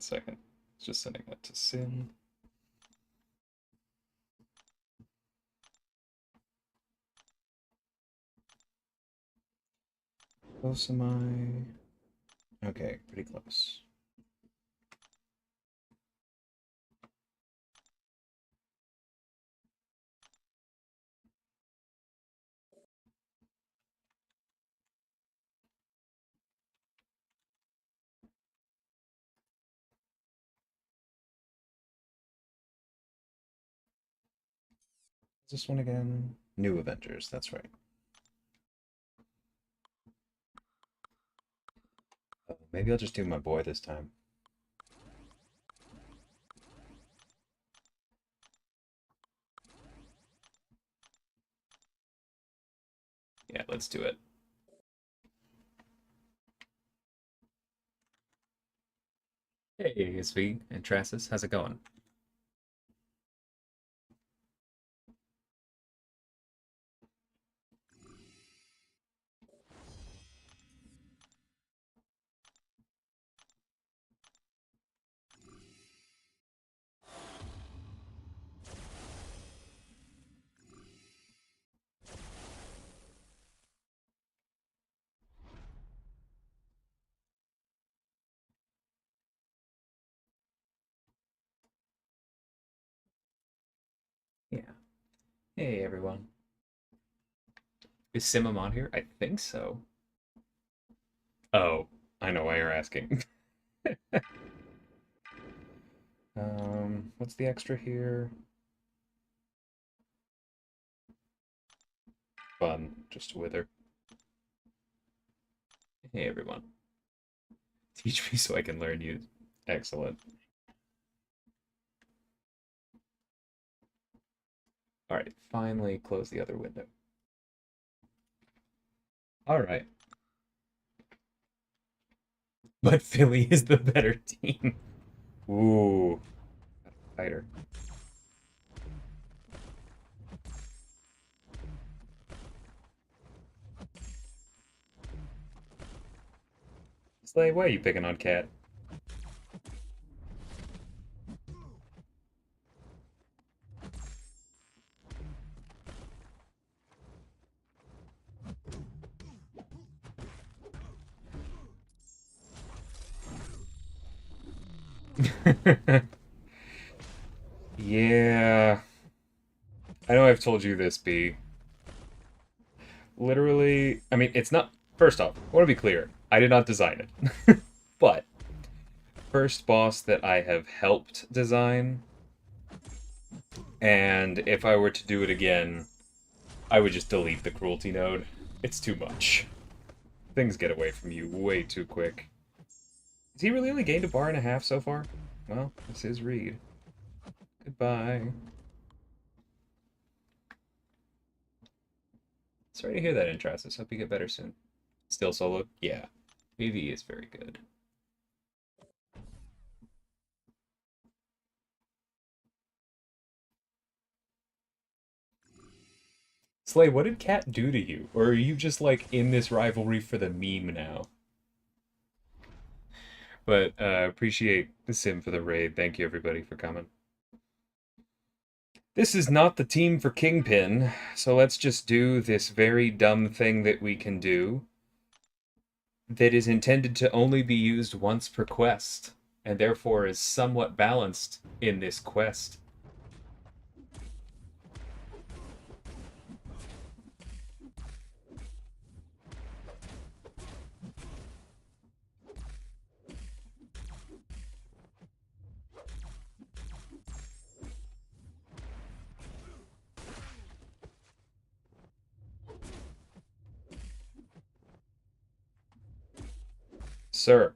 second. Just sending that to Sin. Close am I? Okay, pretty close. This one again? New Avengers, that's right. Oh, maybe I'll just do my boy this time. Yeah, let's do it. Hey, SV and Trassus, how's it going? Yeah. Hey, everyone. Is Simum on here? I think so. Oh, I know why you're asking. What's the extra here? Fun, just wither. Hey, everyone. Teach me so I can learn you. Excellent. All right, finally close the other window. All right. But Philly is the better team. Ooh. Fighter. Slay, why are you picking on Cat? Yeah. I know I've told you this, B. Literally, I mean, it's not. First off, I want to be clear. I did not design it. But, first boss that I have helped design, and if I were to do it again, I would just delete the cruelty node. It's too much. Things get away from you way too quick. Has he really only gained a bar and a half so far? Well, this is Reed. Goodbye. Sorry to hear that, Intrasis. Hope you get better soon. Still solo? Yeah. VV is very good. Slay, what did Cat do to you? Or are you just, like, in this rivalry for the meme now? But, appreciate the sim for the raid. Thank you, everybody, for coming. This is not the team for Kingpin, so let's just do this very dumb thing that we can do that is intended to only be used once per quest, and therefore is somewhat balanced in this quest. Sir.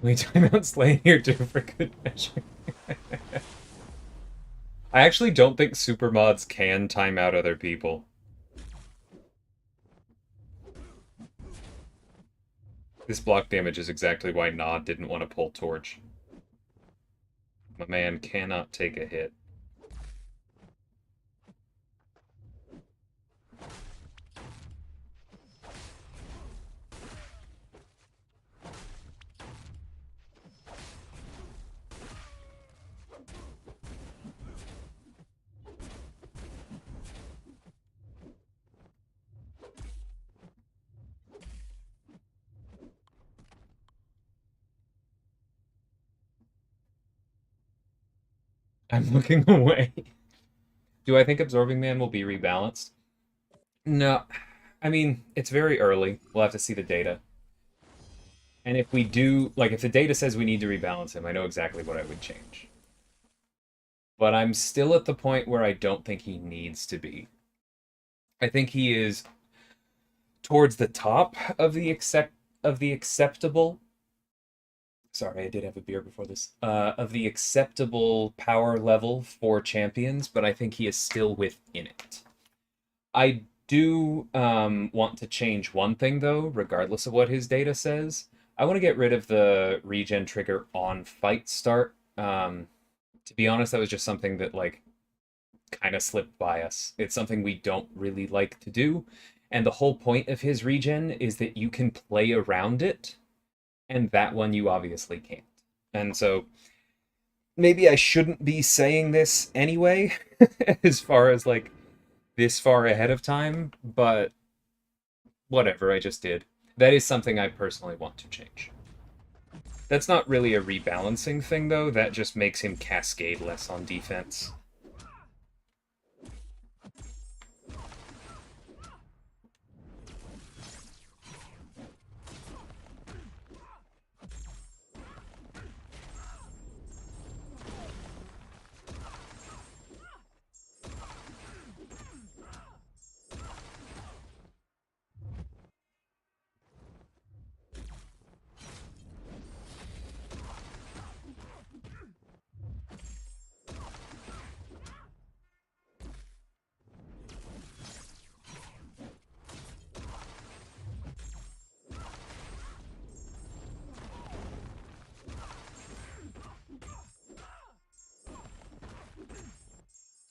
We time out Slay here too for good measure. I actually don't think super mods can time out other people. This block damage is exactly why Nod didn't want to pull Torch. My man cannot take a hit. I'm looking away. Do I think Absorbing Man will be rebalanced? No. I mean, it's very early. We'll have to see the data. And if we do, like, if the data says we need to rebalance him, I know exactly what I would change. But I'm still at the point where I don't think he needs to be. I think he is towards the top of the acceptable. Sorry, I did have a beer before this. Of the acceptable power level for champions, but I think he is still within it. I do want to change one thing though, regardless of what his data says. I want to get rid of the regen trigger on fight start. To be honest, that was just something that like kind of slipped by us. It's something we don't really like to do. And the whole point of his regen is that you can play around it, and that one you obviously can't. And so maybe I shouldn't be saying this anyway, as far as like this far ahead of time, but whatever, I just did. That is something I personally want to change. That's not really a rebalancing thing, though. That just makes him cascade less on defense.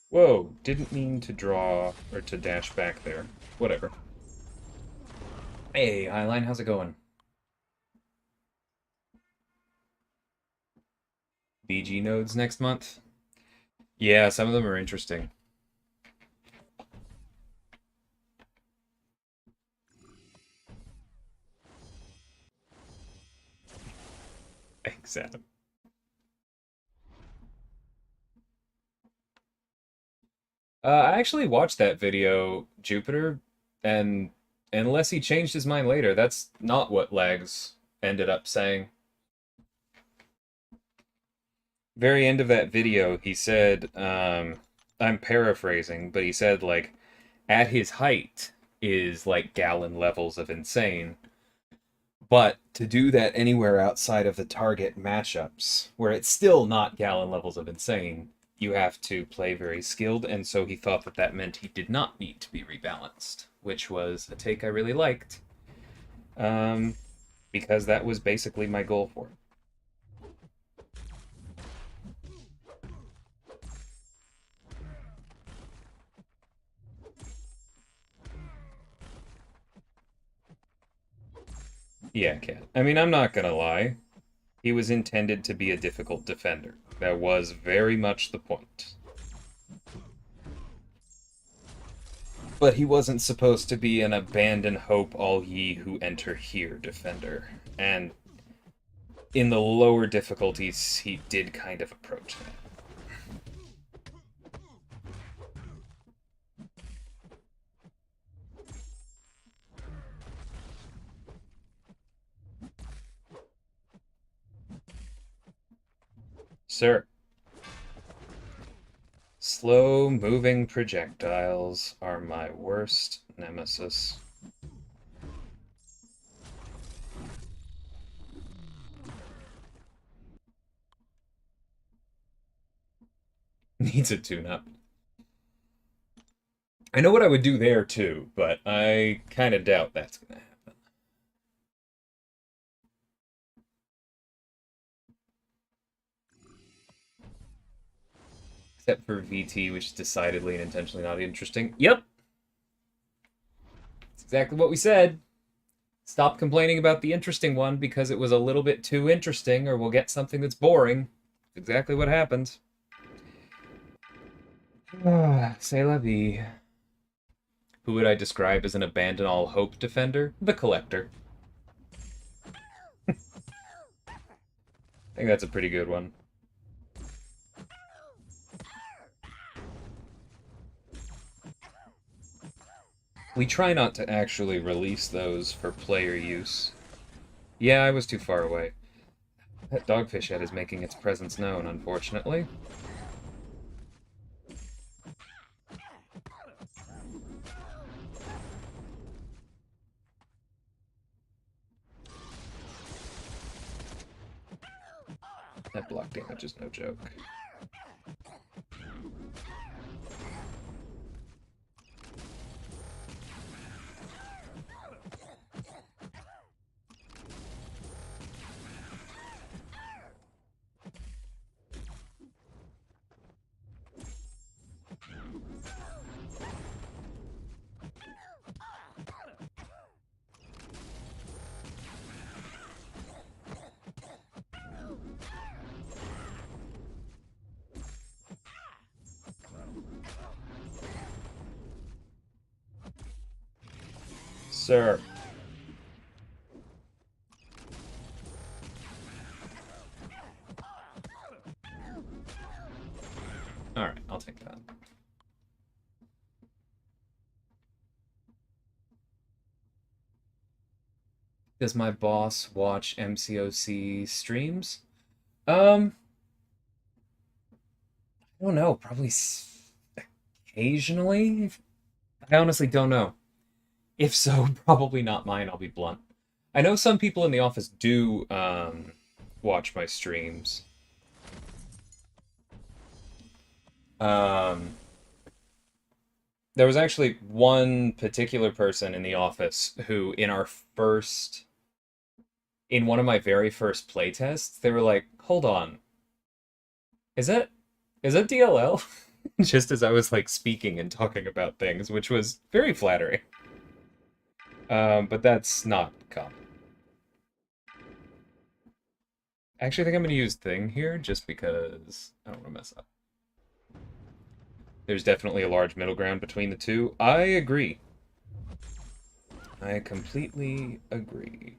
Whoa, didn't mean to draw or to dash back there. Whatever. Hey, Highline, how's it going? BG nodes next month? Yeah, some of them are interesting. Thanks, Adam. I actually watched that video, Jupiter, and unless he changed his mind later, that's not what Lags ended up saying. Very end of that video, he said, I'm paraphrasing, but he said, like, at his height is like gallon levels of insane. But to do that anywhere outside of the target matchups, where it's still not gallon levels of insane, you have to play very skilled, and so he thought that that meant he did not need to be rebalanced, which was a take I really liked, because that was basically my goal for it. Yeah, Cat. I mean, I'm not gonna lie. He was intended to be a difficult defender. That was very much the point. But he wasn't supposed to be an abandon hope all ye who enter here defender. And in the lower difficulties, he did kind of approach that. Sir. Slow-moving projectiles are my worst nemesis. Needs a tune-up. I know what I would do there, too, but I kind of doubt that's going to happen. Except for VT, which is decidedly and intentionally not interesting. Yep! That's exactly what we said. Stop complaining about the interesting one because it was a little bit too interesting, or we'll get something that's boring. Exactly what happened. C'est la vie. Who would I describe as an abandon all hope defender? The Collector. I think that's a pretty good one. We try not to actually release those for player use. Yeah, I was too far away. That dogfish head is making its presence known, unfortunately. That block damage is no joke. Sir. Alright, I'll take that. Does my boss watch MCOC streams? I don't know. Probably occasionally. I honestly don't know. If so, probably not mine, I'll be blunt. I know some people in the office do watch my streams. There was actually one particular person in the office who, in one of my very first playtests, they were like, "Hold on, is that DLL?" Just as I was like speaking and talking about things, which was very flattering. But that's not common. Actually, I think I'm gonna use Thing here just because I don't want to mess up. There's definitely a large middle ground between the two. I agree. I completely agree.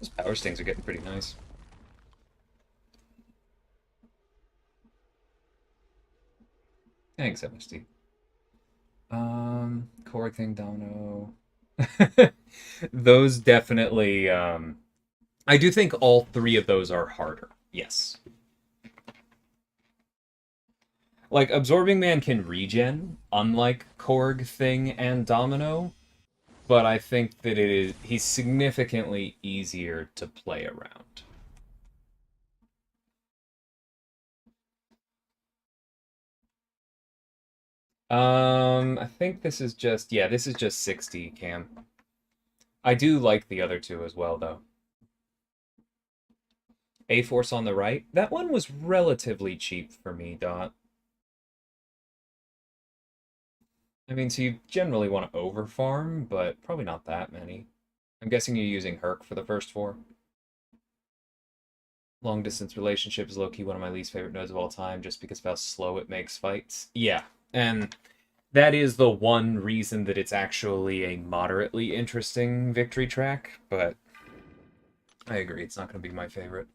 Those power stings are getting pretty nice. Thanks, MST. Core Thing, Domino. Those definitely, I do think all three of those are harder. Yes. Like, Absorbing Man can regen, unlike Korg, Thing, and Domino, but I think that he's significantly easier to play around. I think this is just, yeah, this is just 60, Cam. I do like the other two as well, though. A-Force on the right. That one was relatively cheap for me, Dot. I mean, so you generally want to overfarm, but probably not that many. I'm guessing you're using Herc for the first four. Long distance relationship is low-key one of my least favorite nodes of all time, just because of how slow it makes fights. Yeah, and that is the one reason that it's actually a moderately interesting victory track, but I agree, it's not going to be my favorite.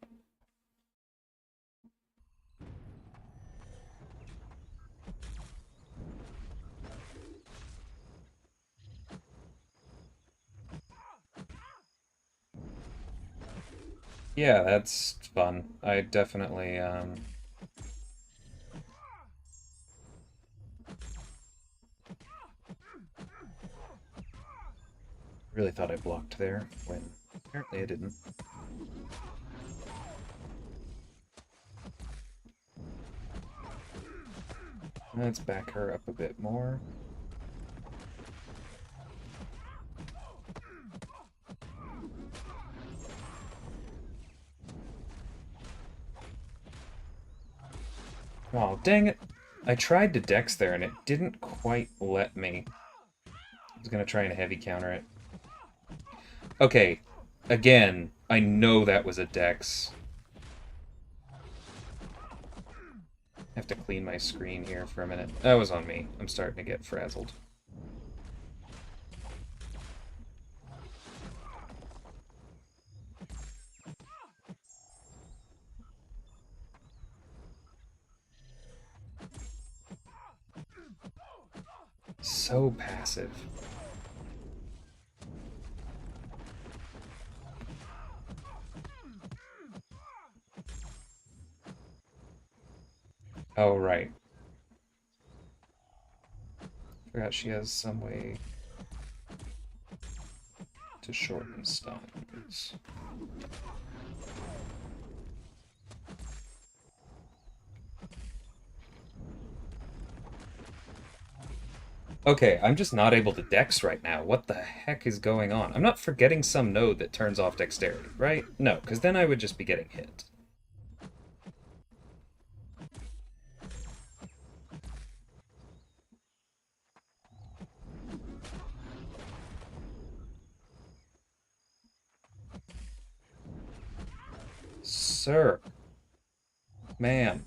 Yeah, that's fun. I definitely, really thought I blocked there, when apparently I didn't. Let's back her up a bit more. Oh, dang it. I tried to dex there and it didn't quite let me. I was gonna try and heavy counter it. Okay, again, I know that was a dex. I have to clean my screen here for a minute. That was on me. I'm starting to get frazzled. So passive. Oh, right. Forgot she has some way to shorten stuns. Okay, I'm just not able to dex right now. What the heck is going on? I'm not forgetting some node that turns off dexterity, right? No, because then I would just be getting hit. Sir. Man.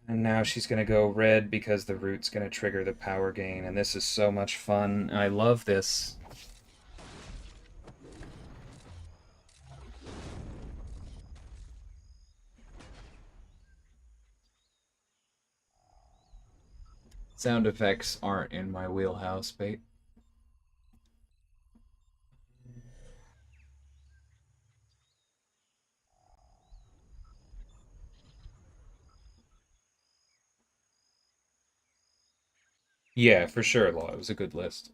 And now she's going to go red because the root's going to trigger the power gain, and this is so much fun. I love this. Sound effects aren't in my wheelhouse, bait. Yeah, for sure, Law. It was a good list.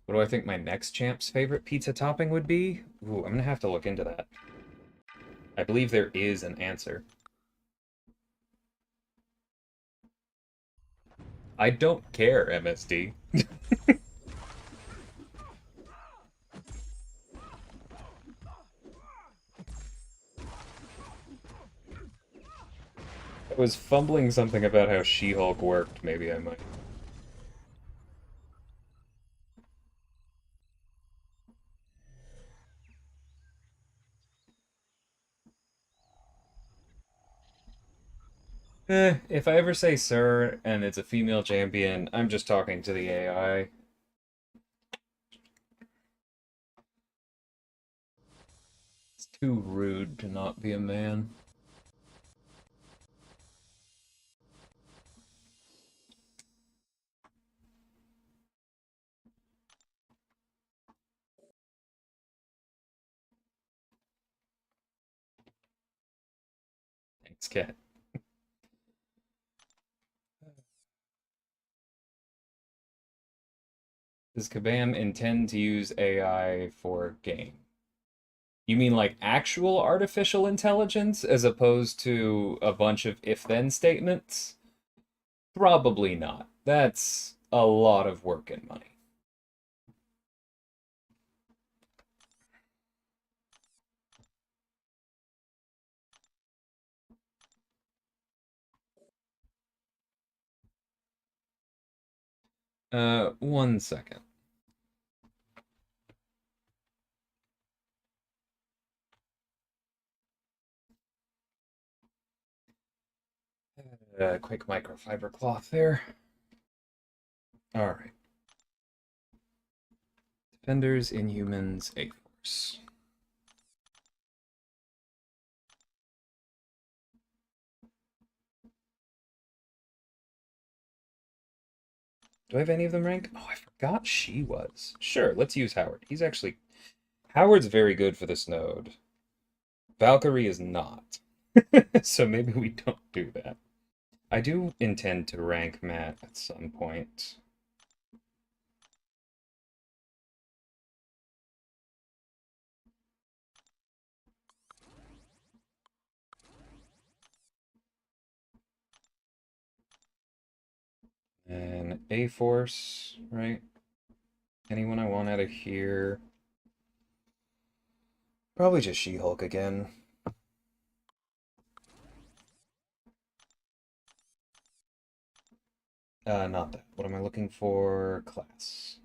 What do I think my next champ's favorite pizza topping would be? Ooh, I'm gonna have to look into that. I believe there is an answer. I don't care, MSD. I was fumbling something about how She-Hulk worked. Maybe I might. If I ever say sir and it's a female champion, I'm just talking to the AI. It's too rude to not be a man. Thanks, cat. Does Kabam intend to use AI for game? You mean like actual artificial intelligence as opposed to a bunch of if-then statements? Probably not. That's a lot of work and money. 1 second. Quick microfiber cloth there. Alright. Defenders, Inhumans, A-Force. Do I have any of them ranked? Oh, I forgot she was. Sure, let's use Howard. He's actually... Howard's very good for this node. Valkyrie is not. So maybe we don't do that. I do intend to rank Matt at some point. And A-Force, right? Anyone I want out of here? Probably just She-Hulk again. Not that. What am I looking for? Class.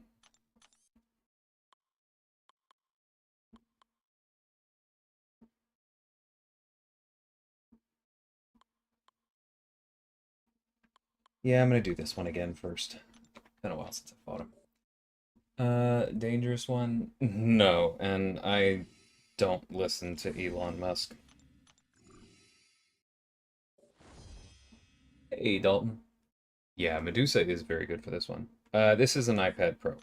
Yeah, I'm gonna do this one again first. Been a while since I fought him. Dangerous one? No, and I don't listen to Elon Musk. Hey, Dalton. Yeah, Medusa is very good for this one. This is an iPad Pro.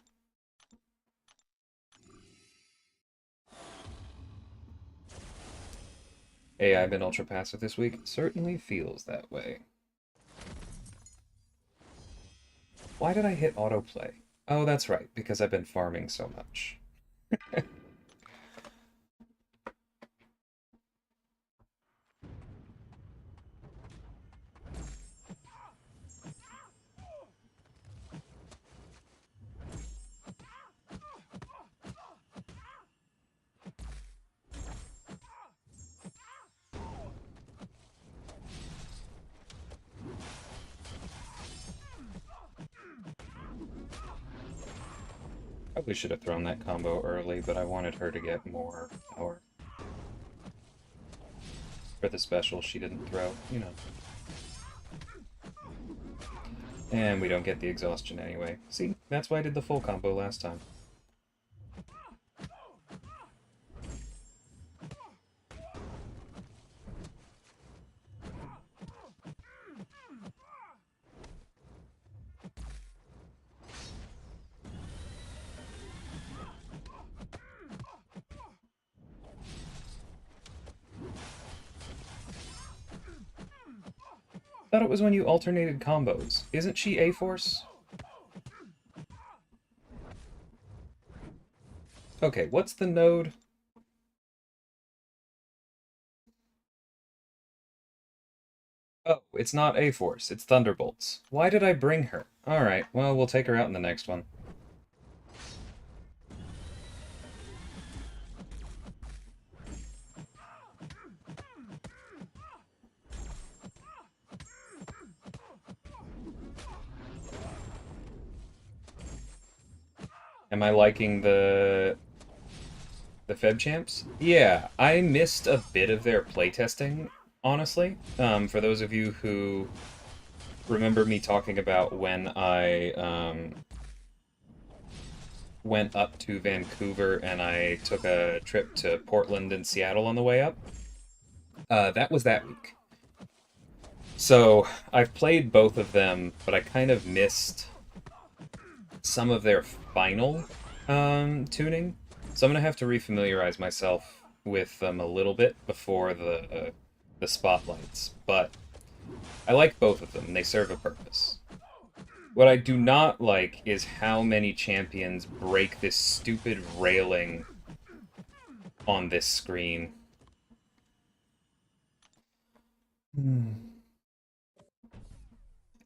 Hey, I've been ultra passive this week. Certainly feels that way. Why did I hit autoplay? Oh, that's right, because I've been farming so much. Probably should have thrown that combo early, but I wanted her to get more power. For the special she didn't throw, you know. And we don't get the exhaustion anyway. See, that's why I did the full combo last time. Thought it was when you alternated combos. Isn't she A-Force? Okay, what's the node? Oh, it's not A-Force, it's Thunderbolts. Why did I bring her? Alright, well, we'll take her out in the next one. Am I liking the Feb champs? Yeah, I missed a bit of their playtesting, honestly. For those of you who remember me talking about when I went up to Vancouver and I took a trip to Portland and Seattle on the way up, that was that week. So I've played both of them, but I kind of missed some of their final tuning. So I'm gonna have to refamiliarize myself with them a little bit before the spotlights. But I like both of them. They serve a purpose. What I do not like is how many champions break this stupid railing on this screen.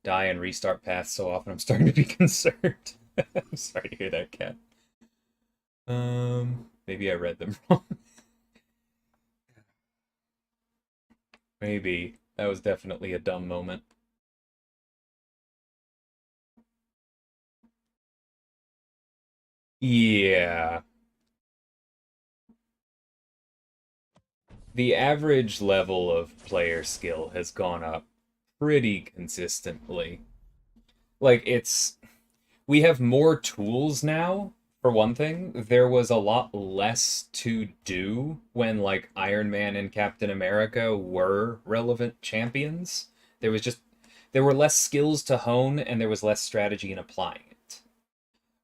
Die and restart paths so often I'm starting to be concerned. I'm sorry to hear that, Cat. Maybe I read them wrong. Maybe. That was definitely a dumb moment. Yeah. The average level of player skill has gone up pretty consistently. Like, we have more tools now, for one thing. There was a lot less to do when, like, Iron Man and Captain America were relevant champions. There was just, there were less skills to hone, and there was less strategy in applying it.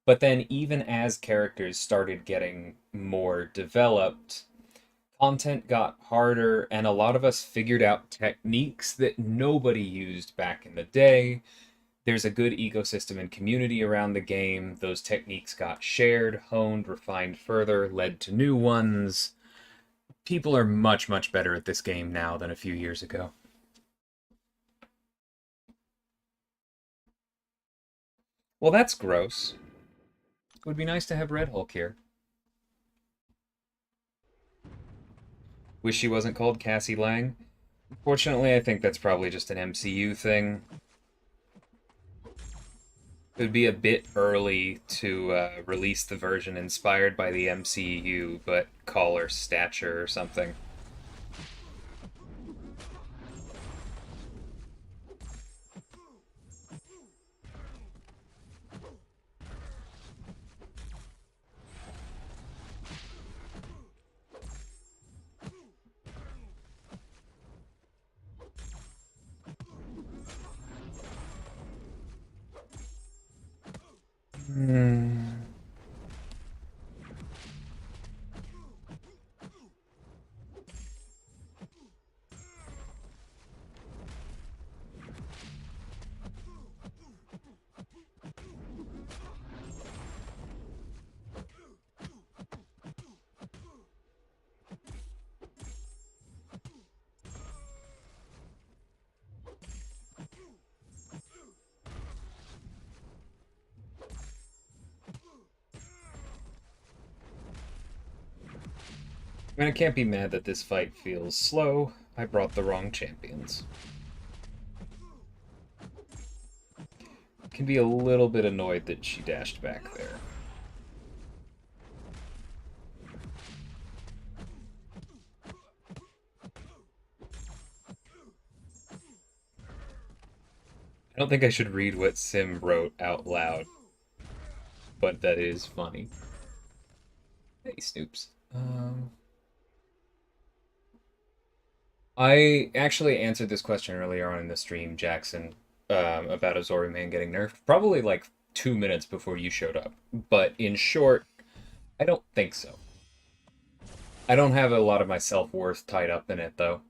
But then, even as characters started getting more developed, content got harder, and a lot of us figured out techniques that nobody used back in the day. There's a good ecosystem and community around the game. Those techniques got shared, honed, refined further, led to new ones. People are much, much better at this game now than a few years ago. Well, that's gross. It would be nice to have Red Hulk here. Wish she wasn't called Cassie Lang. Fortunately, I think that's probably just an MCU thing. It would be a bit early to release the version inspired by the MCU, but call her Stature or something. Hmm. I mean, I can't be mad that this fight feels slow. I brought the wrong champions. Can be a little bit annoyed that she dashed back there. I don't think I should read what Sim wrote out loud, but that is funny. Hey, Snoops. I actually answered this question earlier on in the stream, Jackson, about Azori Man getting nerfed, probably like 2 minutes before you showed up. But in short, I don't think so. I don't have a lot of my self-worth tied up in it, though.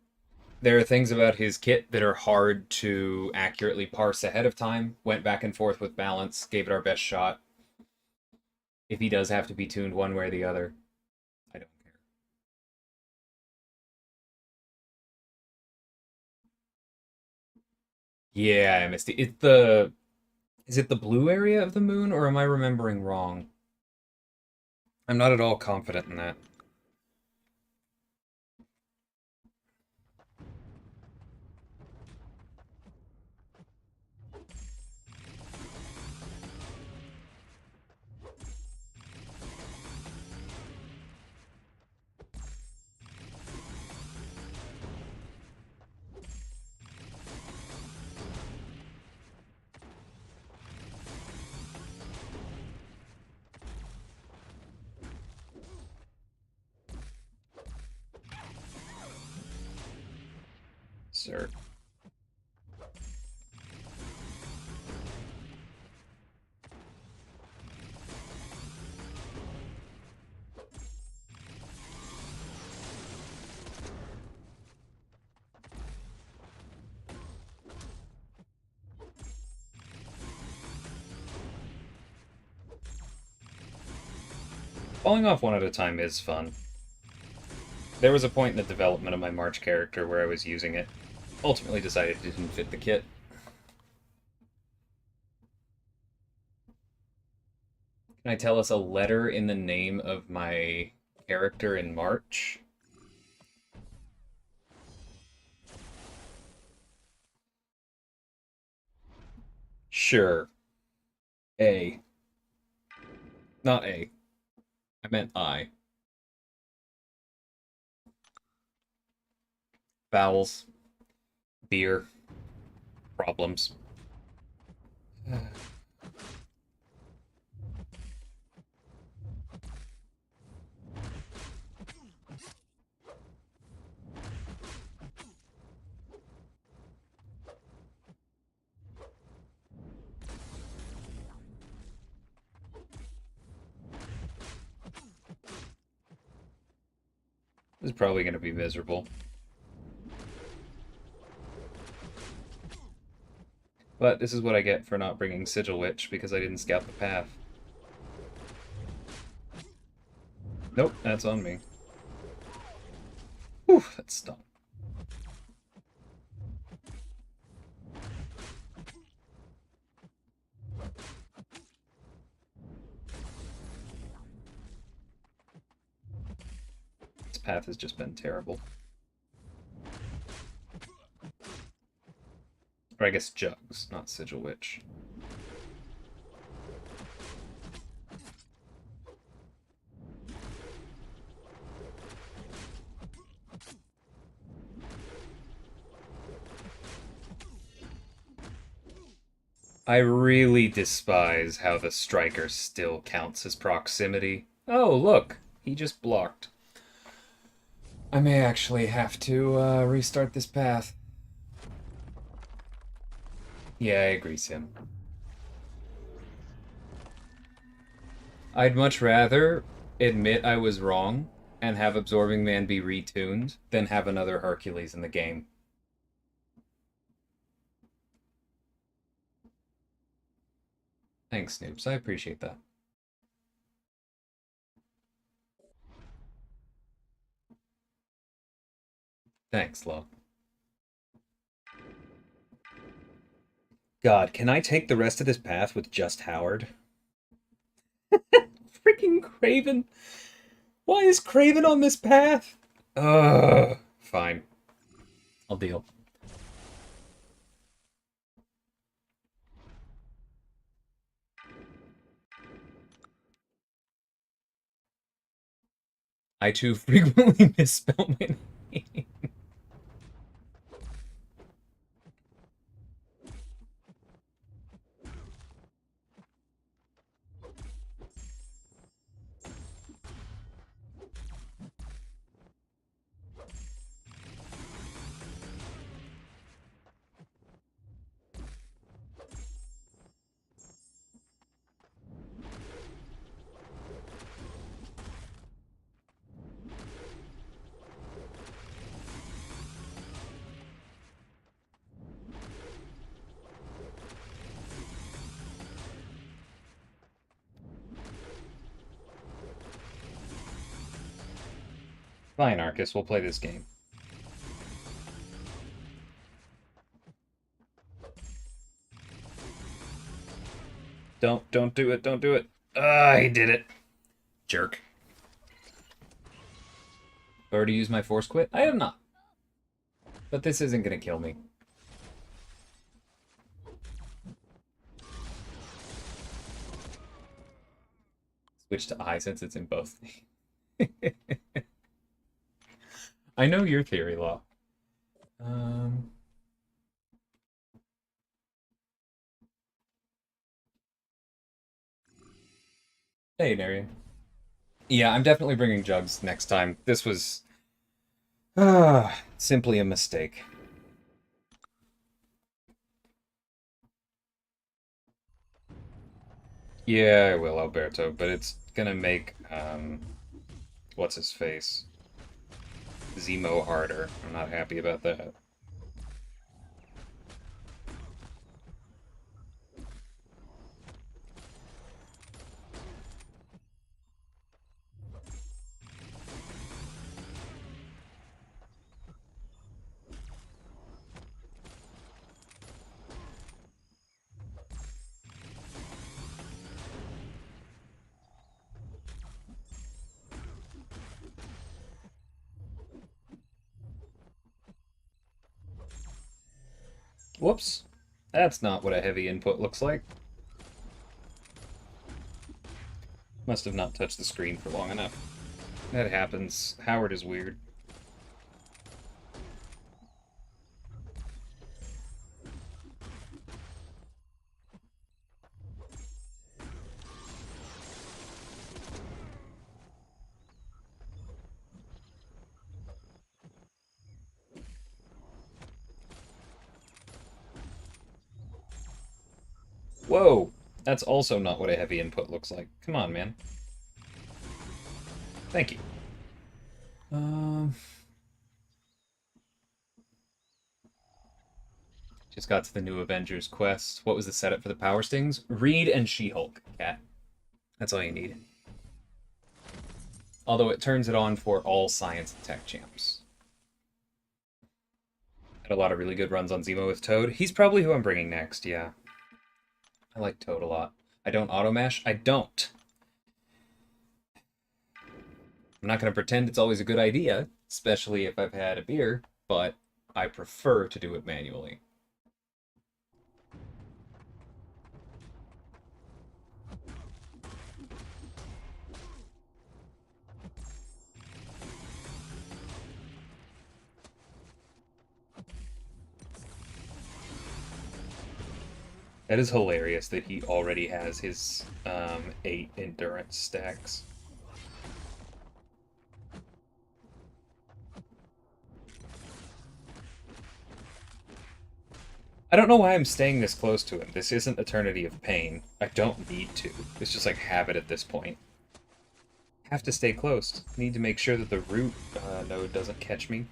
There are things about his kit that are hard to accurately parse ahead of time. Went back and forth with balance, gave it our best shot. If he does have to be tuned one way or the other, I don't care. Yeah, I missed it. Is it the blue area of the moon, or am I remembering wrong? I'm not at all confident in that. Sir. Falling off one at a time is fun. There was a point in the development of my March character where I was using it. Ultimately decided it didn't fit the kit. Can I tell us a letter in the name of my character in March? Sure. A. Not A. I meant I. Vowels. Beer. Problems. This is probably going to be miserable. But this is what I get for not bringing Sigil Witch, because I didn't scout the path. Nope, that's on me. Whew, that stung. This path has just been terrible. Or I guess Jugs, not Sigil Witch. I really despise how the striker still counts as proximity. Oh, look! He just blocked. I may actually have to restart this path. Yeah, I agree, Sim. I'd much rather admit I was wrong and have Absorbing Man be retuned than have another Hercules in the game. Thanks, Snoops. I appreciate that. Thanks, Lo. God, can I take the rest of this path with just Howard? Freaking Craven! Why is Craven on this path? Fine. I'll deal. I too frequently misspell my name. Fine, Arcus, we'll play this game. Don't do it, don't do it. He did it. Jerk. Already used my force quit? I have not. But this isn't gonna kill me. Switch to I since it's in both. I know your theory, Law. Hey, Narian. Yeah, I'm definitely bringing Jugs next time. This was simply a mistake. Yeah, I will, Alberto, but it's gonna make, what's his face? Zemo harder. I'm not happy about that. Whoops. That's not what a heavy input looks like. Must have not touched the screen for long enough. That happens. Howard is weird. Whoa! That's also not what a heavy input looks like. Come on, man. Thank you. Just got to the new Avengers quest. What was the setup for the Power Stings? Reed and She-Hulk, cat. That's all you need. Although it turns it on for all science and tech champs. Had a lot of really good runs on Zemo with Toad. He's probably who I'm bringing next, yeah. I like Toad a lot. I don't auto-mash? I don't. I'm not going to pretend it's always a good idea, especially if I've had a beer, but I prefer to do it manually. That is hilarious that he already has his 8 endurance stacks. I don't know why I'm staying this close to him. This isn't Eternity of Pain. I don't need to. It's just like habit at this point. Have to stay close. Need to make sure that the root node doesn't catch me.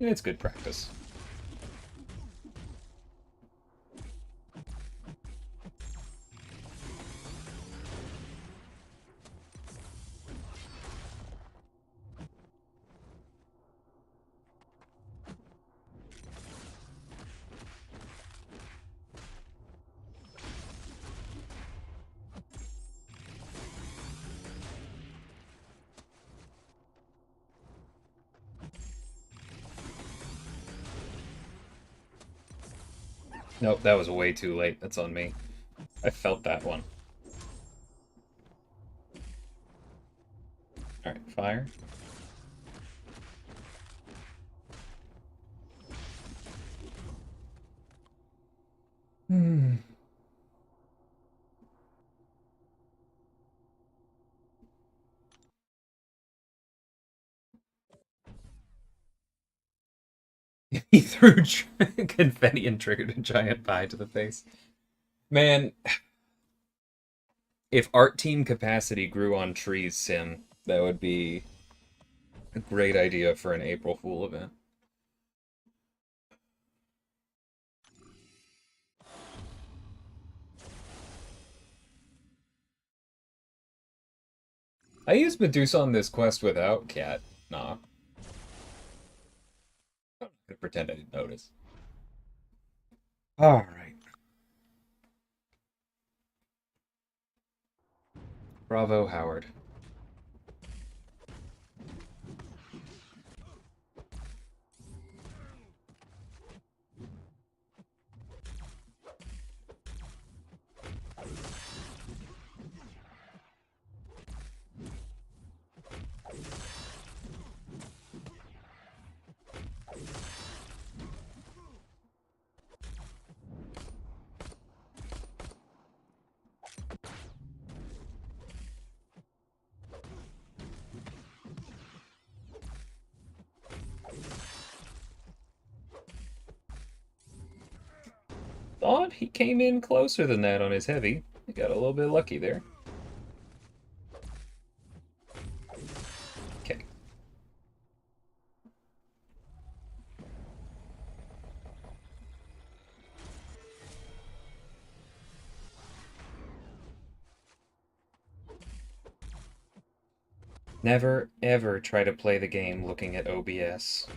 It's good practice. Nope, that was way too late. That's on me. I felt that one. Alright, fire. He threw confetti and triggered a giant pie to the face. Man, if art team capacity grew on trees, Sim, that would be a great idea for an April Fool event. I used Medusa on this quest without Cat. Nah. I'm gonna pretend I didn't notice. Alright. Bravo, Howard. Thought he came in closer than that on his heavy. He got a little bit lucky there. Okay. Never, ever try to play the game looking at OBS.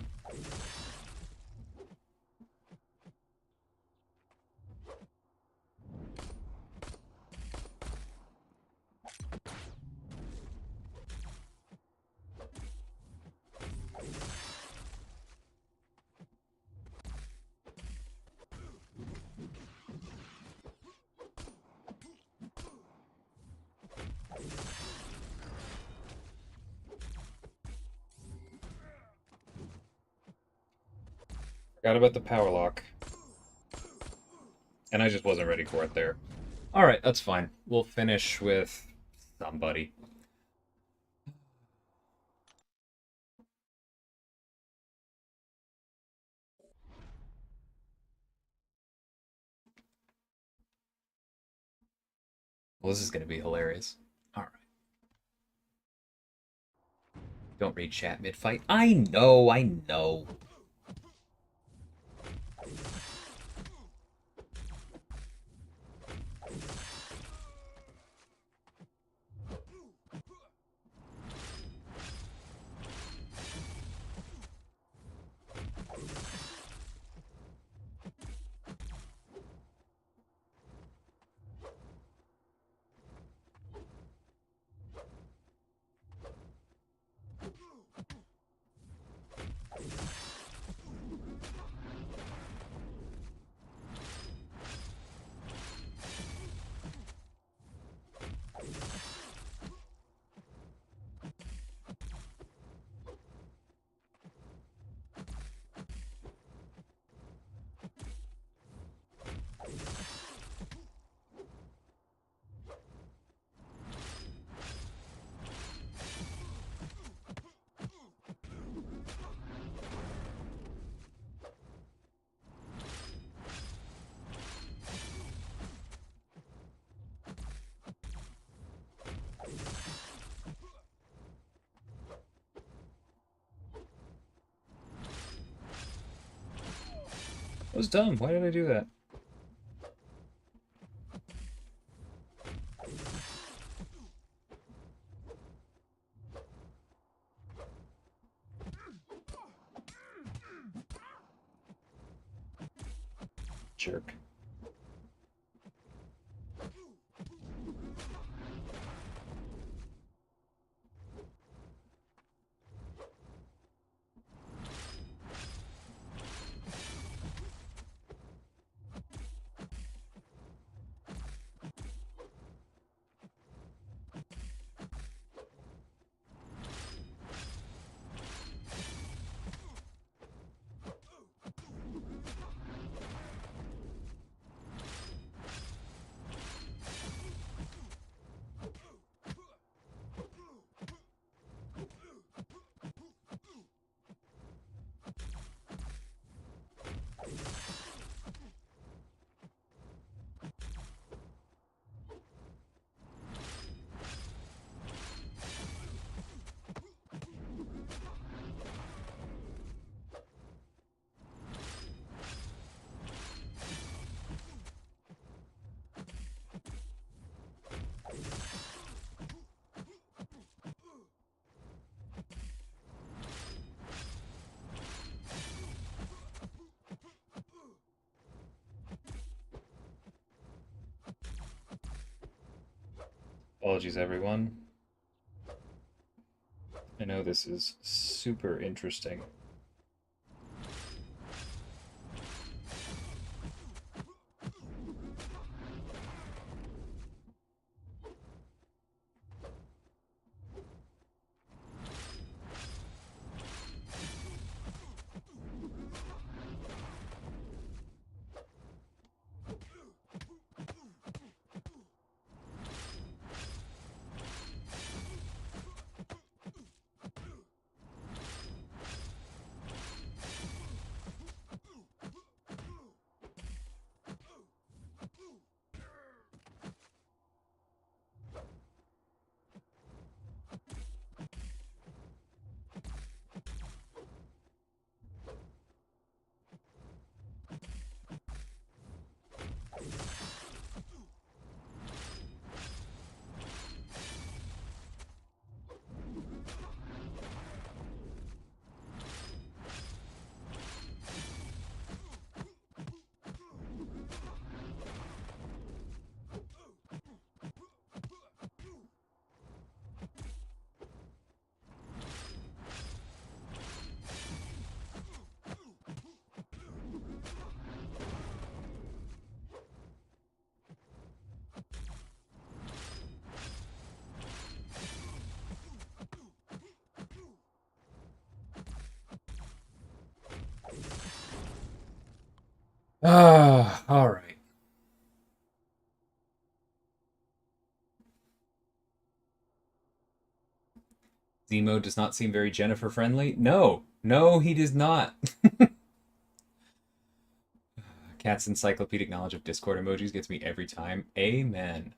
Forgot about the power lock. And I just wasn't ready for it there. Alright, that's fine. We'll finish with somebody. Well, this is going to be hilarious. Alright. Don't read chat mid-fight. I know, I know. That was dumb. Why did I do that? Jerk. Apologies, everyone. I know this is super interesting. Ah, all right. Zemo does not seem very Jennifer friendly. No, no, he does not. Cat's encyclopedic knowledge of Discord emojis gets me every time. Amen.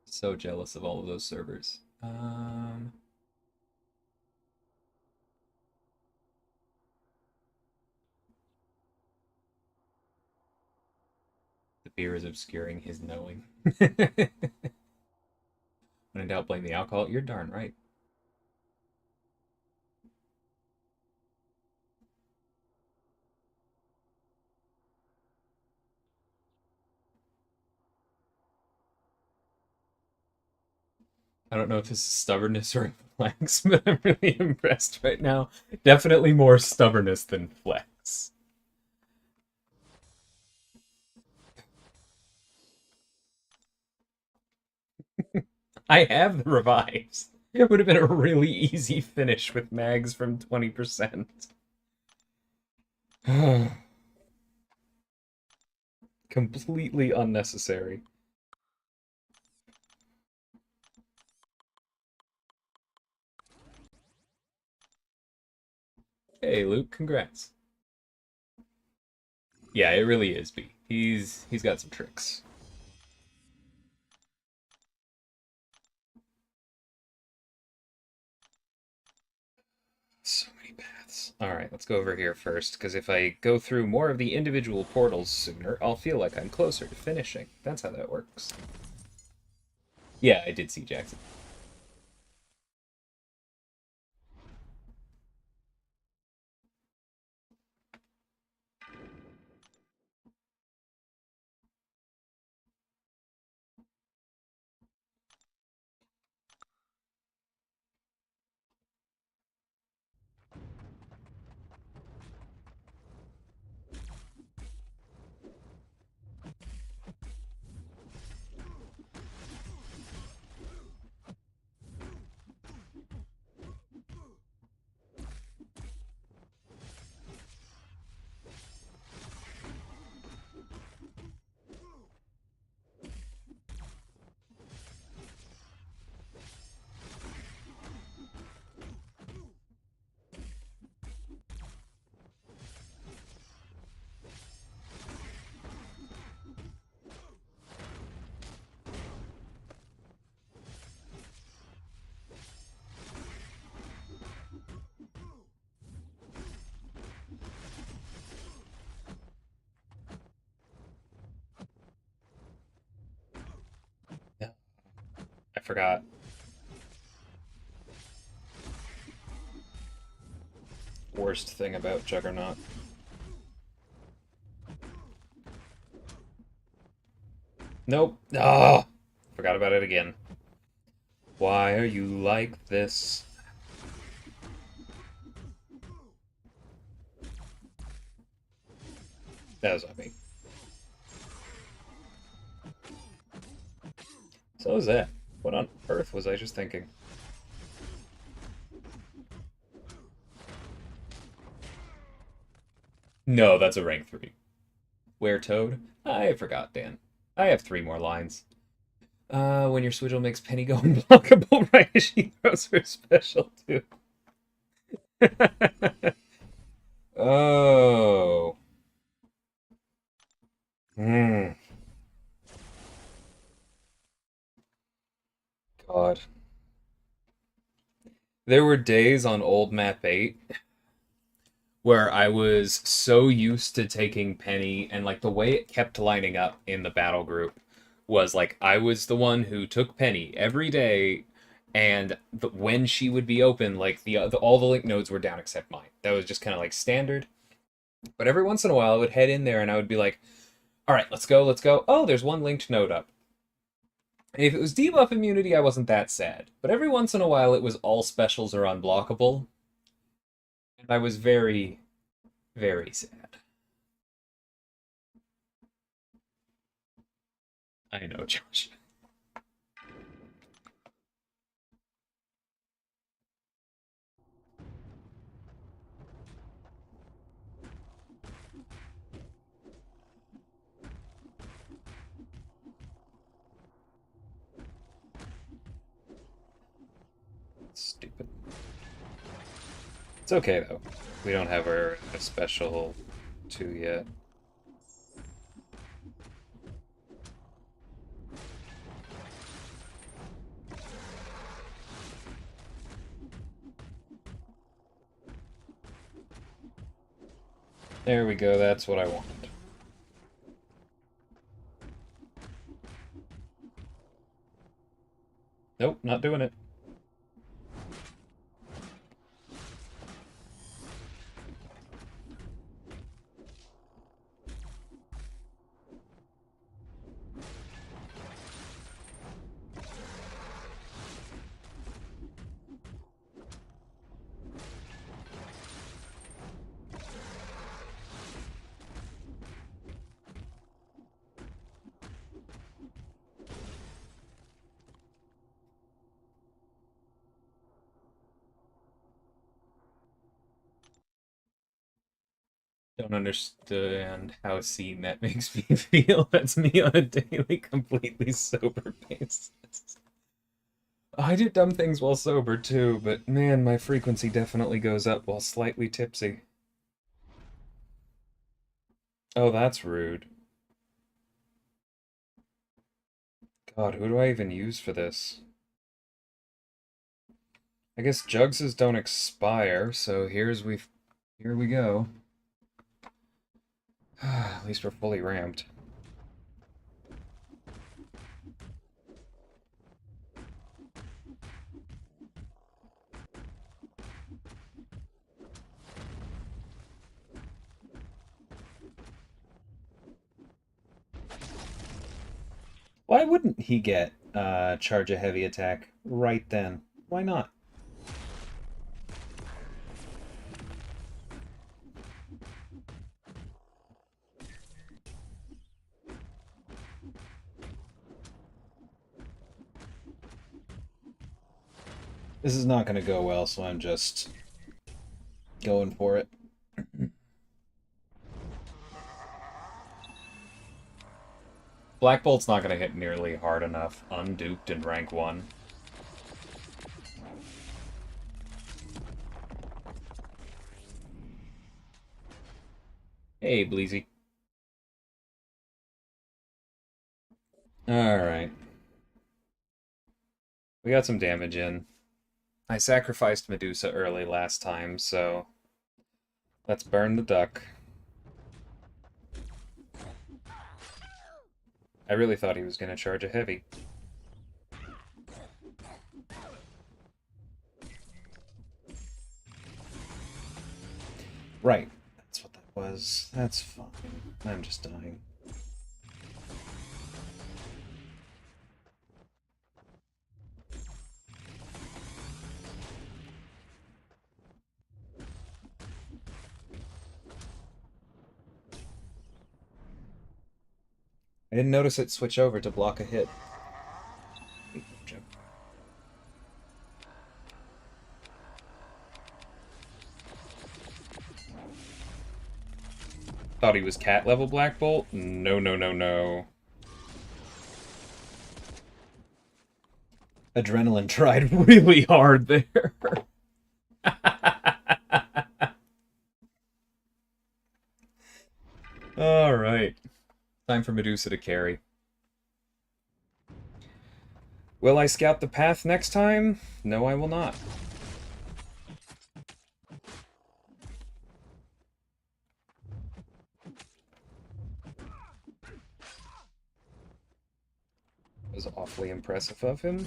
So jealous of all of those servers. The beer is obscuring his knowing. When in doubt, blame the alcohol. You're darn right. I don't know if this is stubbornness or flex, but I'm really impressed right now. Definitely more stubbornness than flex. I have the revives. It would have been a really easy finish with mags from 20%. Completely unnecessary. Hey, Luke, congrats. Yeah, it really is B. He's got some tricks. So many paths. Alright, let's go over here first, because if I go through more of the individual portals sooner, I'll feel like I'm closer to finishing. That's how that works. Yeah, I did see Jackson. Yeah, I forgot. Worst thing about Juggernaut. Nope. Ah, forgot about it again. Why are you like this? That was on me. So was that. What on earth was I just thinking? No, that's a rank 3. Where Toad? I forgot, Dan. I have 3 more lines. When your Swidgel makes Penny go unblockable right as she throws her special too. Oh. Hmm. God. There were days on old map 8 where I was so used to taking Penny, and like the way it kept lining up in the battle group was like I was the one who took Penny every day, and when she would be open, like all the link nodes were down except mine. That was just kind of like standard. But every once in a while, I would head in there and I would be like, "All right, let's go, let's go." Oh, there's one linked node up. And if it was debuff immunity, I wasn't that sad. But every once in a while, it was all specials are unblockable, and I was very, very sad. I know, Josh. stupid. It's okay, though. We don't have our special 2 yet. There we go, that's what I wanted. Nope, not doing it. Don't understand how seeing that makes me feel. That's me on a daily, completely sober basis. I do dumb things while sober too, but man, my frequency definitely goes up while slightly tipsy. Oh, that's rude. God, who do I even use for this? I guess Jugses don't expire, so here we go. At least we're fully ramped. Why wouldn't he get charge a heavy attack right then? Why not? This is not going to go well, so I'm just going for it. Black Bolt's not going to hit nearly hard enough, unduped in rank 1. Hey, Bleezy. Alright. We got some damage in. I sacrificed Medusa early last time, so let's burn the duck. I really thought he was going to charge a heavy. Right. That's what that was. That's fine. I'm just dying. I didn't notice it switch over to block a hit. Thought he was cat level Black Bolt? No, no, no, no. Adrenaline tried really hard there. Alright. Time for Medusa to carry. Will I scout the path next time? No, I will not. Was awfully impressive of him.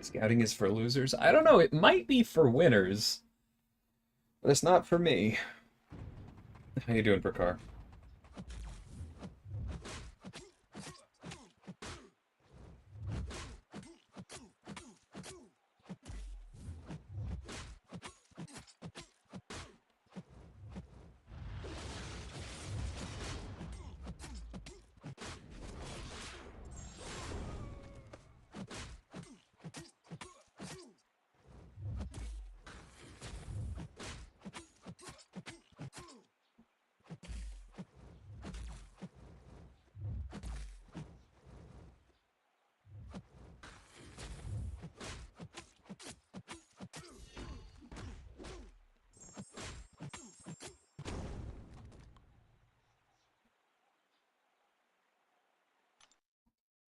Scouting is for losers? I don't know, it might be for winners. But it's not for me. How you doing, Prakar?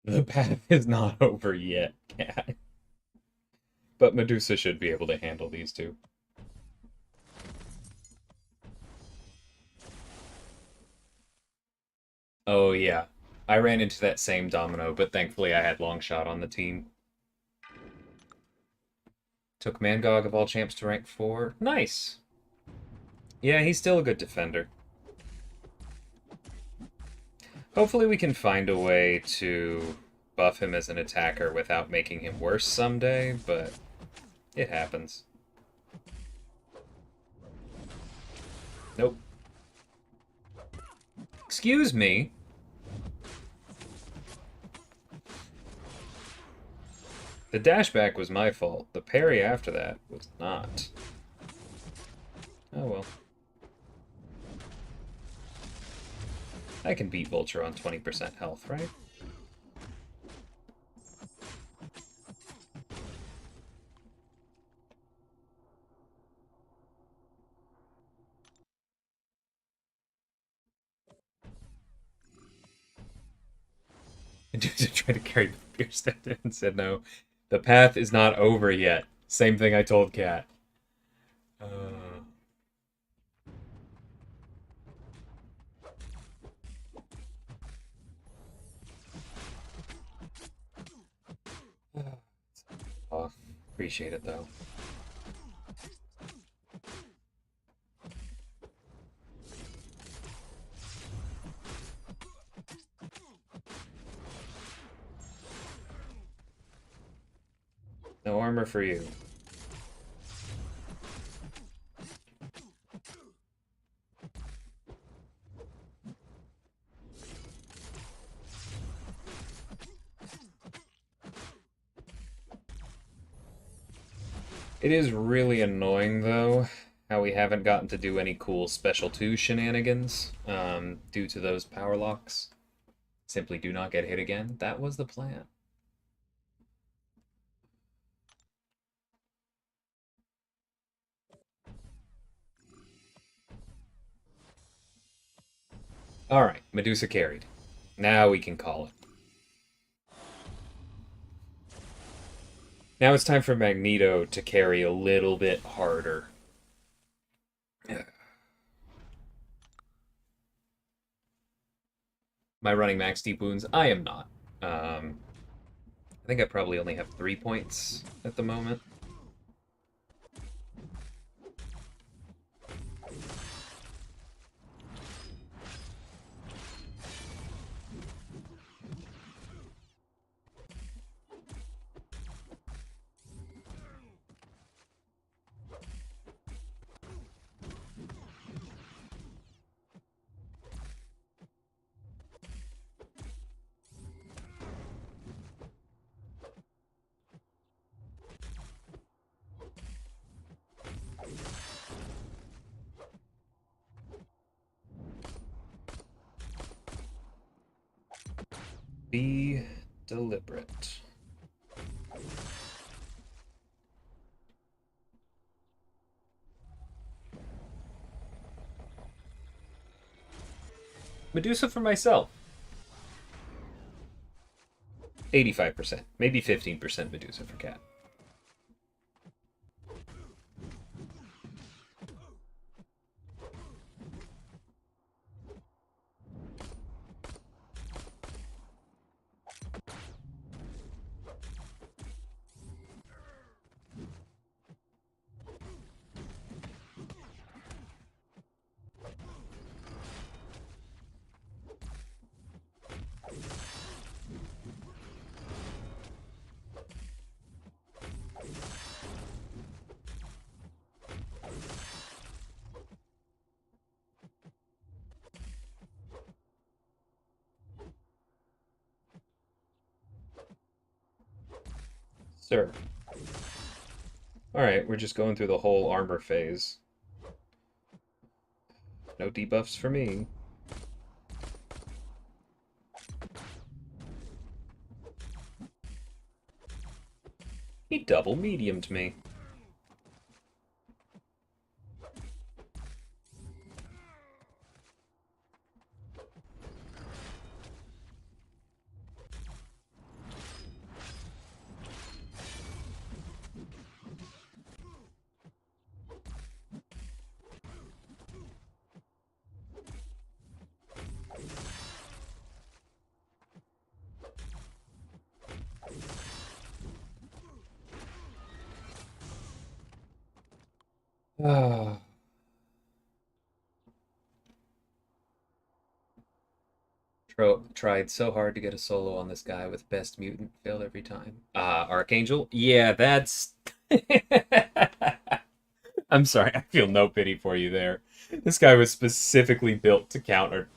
The path is not over yet, cat. But Medusa should be able to handle these two. Oh, yeah. I ran into that same domino, but thankfully I had Longshot on the team. Took Mangog of all champs to rank 4. Nice! Yeah, he's still a good defender. Hopefully we can find a way to buff him as an attacker without making him worse someday, but it happens. Nope. Excuse me? The dashback was my fault. The parry after that was not. Oh well. I can beat Vulture on 20% health, right? Dude tried to carry the beer stepped in and said no. The path is not over yet. Same thing I told Kat. Oh, appreciate it though. No armor for you. It is really annoying, though, how we haven't gotten to do any cool Special 2 shenanigans due to those power locks. Simply do not get hit again. That was the plan. Alright, Medusa carried. Now we can call it. Now it's time for Magneto to carry a little bit harder. Am I running max deep wounds? I am not. I think I probably only have 3 points at the moment. Be deliberate. Medusa for myself. 85%, maybe 15% Medusa for Cat. Sir. Alright, we're just going through the whole armor phase. No debuffs for me. He double mediumed me. Ah. Tried so hard to get a solo on this guy with best mutant, failed every time. Archangel? Yeah, that's... I'm sorry, I feel no pity for you there. This guy was specifically built to counter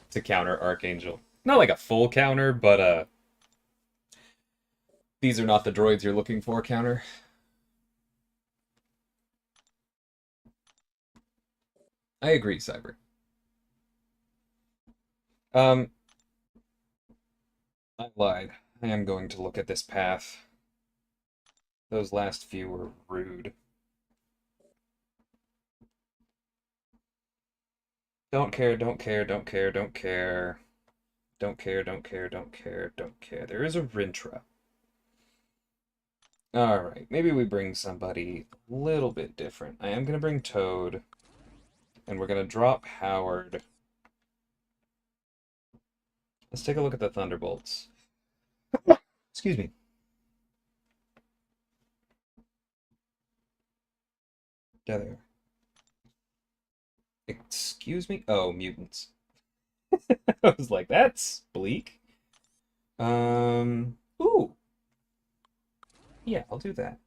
Archangel. Not like a full counter, but these are not the droids you're looking for counter. I agree, Cyber. Um, I lied. I am going to look at this path. Those last few were rude. Don't care, don't care, don't care, don't care. Don't care, don't care, don't care, don't care. There is a Rintra. Alright, maybe we bring somebody a little bit different. I am going to bring Toad, and we're going to drop Howard. Let's take a look at the Thunderbolts. Excuse me. Yeah, they are. Excuse me? Oh, mutants. I was like, that's bleak. Ooh. Yeah, I'll do that.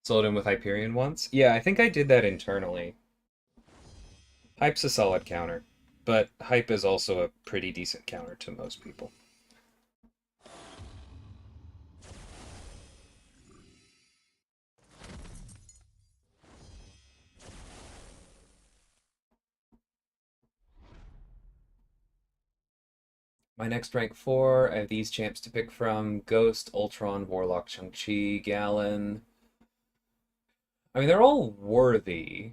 Sold him with Hyperion once? Yeah, I think I did that internally. Hype's a solid counter, but Hype is also a pretty decent counter to most people. My next rank 4, I have these champs to pick from. Ghost, Ultron, Warlock, Shang-Chi, Galen. I mean, they're all worthy.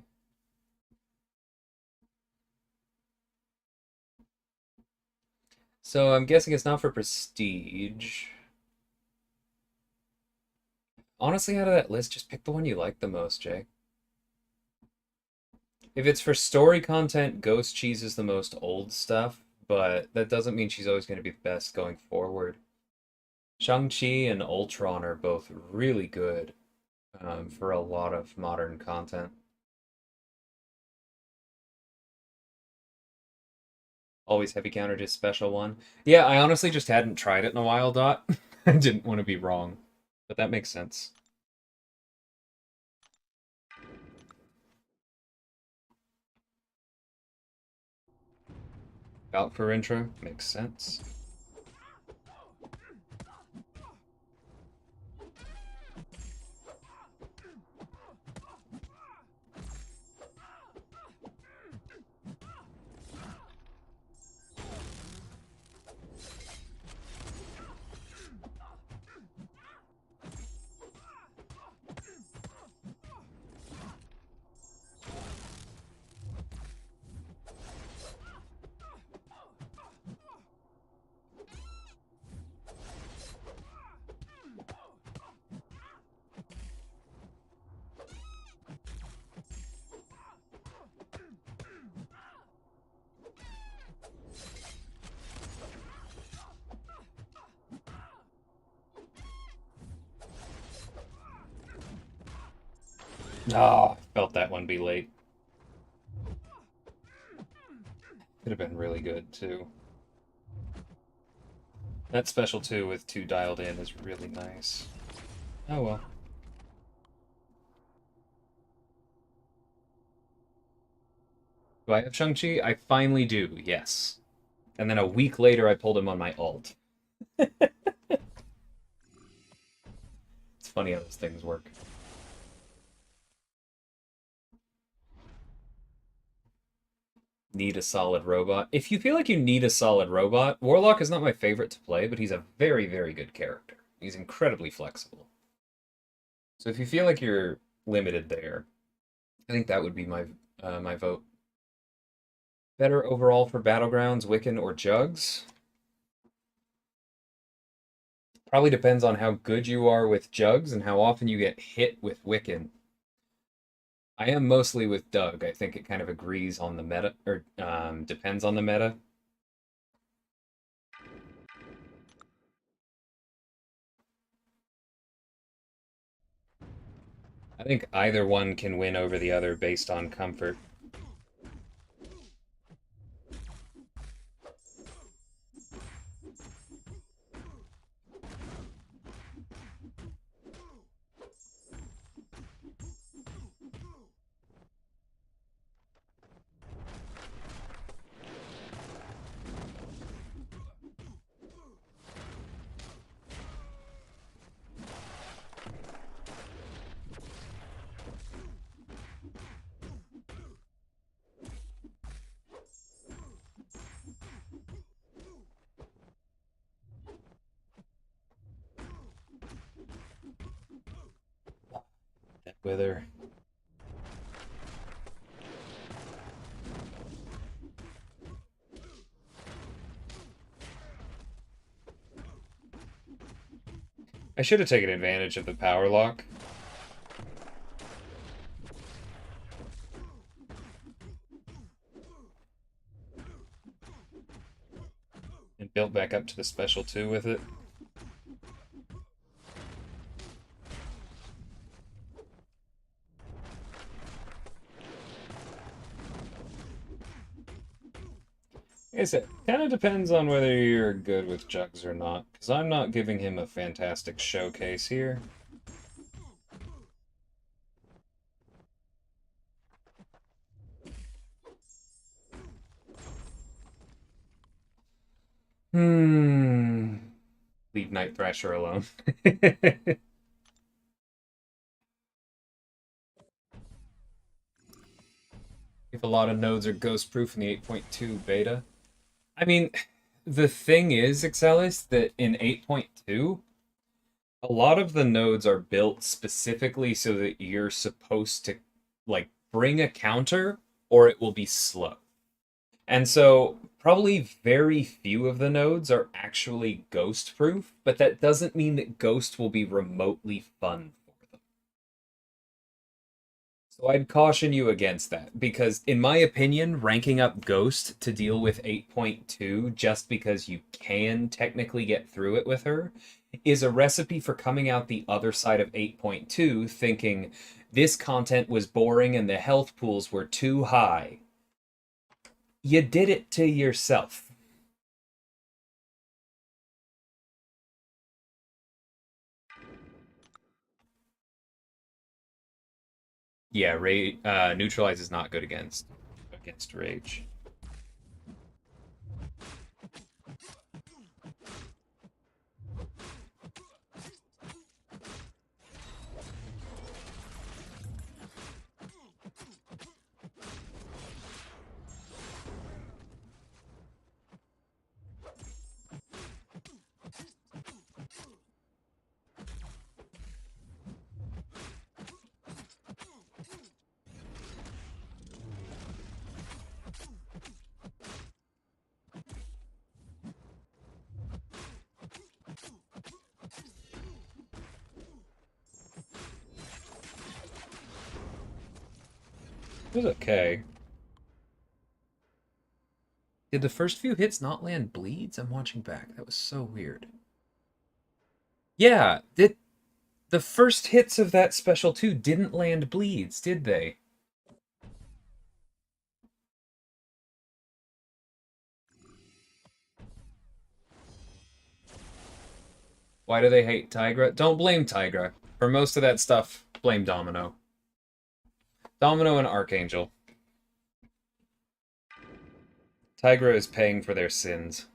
So I'm guessing it's not for prestige. Honestly, out of that list, just pick the one you like the most, Jay. If it's for story content, Ghost Cheese is the most old stuff, but that doesn't mean she's always going to be the best going forward. Shang-Chi and Ultron are both really good for a lot of modern content. Always heavy counter, just special one. Yeah, I honestly just hadn't tried it in a while, Dot. I didn't want to be wrong, but that makes sense. Out for intro, makes sense. Oh, felt that one be late. Could have been really good, too. That special 2 with 2 dialed in is really nice. Oh well. Do I have Shang-Chi? I finally do, yes. And then a week later, I pulled him on my alt. It's funny how those things work. Need a solid robot. If you feel like you need a solid robot, Warlock is not my favorite to play, but he's a very, very good character. He's incredibly flexible. So if you feel like you're limited there, I think that would be my vote. Better overall for Battlegrounds, Wiccan, or Jugs? Probably depends on how good you are with Jugs and how often you get hit with Wiccan. I am mostly with Doug. I think it kind of agrees on the meta, or depends on the meta. I think either one can win over the other based on comfort. That wither. I should have taken advantage of the power lock. And built back up to the special 2 with it. Like I said, kind of depends on whether you're good with jugs or not, because I'm not giving him a fantastic showcase here. Leave Night Thrasher alone. If a lot of nodes are ghost proof in the 8.2 beta. I mean, the thing is, Excelis, that in 8.2, a lot of the nodes are built specifically so that you're supposed to, like, bring a counter or it will be slow. And so, probably very few of the nodes are actually ghost proof, but that doesn't mean that ghost will be remotely fun for them. So I'd caution you against that, because in my opinion, ranking up Ghost to deal with 8.2 just because you can technically get through it with her is a recipe for coming out the other side of 8.2 thinking this content was boring and the health pools were too high. You did it to yourself. Yeah, neutralize is not good against rage. It was okay. Did the first few hits not land bleeds? I'm watching back. That was so weird. Yeah, the first hits of that special 2 didn't land bleeds, did they? Why do they hate Tigra? Don't blame Tigra. For most of that stuff, blame Domino. Domino and Archangel. Tigra is paying for their sins.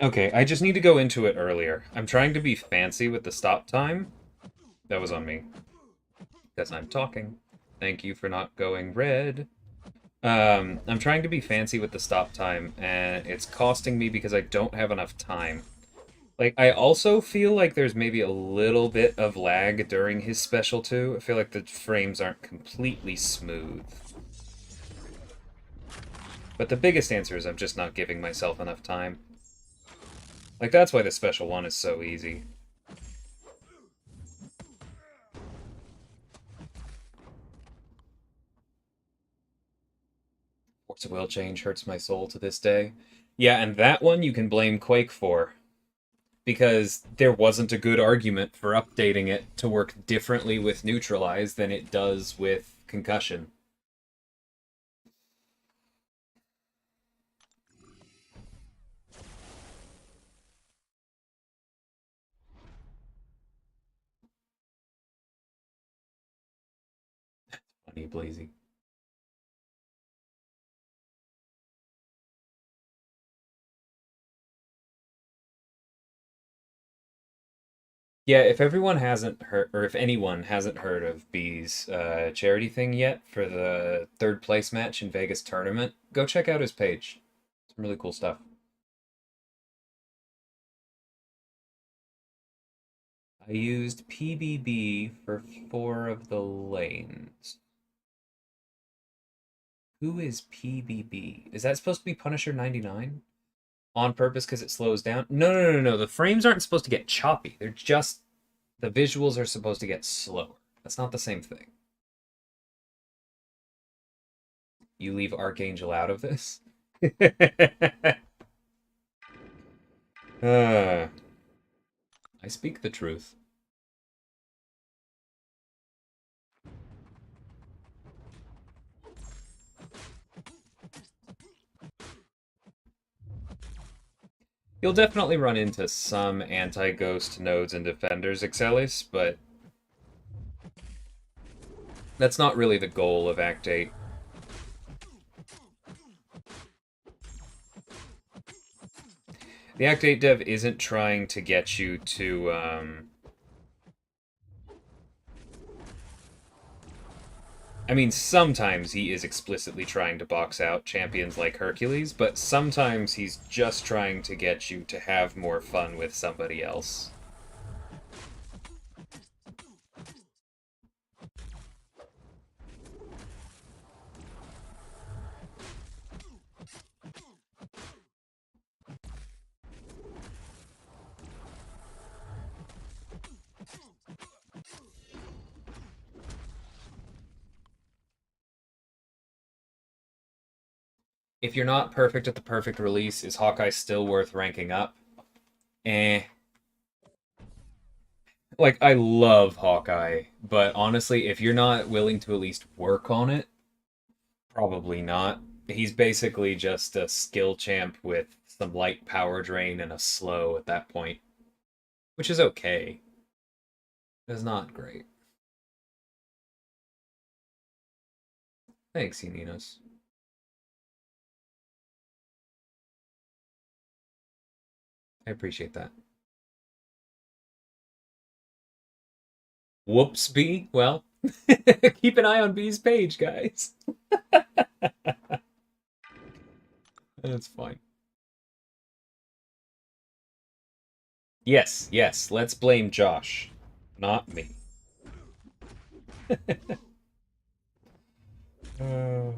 Okay, I just need to go into it earlier. I'm trying to be fancy with the stop time. That was on me. Because I'm talking. Thank you for not going red. I'm trying to be fancy with the stop time, and it's costing me because I don't have enough time. Like, I also feel like there's maybe a little bit of lag during his special, too. I feel like the frames aren't completely smooth. But the biggest answer is I'm just not giving myself enough time. Like, that's why the special one is so easy. Force of Will change hurts my soul to this day. Yeah, and that one you can blame Quake for. Because there wasn't a good argument for updating it to work differently with Neutralize than it does with Concussion. Funny, Blazy. Yeah, if everyone hasn't heard, or if anyone hasn't heard of B's charity thing yet for the third place match in Vegas tournament, go check out his page. Some really cool stuff. I used PBB for 4 of the lanes. Who is PBB? Is that supposed to be Punisher 99? On purpose because it slows down? No. The frames aren't supposed to get choppy. They're just... The visuals are supposed to get slower. That's not the same thing. You leave Archangel out of this? I speak the truth. You'll definitely run into some anti-ghost nodes and defenders, Excelis, but that's not really the goal of Act 8. The Act 8 dev isn't trying to get you to, I mean, sometimes he is explicitly trying to box out champions like Hercules, but sometimes he's just trying to get you to have more fun with somebody else. If you're not perfect at the perfect release, is Hawkeye still worth ranking up? Eh. Like, I love Hawkeye, but honestly, if you're not willing to at least work on it, probably not. He's basically just a skill champ with some light power drain and a slow at that point, which is okay. It's not great. Thanks, Uninos. I appreciate that. Whoops, B. Well, keep an eye on B's page, guys. That's fine. Yes, let's blame Josh, not me. Oh.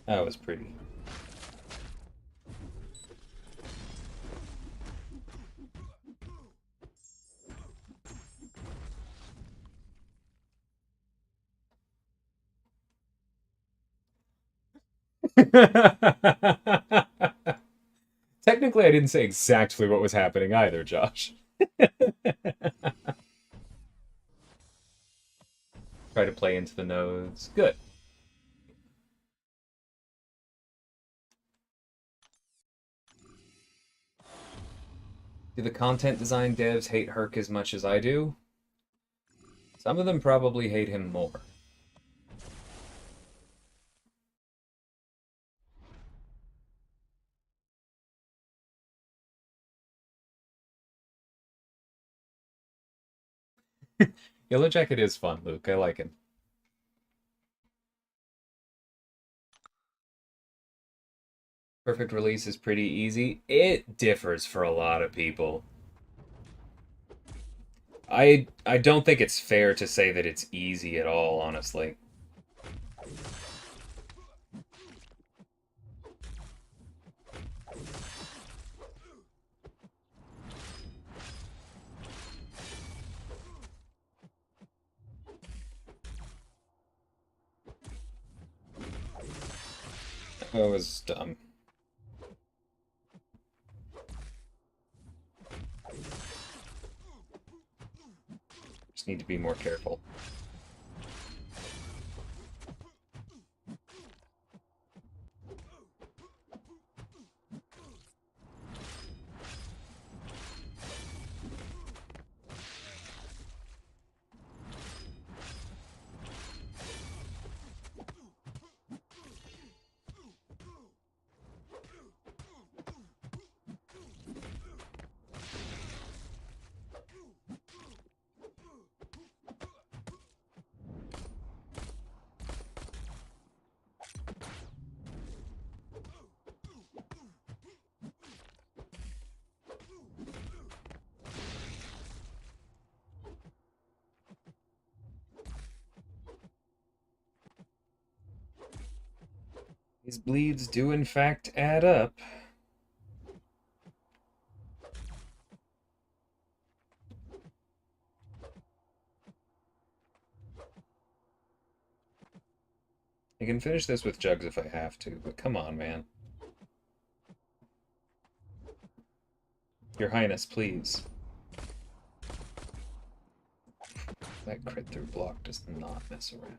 That was pretty. Technically, I didn't say exactly what was happening either, Josh. Try to play into the nodes. Good. Do the content design devs hate Herc as much as I do? Some of them probably hate him more. Yellow Jacket is fun, Luke. I like him. Perfect release is pretty easy. It differs for a lot of people. I don't think it's fair to say that it's easy at all, honestly. That was dumb. Just need to be more careful. These bleeds do in fact add up. I can finish this with jugs if I have to, but come on, man. Your Highness, please. That crit through block does not mess around.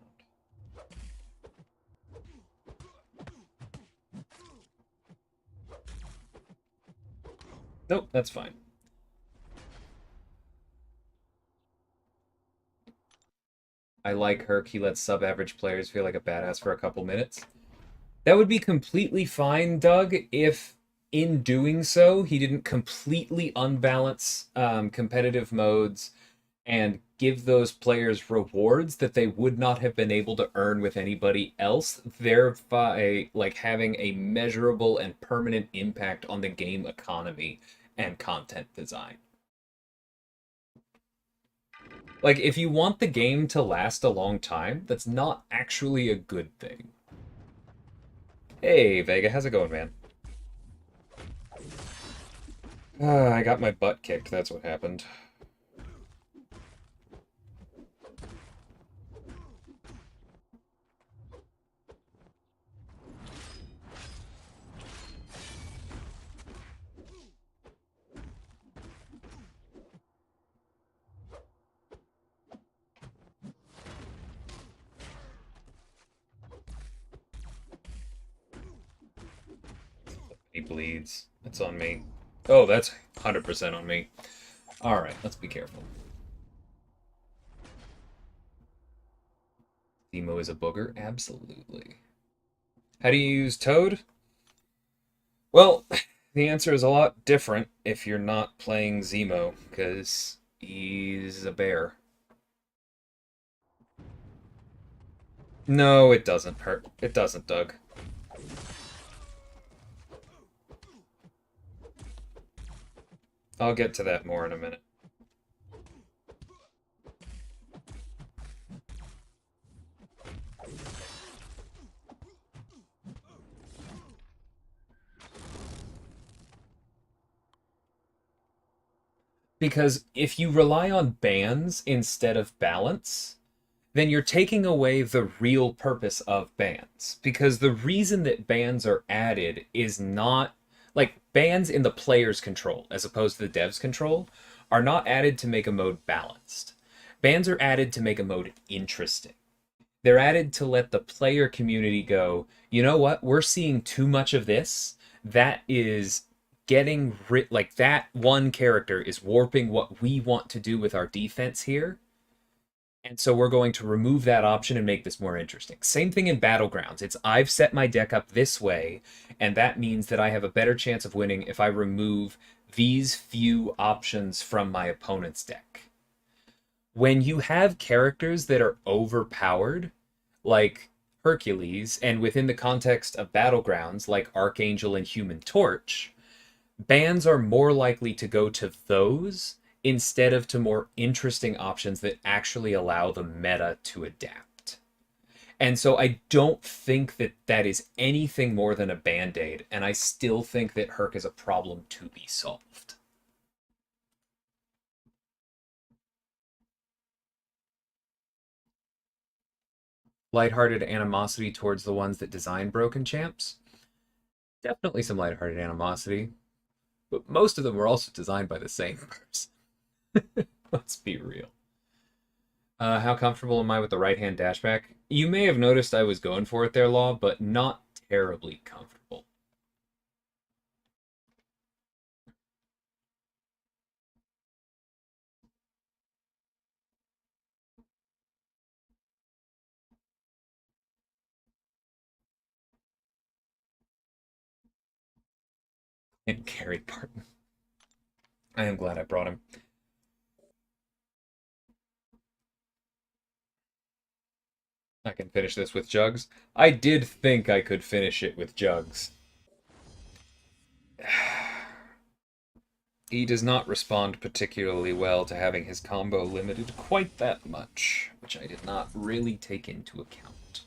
Nope, that's fine. I like Herc. He lets sub-average players feel like a badass for a couple minutes. That would be completely fine, Doug, if in doing so he didn't completely unbalance competitive modes and give those players rewards that they would not have been able to earn with anybody else, thereby like having a measurable and permanent impact on the game economy and content design. Like, if you want the game to last a long time, that's not actually a good thing. Hey, Vega, how's it going, man? I got my butt kicked, that's what happened. He bleeds. That's on me. Oh, that's 100% on me. Alright, let's be careful. Demo is a booger? Absolutely. How do you use Toad? Well, the answer is a lot different if you're not playing Zemo, because he's a bear. No, it doesn't hurt. It doesn't, Doug. I'll get to that more in a minute. Because if you rely on bans instead of balance, then you're taking away the real purpose of bans. Because the reason that bans are added is not like bans in the player's control, as opposed to the dev's control, are not added to make a mode balanced. Bans are added to make a mode interesting. They're added to let the player community go, you know what, we're seeing too much of this. That is like that one character is warping what we want to do with our defense here. And so we're going to remove that option and make this more interesting. Same thing in Battlegrounds. It's I've set my deck up this way, and that means that I have a better chance of winning if I remove these few options from my opponent's deck. When you have characters that are overpowered, like Hercules, and within the context of Battlegrounds, like Archangel and Human Torch, bans are more likely to go to those instead of to more interesting options that actually allow the meta to adapt. And so I don't think that that is anything more than a band-aid, and I still think that Herc is a problem to be solved. Lighthearted animosity towards the ones that design broken champs? Definitely some lighthearted animosity, but most of them were also designed by the same person. Let's be real. How comfortable am I with the right-hand dashback? You may have noticed I was going for it there, Law, but not terribly comfortable. And Gary Barton. I am glad I brought him. I can finish this with Jugs. I did think I could finish it with Jugs. He does not respond particularly well to having his combo limited quite that much, which I did not really take into account.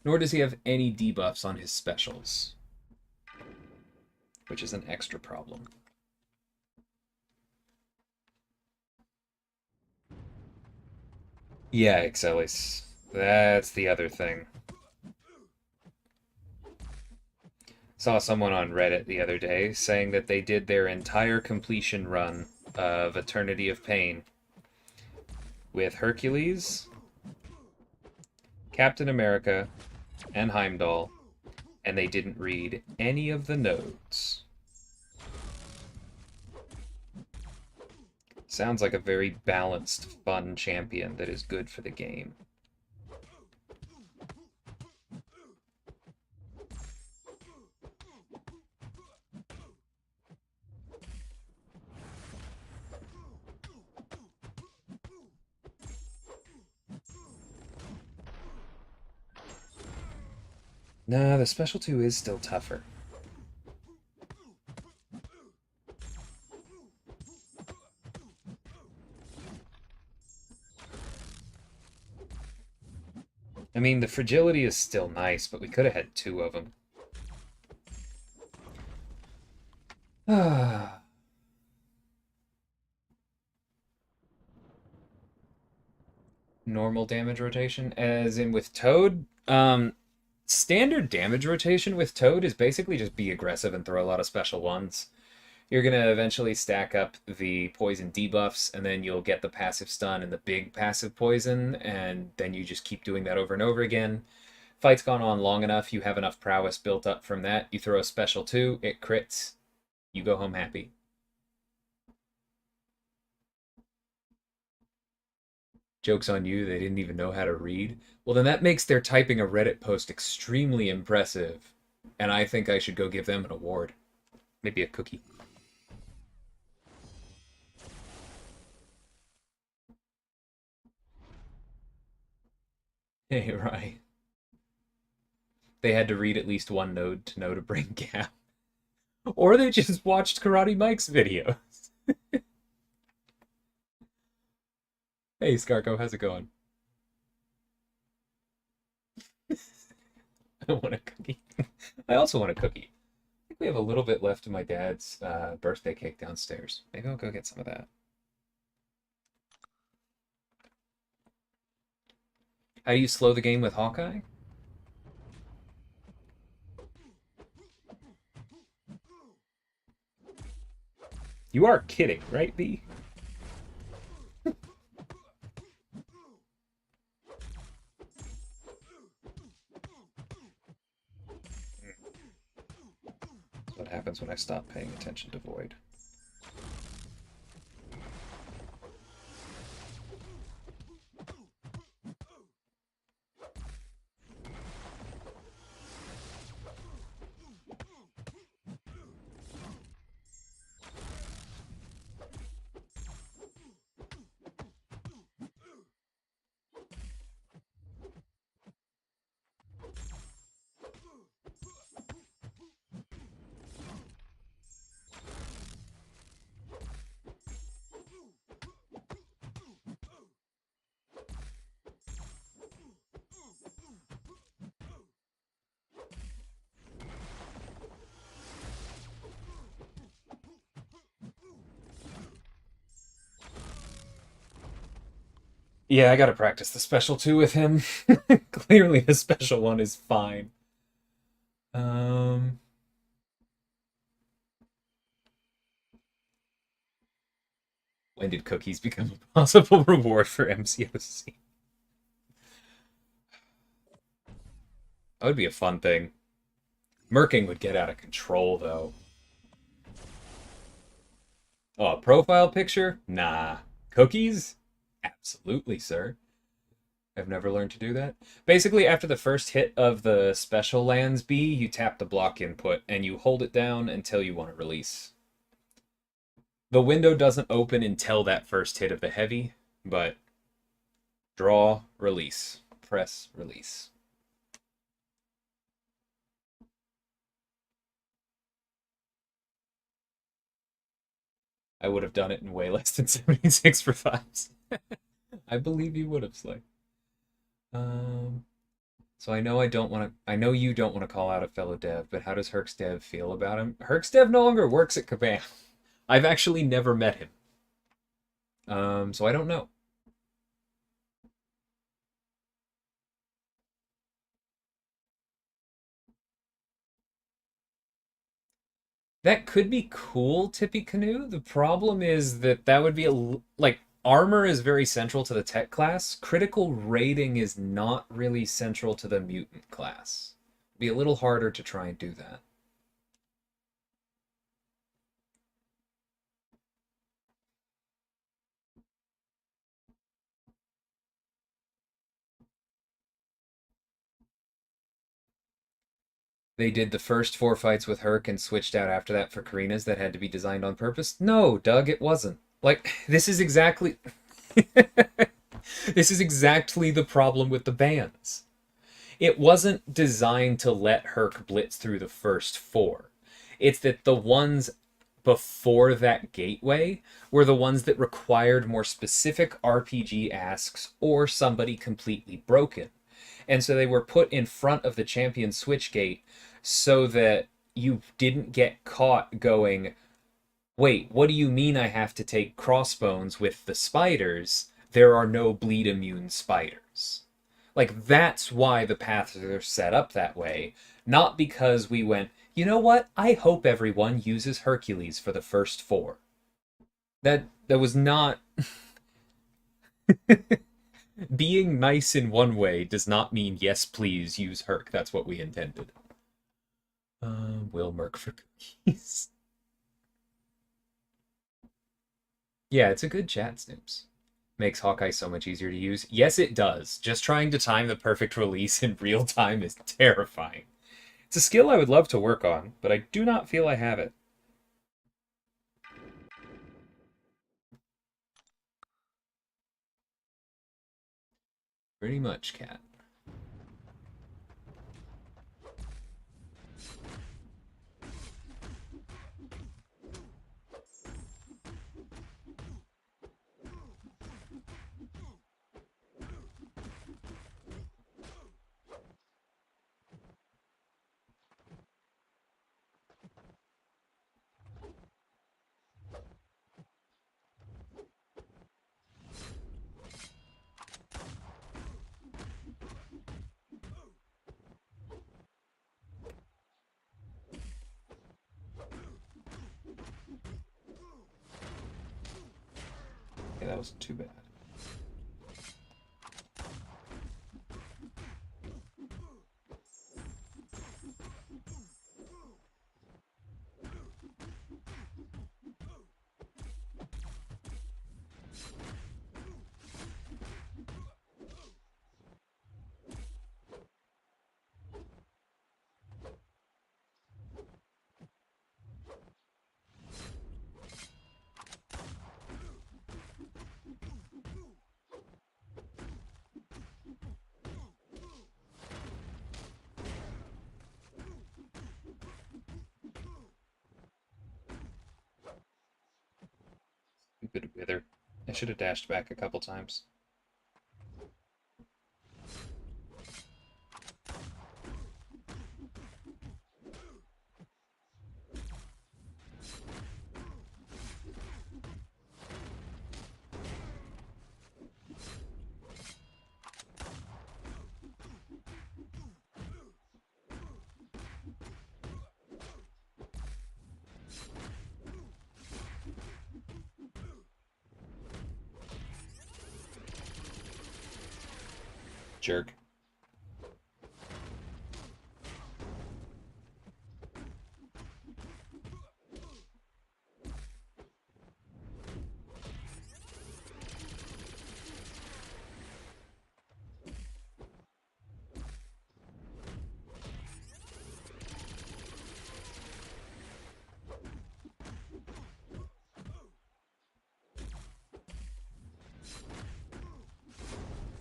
Nor does he have any debuffs on his specials, which is an extra problem. Yeah, Excelis. That's the other thing. Saw someone on Reddit the other day saying that they did their entire completion run of Eternity of Pain with Hercules, Captain America, and Heimdall, and they didn't read any of the nodes. Sounds like a very balanced, fun champion that is good for the game. Nah, the Special 2 is still tougher. I mean, the fragility is still nice, but we could have had 2 of them. Normal damage rotation, as in with Toad. Standard damage rotation with Toad is basically just be aggressive and throw a lot of special ones. You're going to eventually stack up the poison debuffs, and then you'll get the passive stun and the big passive poison, and then you just keep doing that over and over again. Fight's gone on long enough, you have enough prowess built up from that, you throw a special 2, it crits, you go home happy. Joke's on you, they didn't even know how to read. Well, then that makes their typing a Reddit post extremely impressive, and I think I should go give them an award. Maybe a cookie. Hey, right. They had to read at least one node to know to bring Gap. Or they just watched Karate Mike's videos. Hey, Scarco, how's it going? I want a cookie. I also want a cookie. I think we have a little bit left of my dad's birthday cake downstairs. Maybe I'll go get some of that. How do you slow the game with Hawkeye? You are kidding, right, B? That's what happens when I stop paying attention to Void. Yeah, I gotta practice the special 2 with him. Clearly the special 1 is fine. When did cookies become a possible reward for MCOC? That would be a fun thing. Merking would get out of control, though. Oh, a profile picture? Nah. Cookies? Absolutely, sir. I've never learned to do that. Basically, after the first hit of the special lands B, you tap the block input, and you hold it down until you want to release. The window doesn't open until that first hit of the heavy, but draw, release, press, release. I would have done it in way less than 76 for 5s. I believe you would have, Slay. So I know I know you don't want to call out a fellow dev, but how does Herc's dev feel about him? Herc's dev no longer works at Kabam. I've actually never met him. So I don't know. That could be cool, Tippy Canoe. The problem is that that would be like armor is very central to the tech class. Critical rating is not really central to the mutant class. It'd be a little harder to try and do that. They did the first 4 fights with Herc and switched out after that for Karina's that had to be designed on purpose? No, Doug, it wasn't. Like, this is exactly... This is exactly the problem with the bans. It wasn't designed to let Herc blitz through the first 4. It's that the ones before that gateway were the ones that required more specific RPG asks or somebody completely broken. And so they were put in front of the champion switch gate so that you didn't get caught going, wait, what do you mean I have to take crossbones with the spiders? There are no bleed immune spiders. Like, that's why the paths are set up that way. Not because we went, you know what? I hope everyone uses Hercules for the first 4. That was not... Being nice in one way does not mean, yes, please, use Herc. That's what we intended. Will Merc for cookies. Yeah, it's a good chat, Snips. Makes Hawkeye so much easier to use. Yes, it does. Just trying to time the perfect release in real time is terrifying. It's a skill I would love to work on, but I do not feel I have it. Pretty much, Cat. Yeah, that wasn't too bad. Stupid wither. I should have dashed back a couple times. Jerk.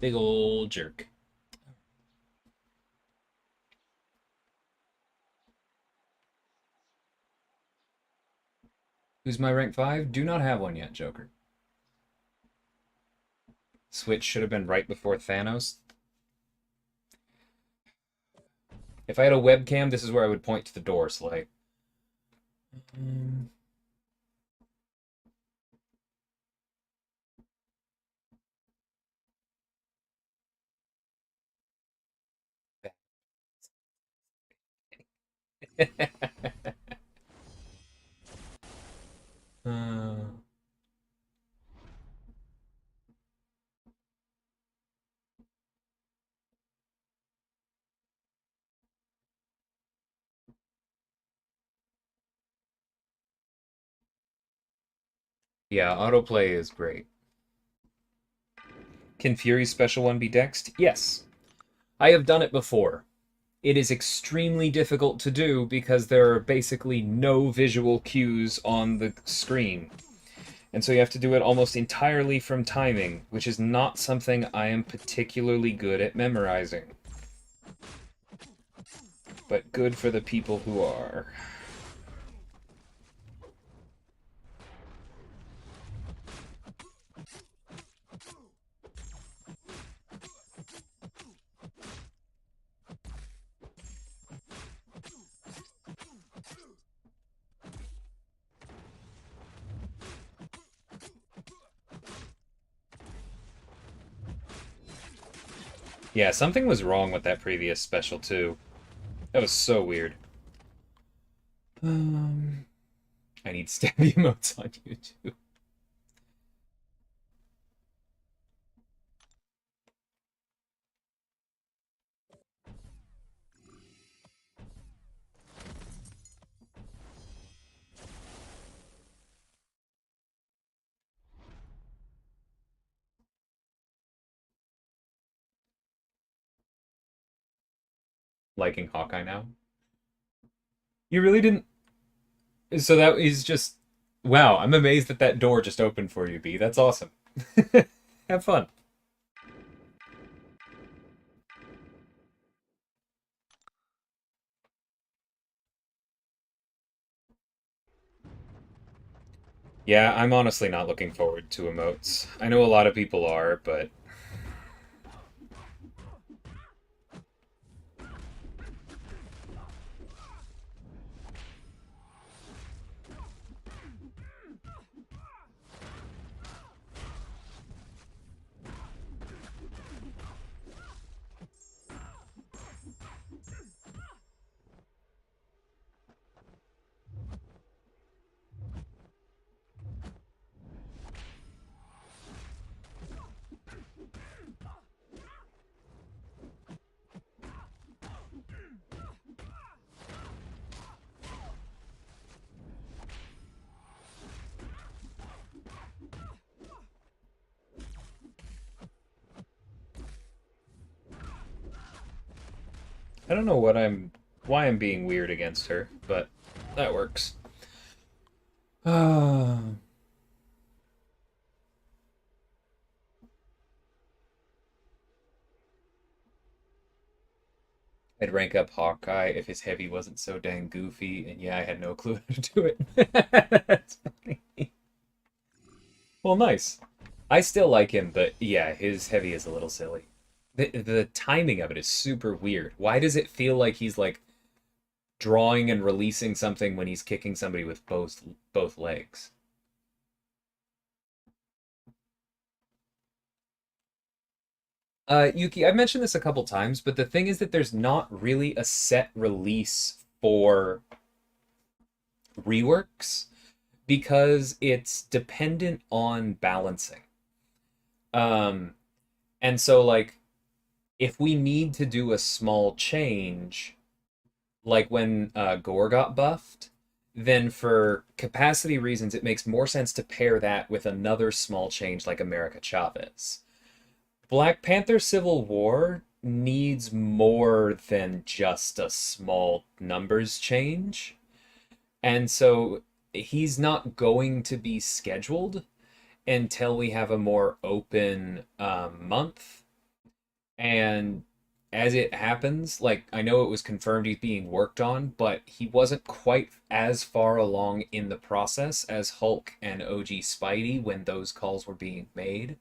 Big ol' jerk. Who's my rank 5? Do not have one yet, Joker. Switch should have been right before Thanos. If I had a webcam, this is where I would point to the door, Slay. uh... Yeah, autoplay is great. Can Fury's special one be dexed? Yes. I have done it before. It is extremely difficult to do because there are basically no visual cues on the screen. And so you have to do it almost entirely from timing, which is not something I am particularly good at memorizing. But good for the people who are. Yeah, something was wrong with that previous special, too. That was so weird. I need stabby emotes on YouTube. Liking Hawkeye now? You really didn't... So that is just... Wow, I'm amazed that that door just opened for you, B. That's awesome. Have fun. Yeah, I'm honestly not looking forward to emotes. I know a lot of people are, but... I don't know why I'm being weird against her, but that works. I'd rank up Hawkeye if his heavy wasn't so dang goofy, and yeah, I had no clue how to do it. That's funny. Well, nice. I still like him, but yeah, his heavy is a little silly. The timing of it is super weird. Why does it feel like he's like drawing and releasing something when he's kicking somebody with both legs? Yuki, I've mentioned this a couple times, but the thing is that there's not really a set release for reworks because it's dependent on balancing. Um, and so like if we need to do a small change, like when Gore got buffed, then for capacity reasons, it makes more sense to pair that with another small change like America Chavez. Black Panther Civil War needs more than just a small numbers change. And so he's not going to be scheduled until we have a more open month. And as it happens, like I know it was confirmed he's being worked on, but he wasn't quite as far along in the process as Hulk and OG Spidey when those calls were being made.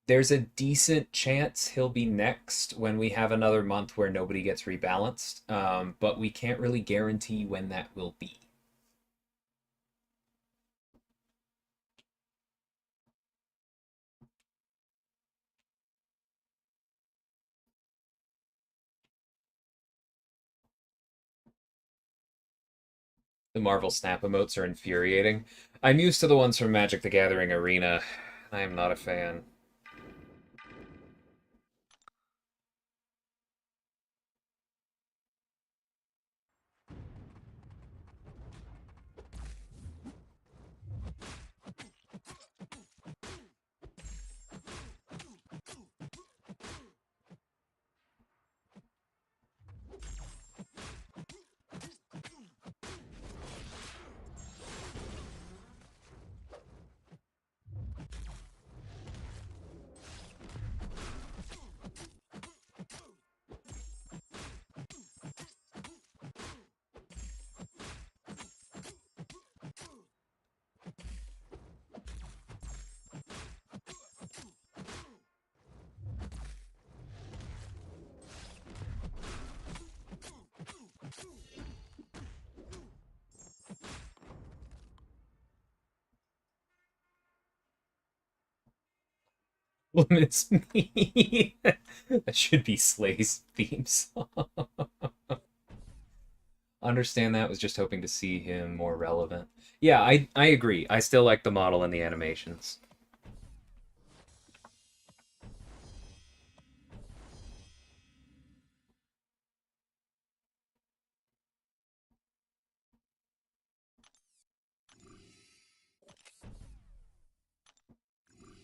There's a decent chance he'll be next when we have another month where nobody gets rebalanced, but we can't really guarantee when that will be. The Marvel Snap emotes are infuriating. I'm used to the ones from Magic the Gathering Arena. I am not a fan. Limits me. That should be Slay's theme song. Understand that, was just hoping to see him more relevant. Yeah, I agree. I still like the model and the animations.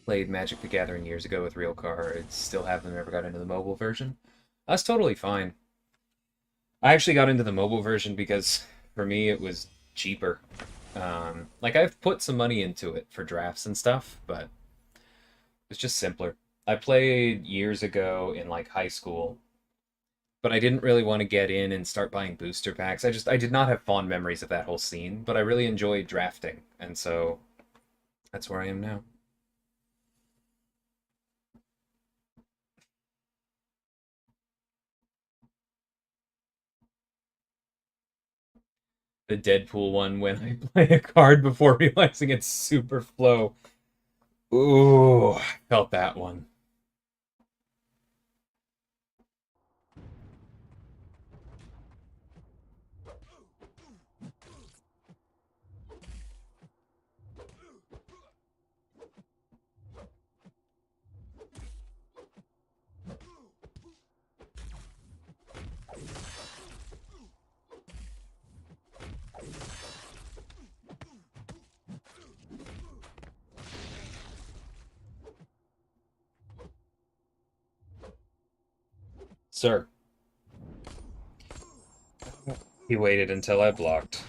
Played Magic the Gathering years ago with real cards. Still haven't ever got into the mobile version. That's totally fine. I actually got into the mobile version because for me it was cheaper. Like I've put some money into it for drafts and stuff, but it's just simpler. I played years ago in like high school, but I didn't really want to get in and start buying booster packs. I did not have fond memories of that whole scene, but I really enjoyed drafting, and so that's where I am now. The Deadpool one when I play a card before realizing it's super flow. Ooh, I felt that one. Sir. He waited until I blocked.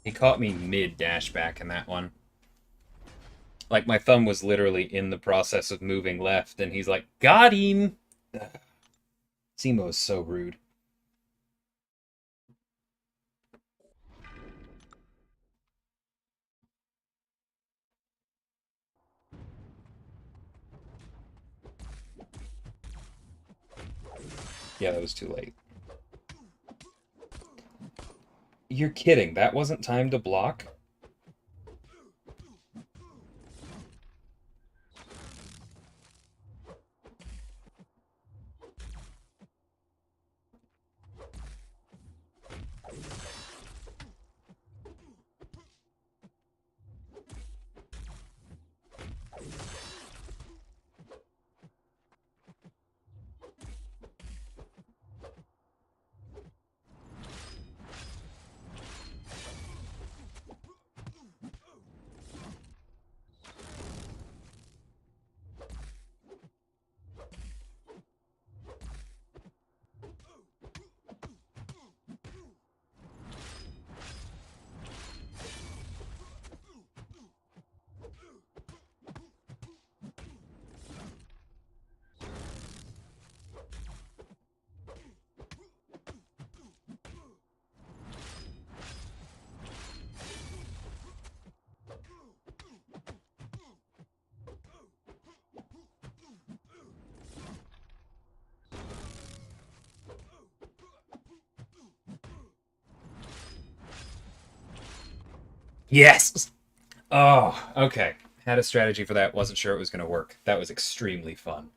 He caught me mid-dash back in that one. Like, my thumb was literally in the process of moving left, and he's like, got him! Simo is so rude. Yeah, that was too late. You're kidding. That wasn't time to block? Yes! Oh, okay. Had a strategy for that. Wasn't sure it was going to work. That was extremely fun.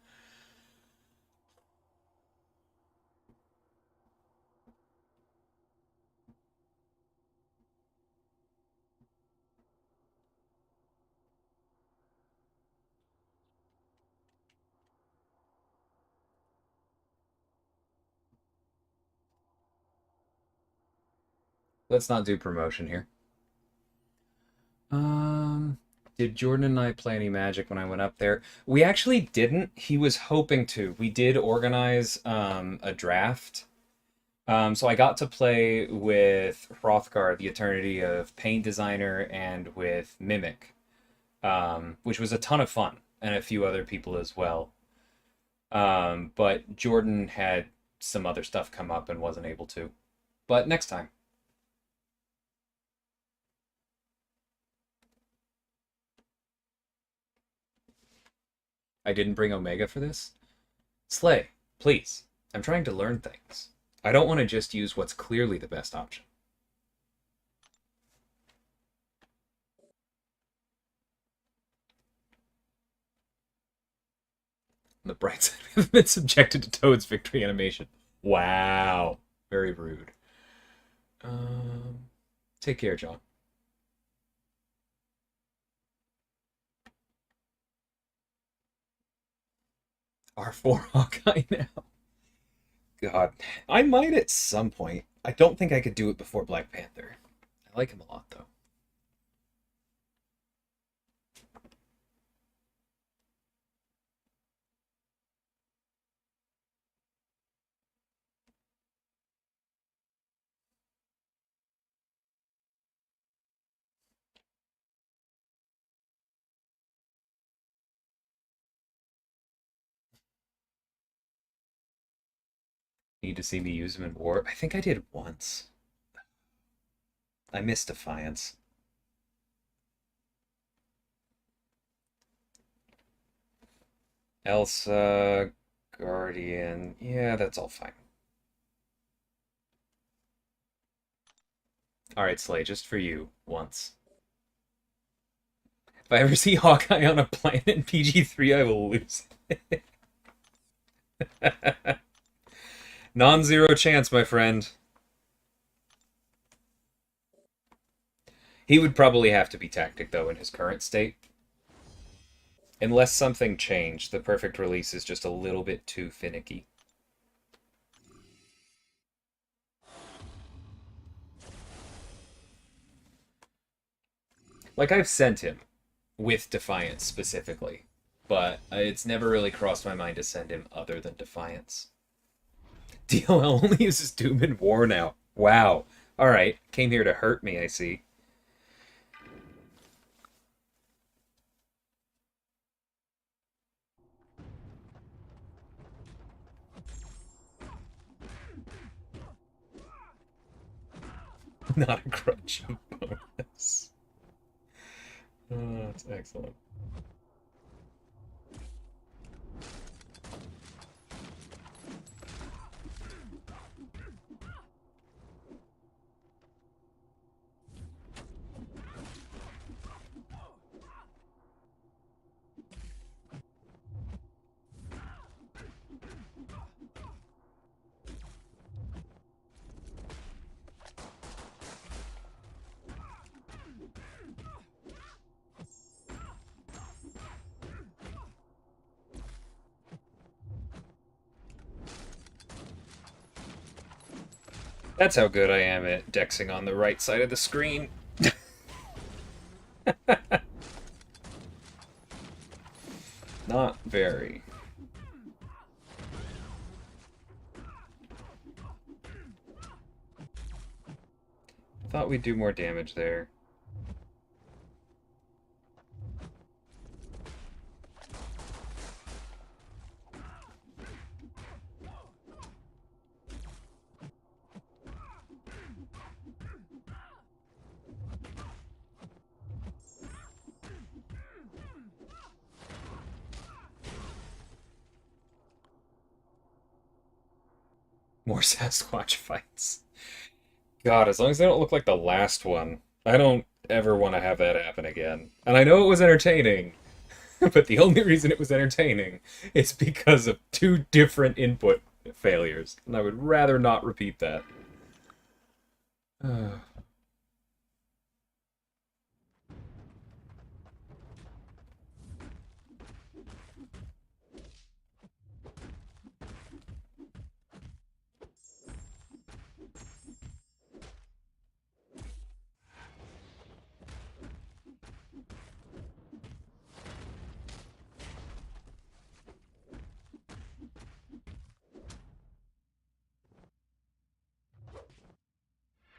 Let's not do promotion here. Did Jordan and I play any Magic when I went up there? We actually didn't. He was hoping to. We did organize a draft. So I got to play with Hrothgar, the Eternity of Pain Designer, and with Mimic, which was a ton of fun, and a few other people as well. But Jordan had some other stuff come up and wasn't able to. But next time. I didn't bring Omega for this. Slay, please. I'm trying to learn things. I don't want to just use what's clearly the best option. On the bright side, we have been subjected to Toad's victory animation. Wow. Very rude. Take care, John. R4 Hawkeye now. God. I might at some point. I don't think I could do it before Black Panther. I like him a lot, though. Need to see me use him in war? I think I did once. I missed Defiance. Elsa, Guardian. Yeah, that's all fine. Alright, Slay, just for you, once. If I ever see Hawkeye on a planet in PG-3, I will lose it. Non-zero chance, my friend. He would probably have to be tactic, though, in his current state. Unless something changed, the perfect release is just a little bit too finicky. Like, I've sent him with Defiance specifically, but it's never really crossed my mind to send him other than Defiance. DLL only uses Doom and War now. Wow. Alright, came here to hurt me, I see. Not a grudge bonus. Oh, that's excellent. That's how good I am at dexing on the right side of the screen. Not very. Thought we'd do more damage there. More Sasquatch fights. God, as long as they don't look like the last one, I don't ever want to have that happen again. And I know it was entertaining, but the only reason it was entertaining is because of two different input failures, and I would rather not repeat that.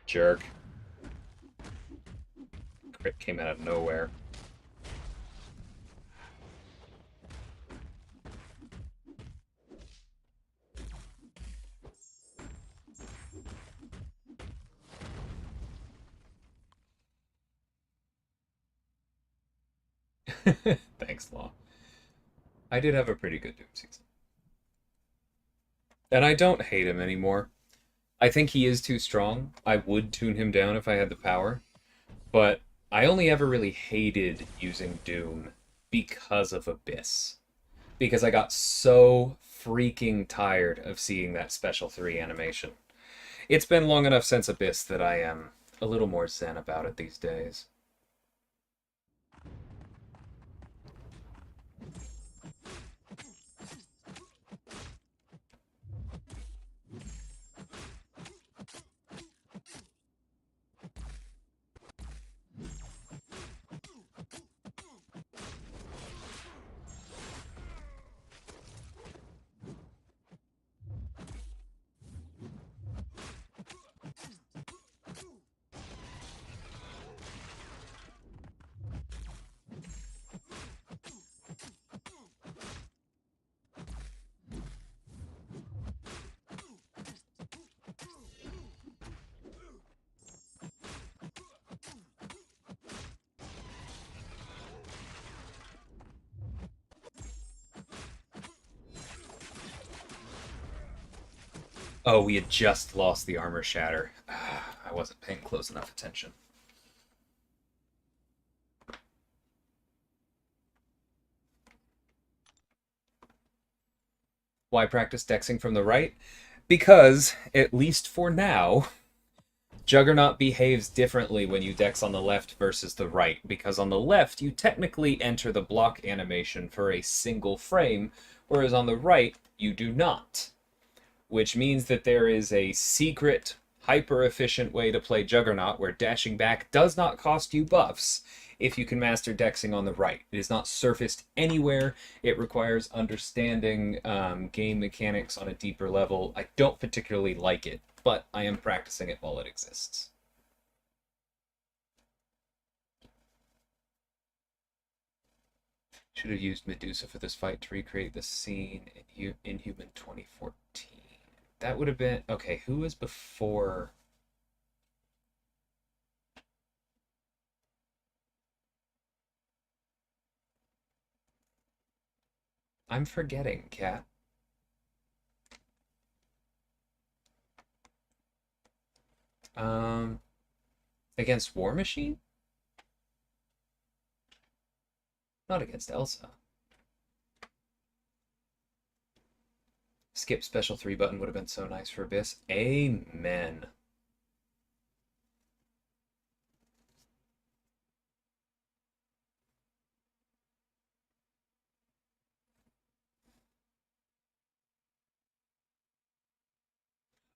Jerk. Crit came out of nowhere. Thanks, Law. I did have a pretty good Doom season. And I don't hate him anymore. I think he is too strong. I would tune him down if I had the power. But I only ever really hated using Doom because of Abyss. Because I got so freaking tired of seeing that Special 3 animation. It's been long enough since Abyss that I am a little more zen about it these days. Oh, we had just lost the armor shatter. I wasn't paying close enough attention. Why practice dexing from the right? Because, at least for now, Juggernaut behaves differently when you dex on the left versus the right, because on the left you technically enter the block animation for a single frame, whereas on the right you do not. Which means that there is a secret, hyper-efficient way to play Juggernaut where dashing back does not cost you buffs if you can master dexing on the right. It is not surfaced anywhere. It requires understanding game mechanics on a deeper level. I don't particularly like it, but I am practicing it while it exists. Should have used Medusa for this fight to recreate the scene in Inhuman 2014. That would have been... Okay, who was before... I'm forgetting, Cat. Against War Machine? Not against Elsa. Skip special 3 button would have been so nice for Abyss. Amen.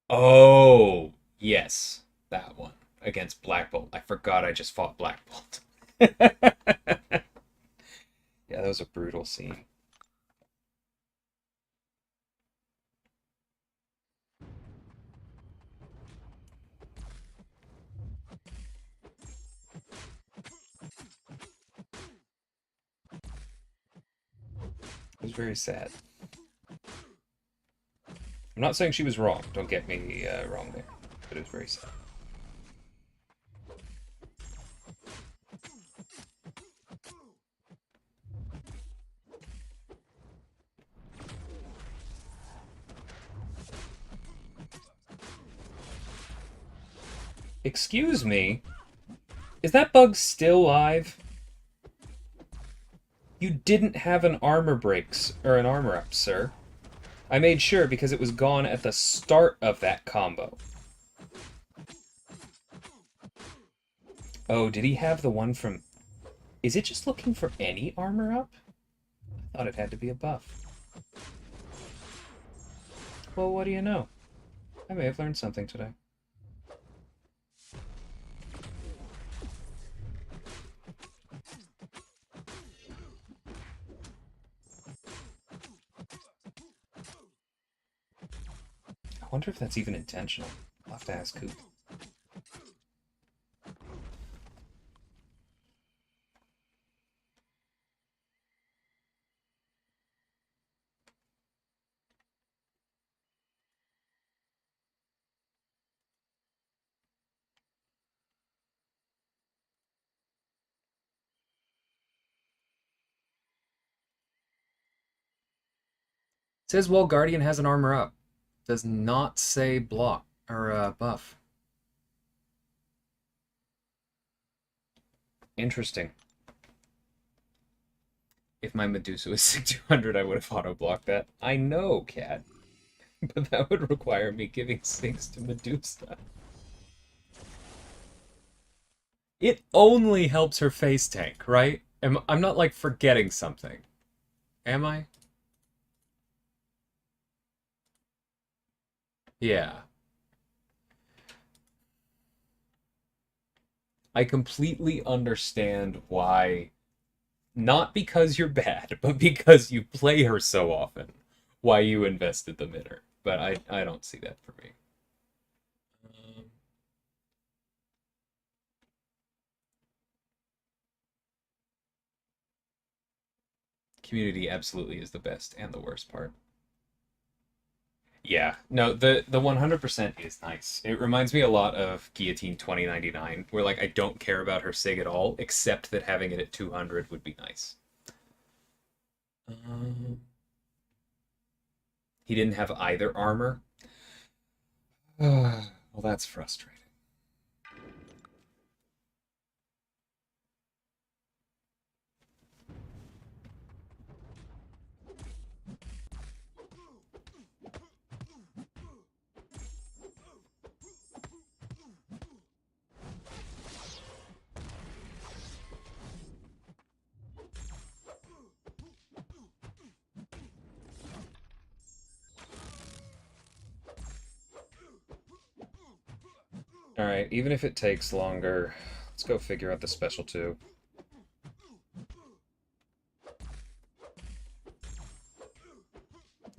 Oh, yes. That one. Against Black Bolt. I forgot I just fought Black Bolt. Yeah, that was a brutal scene. It was very sad. I'm not saying she was wrong. Don't get me wrong there. But it was very sad. Excuse me? Is that bug still live? You didn't have an armor breaks or an armor up, sir. I made sure because it was gone at the start of that combo. Oh, did he have the one from... Is it just looking for any armor up? I thought it had to be a buff. Well, what do you know? I may have learned something today. I wonder if that's even intentional. I'll have to ask Coop. It says Wall Guardian has an armor up. Does not say block or buff. Interesting. If my Medusa was 200, I would have auto-blocked that. I know, Cat. But that would require me giving things to Medusa. It only helps her face tank, right? I'm not, like, forgetting something. Am I? Yeah. I completely understand why, not because you're bad, but because you play her so often, why you invested them in her. But I don't see that for me. Community absolutely is the best and the worst part. Yeah, no, the 100% is nice. It reminds me a lot of Guillotine 2099, where like I don't care about her sig at all, except that having it at 200 would be nice. He didn't have either armor. Well, that's frustrating. Alright, even if it takes longer, let's go figure out the special 2.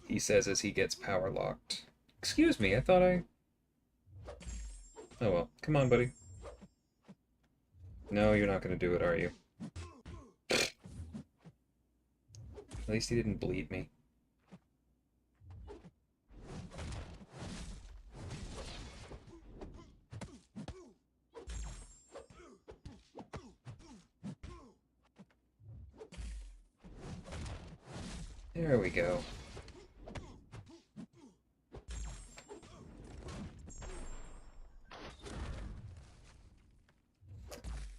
He says as he gets power locked. Excuse me, I thought I... Oh well, come on, buddy. No, you're not gonna do it, are you? At least he didn't bleed me. There we go.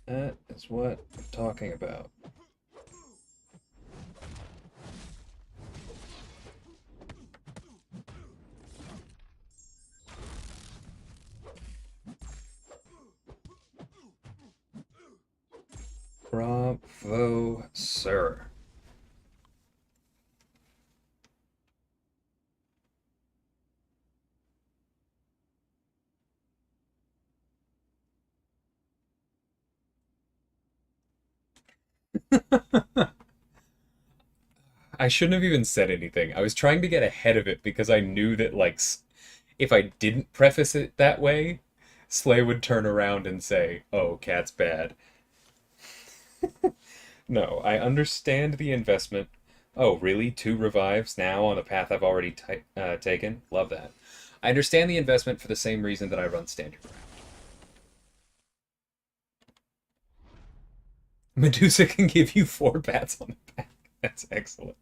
That is what I'm talking about. Bravo, sir. I shouldn't have even said anything. I was trying to get ahead of it because I knew that, like, if I didn't preface it that way, Slay would turn around and say, "Oh, Cat's bad." No, I understand the investment. Oh, really? 2 revives now on a path I've already taken? Love that. I understand the investment for the same reason that I run standard ground. Medusa can give you 4 bats on the back. That's excellent.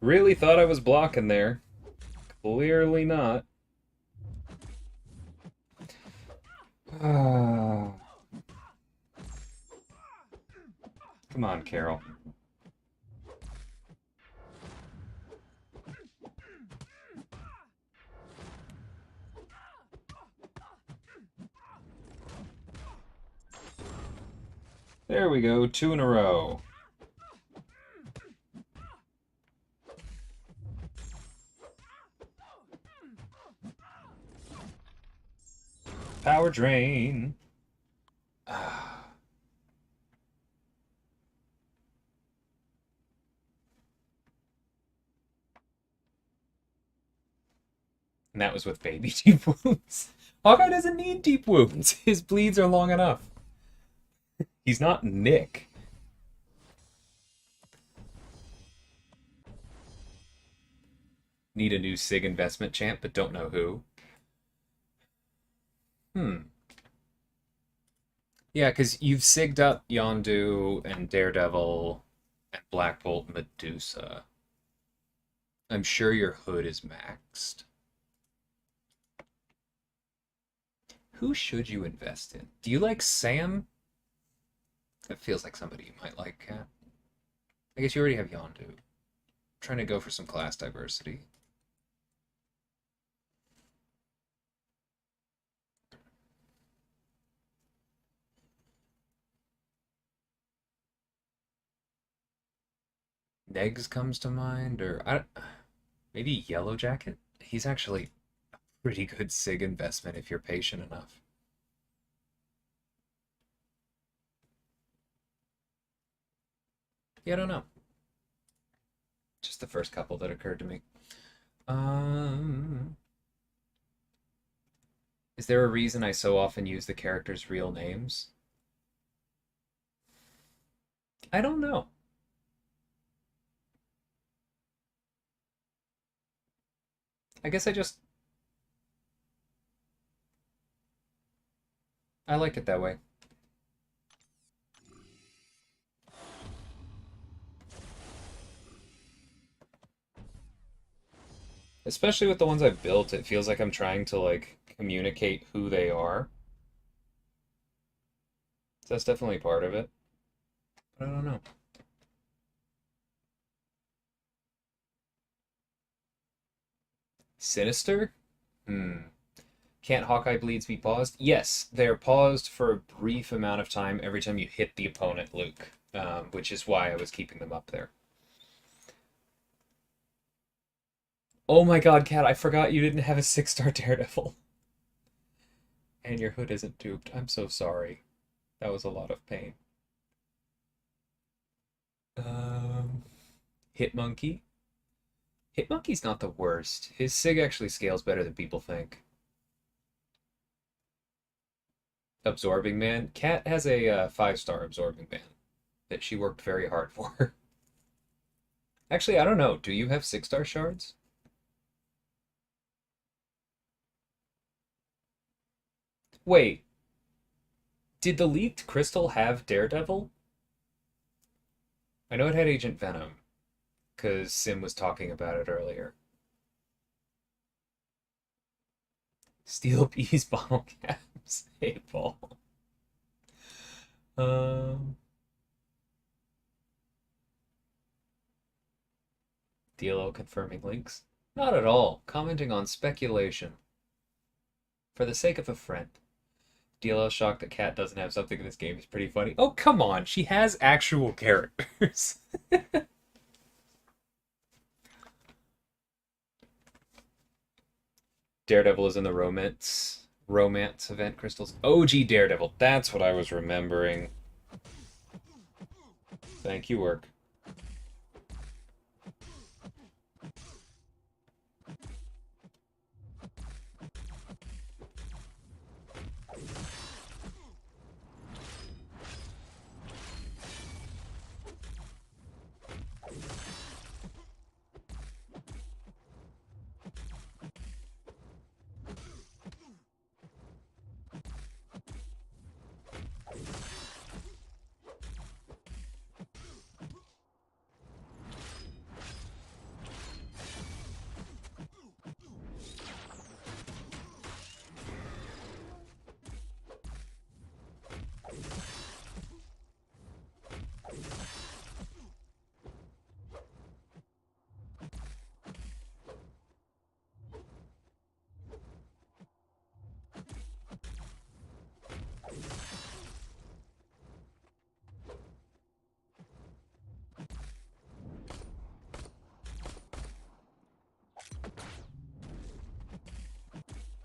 Really thought I was blocking there. Clearly not. Come on, Carol. There we go, 2 in a row. Power drain. And that was with baby deep wounds. Hawkeye doesn't need deep wounds. His bleeds are long enough. He's not Nick. Need a new SIG investment champ, but don't know who. Yeah, because you've SIG'd up Yondu and Daredevil and Black Bolt Medusa. I'm sure your hood is maxed. Who should you invest in? Do you like Sam? That feels like somebody you might like, Cat. I guess you already have Yondu. I'm trying to go for some class diversity. Negs comes to mind, or maybe Yellow Jacket? He's actually a pretty good SIG investment if you're patient enough. Yeah, I don't know. Just the first couple that occurred to me. Um, is there a reason I so often use the characters' real names? I don't know. I guess I like it that way. Especially with the ones I've built, it feels like I'm trying to like communicate who they are. So that's definitely part of it. But I don't know. Sinister? Hmm. Can't Hawkeye bleeds be paused? Yes, they are paused for a brief amount of time every time you hit the opponent, Luke, which is why I was keeping them up there. Oh my god, Cat, I forgot you didn't have a 6-star Daredevil. And your hood isn't duped. I'm so sorry. That was a lot of pain. Um, Hitmonkey? Hitmonkey's not the worst. His SIG actually scales better than people think. Absorbing Man? Cat has a 5-star Absorbing Man that she worked very hard for. Actually, I don't know. Do you have 6-star shards? Wait, did the leaked crystal have Daredevil? I know it had Agent Venom, because Sim was talking about it earlier. Steel Bees bottle caps. Hey, Paul. Um, DLO confirming links? Not at all. Commenting on speculation. For the sake of a friend. DLO shocked that Cat doesn't have something in this game is pretty funny. Oh, come on. She has actual characters. Daredevil is in the romance event crystals. OG Daredevil. That's what I was remembering. Thank you, work.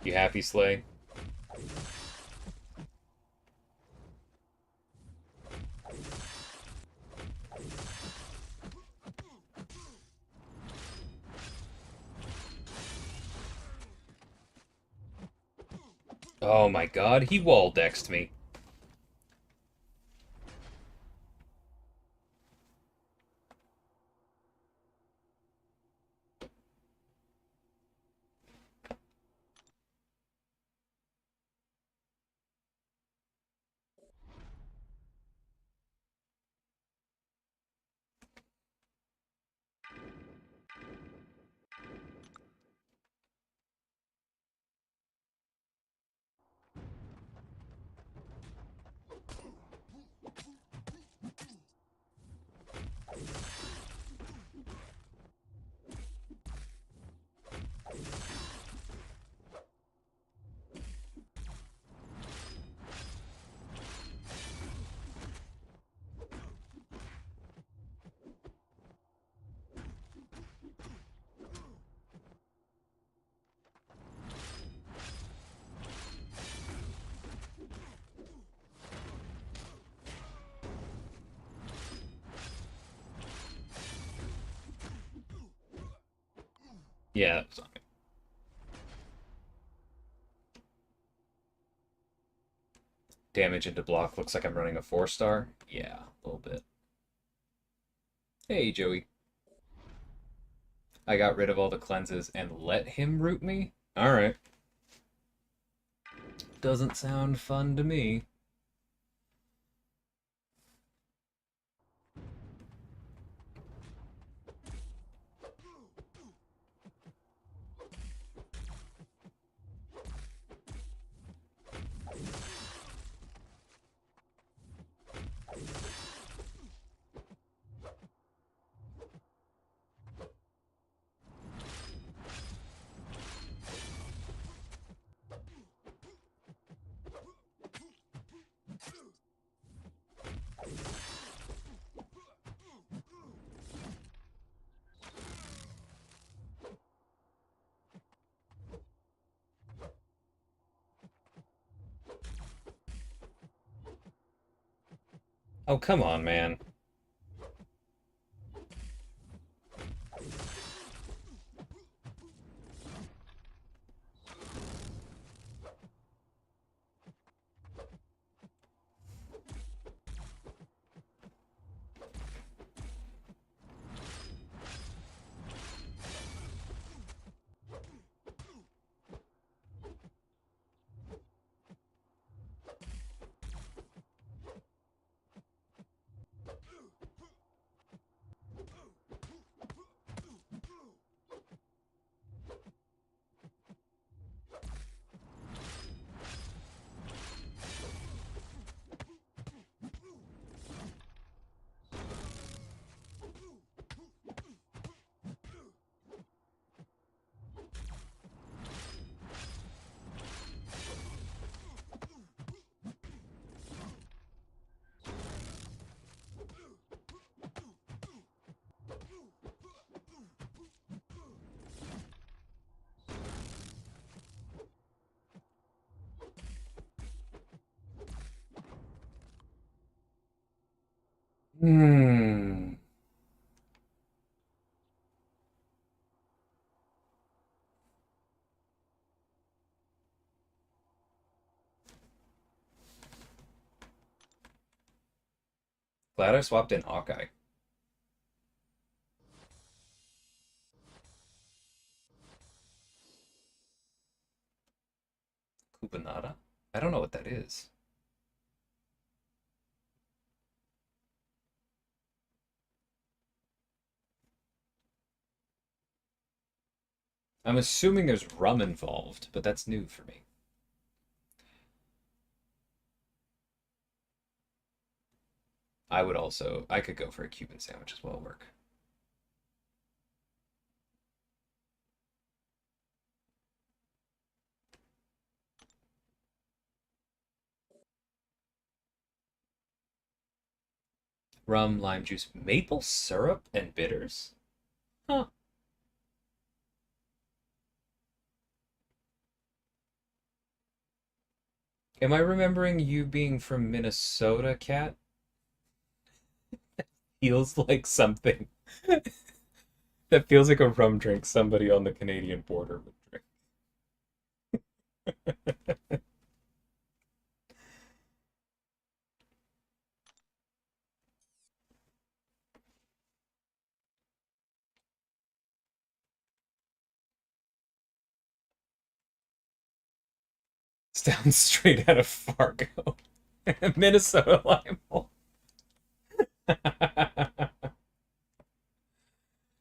You happy, Slay? Oh my god, he wall dexed me. Yeah, that was on me. Damage into block looks like I'm running a 4-star. Yeah, a little bit. Hey, Joey. I got rid of all the cleanses and let him root me? Alright. Doesn't sound fun to me. Oh, come on, man. Hmm. Glad I swapped in Hawkeye. Kubanata? I don't know what that is. I'm assuming there's rum involved, but that's new for me. I could go for a Cuban sandwich as well, work. Rum, lime juice, maple syrup, and bitters? Huh. Am I remembering you being from Minnesota, Cat? Feels like something. That feels like a rum drink somebody on the Canadian border would drink. Sounds straight out of Fargo. Minnesota lime.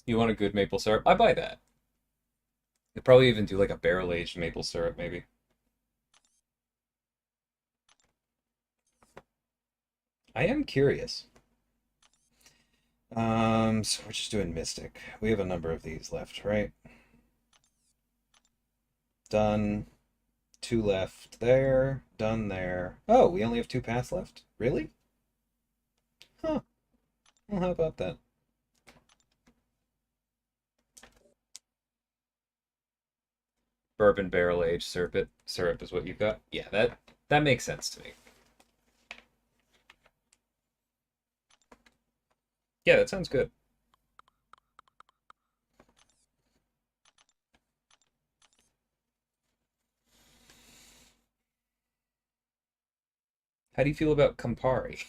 You want a good maple syrup? I buy that. They'd probably even do like a barrel aged maple syrup, maybe. I am curious. So we're just doing Mystic. We have a number of these left, right? Done. Two left there. Done there. Oh, we only have two paths left? Really? Huh. Well, how about that? Bourbon barrel aged syrup. Syrup is what you got. Yeah, that makes sense to me. Yeah, that sounds good. How do you feel about Campari?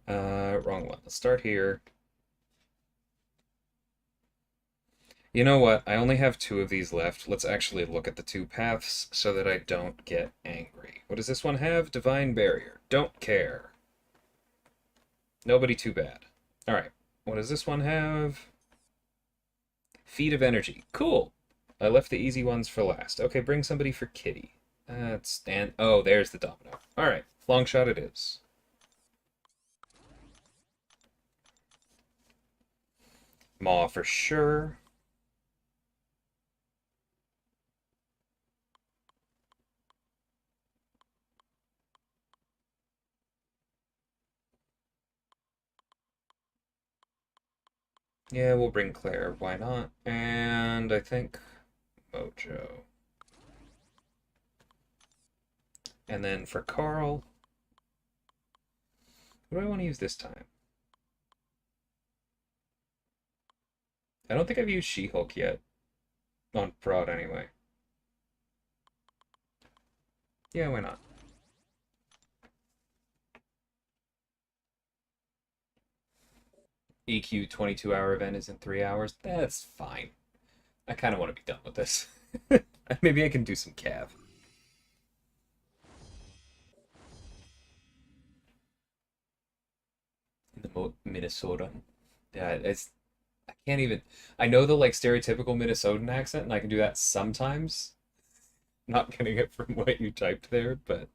Wrong one. Let's start here. You know what? I only have 2 of these left. Let's actually look at the 2 paths so that I don't get angry. What does this one have? Divine Barrier. Don't care. Nobody too bad. Alright. What does this one have? Feet of Energy. Cool. I left the easy ones for last. Okay, bring somebody for Kitty. Oh, there's the domino. Alright. Long shot it is. Maw for sure. Yeah, we'll bring Claire. Why not? And I think Mojo. And then for Carl, what do I want to use this time? I don't think I've used She-Hulk yet. On Prod, anyway. Yeah, why not? EQ 22-hour event is in 3 hours. That's fine. I kind of want to be done with this. Maybe I can do some Cav. In the Minnesota. Yeah, I can't even. I know the like stereotypical Minnesotan accent, and I can do that sometimes. Not getting it from what you typed there, but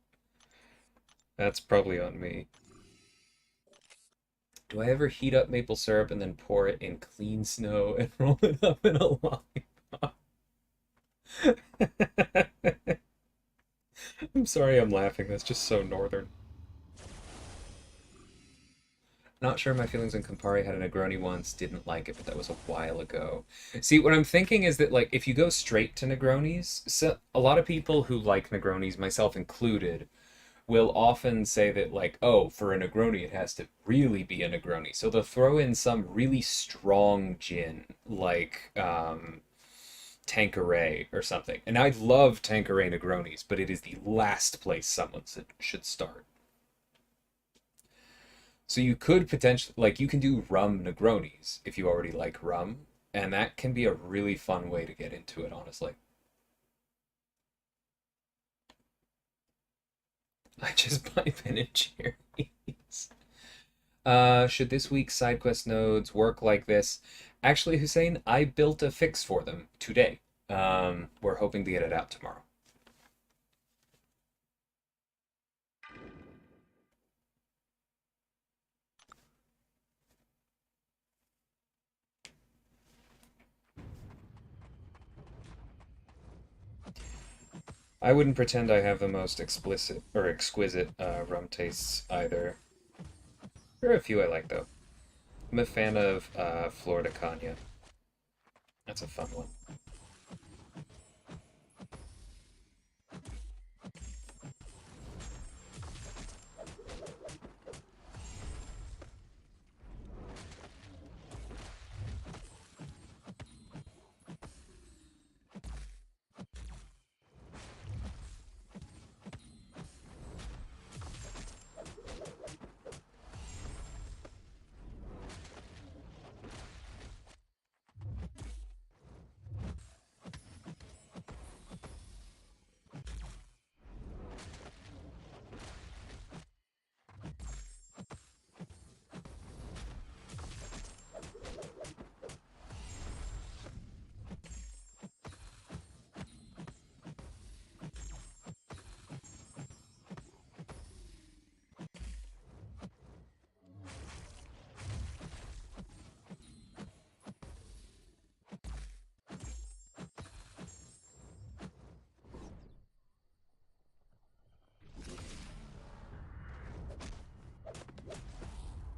that's probably on me. Do I ever heat up maple syrup and then pour it in clean snow and roll it up in a lollipop? I'm sorry I'm laughing. That's just so northern. Not sure my feelings on Campari. Had a Negroni once, didn't like it, but that was a while ago. See, what I'm thinking is that like if you go straight to Negronis, so a lot of people who like Negronis, myself included, will often say that like, oh, for a Negroni it has to really be a Negroni. So they'll throw in some really strong gin, like Tanqueray or something. And I love Tanqueray Negronis, but it is the last place someone should start. So you could potentially, like, you can do rum Negronis if you already like rum, and that can be a really fun way to get into it, honestly. I just buy Ben and Jerry's. Should this week's side quest nodes work like this? Actually, Hussein, I built a fix for them today. We're hoping to get it out tomorrow. I wouldn't pretend I have the most explicit or exquisite rum tastes either. There are a few I like though. I'm a fan of Florida Cognac. That's a fun one.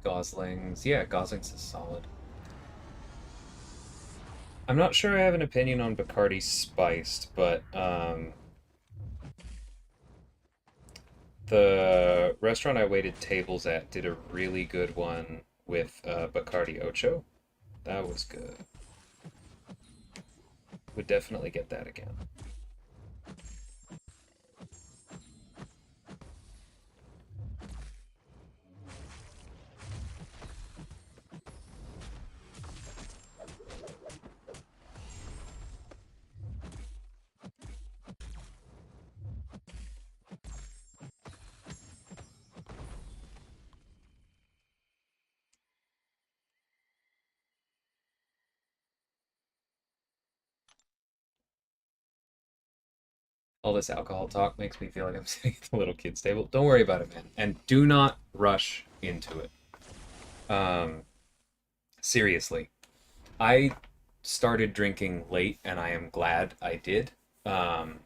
Goslings. Yeah, Goslings is solid. I'm not sure I have an opinion on Bacardi Spiced, but the restaurant I waited tables at did a really good one with Bacardi Ocho. That was good. Would definitely get that again. All this alcohol talk makes me feel like I'm sitting at the little kid's table. Don't worry about it, man. And do not rush into it. Um, seriously. I started drinking late, and I am glad I did. Um,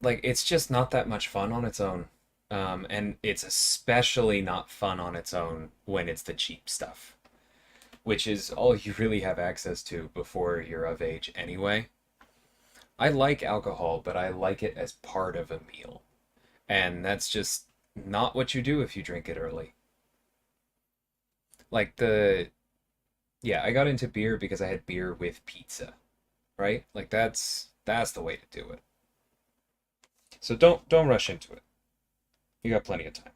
like, it's just not that much fun on its own. And it's especially not fun on its own when it's the cheap stuff, which is all you really have access to before you're of age anyway. I like alcohol, but I like it as part of a meal. And that's just not what you do if you drink it early. Like yeah, I got into beer because I had beer with pizza, right? Like that's the way to do it. So don't rush into it. You got plenty of time.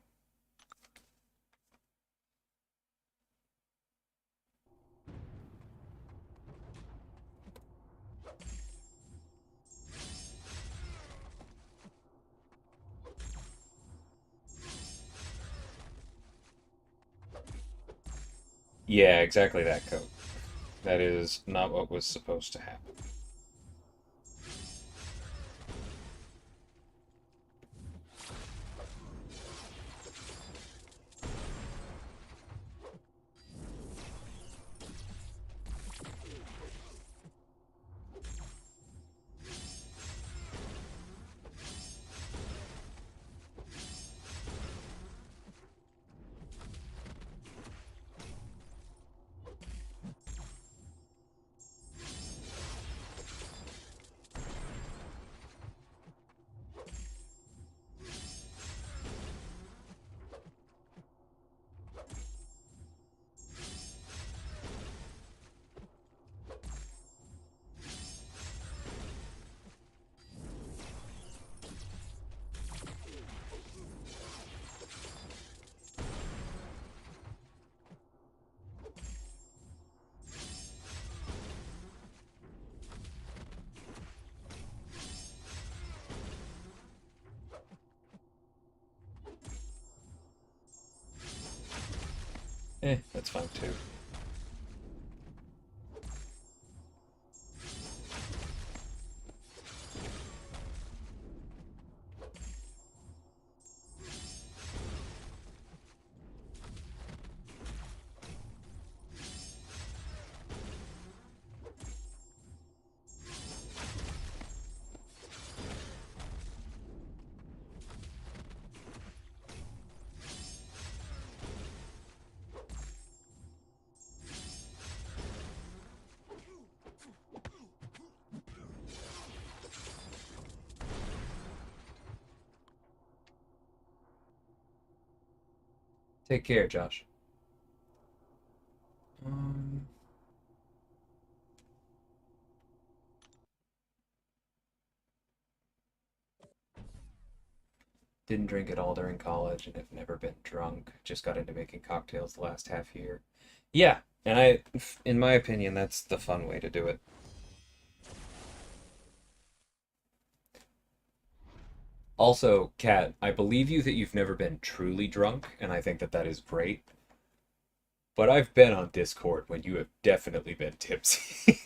Yeah, exactly that, Coke. That is not what was supposed to happen. That's fine too. Take care, Josh. Um, didn't drink at all during college and have never been drunk. Just got into making cocktails the last half year. Yeah, and in my opinion, that's the fun way to do it. Also, Kat, I believe you that you've never been truly drunk, and I think that that is great. But I've been on Discord when you have definitely been tipsy.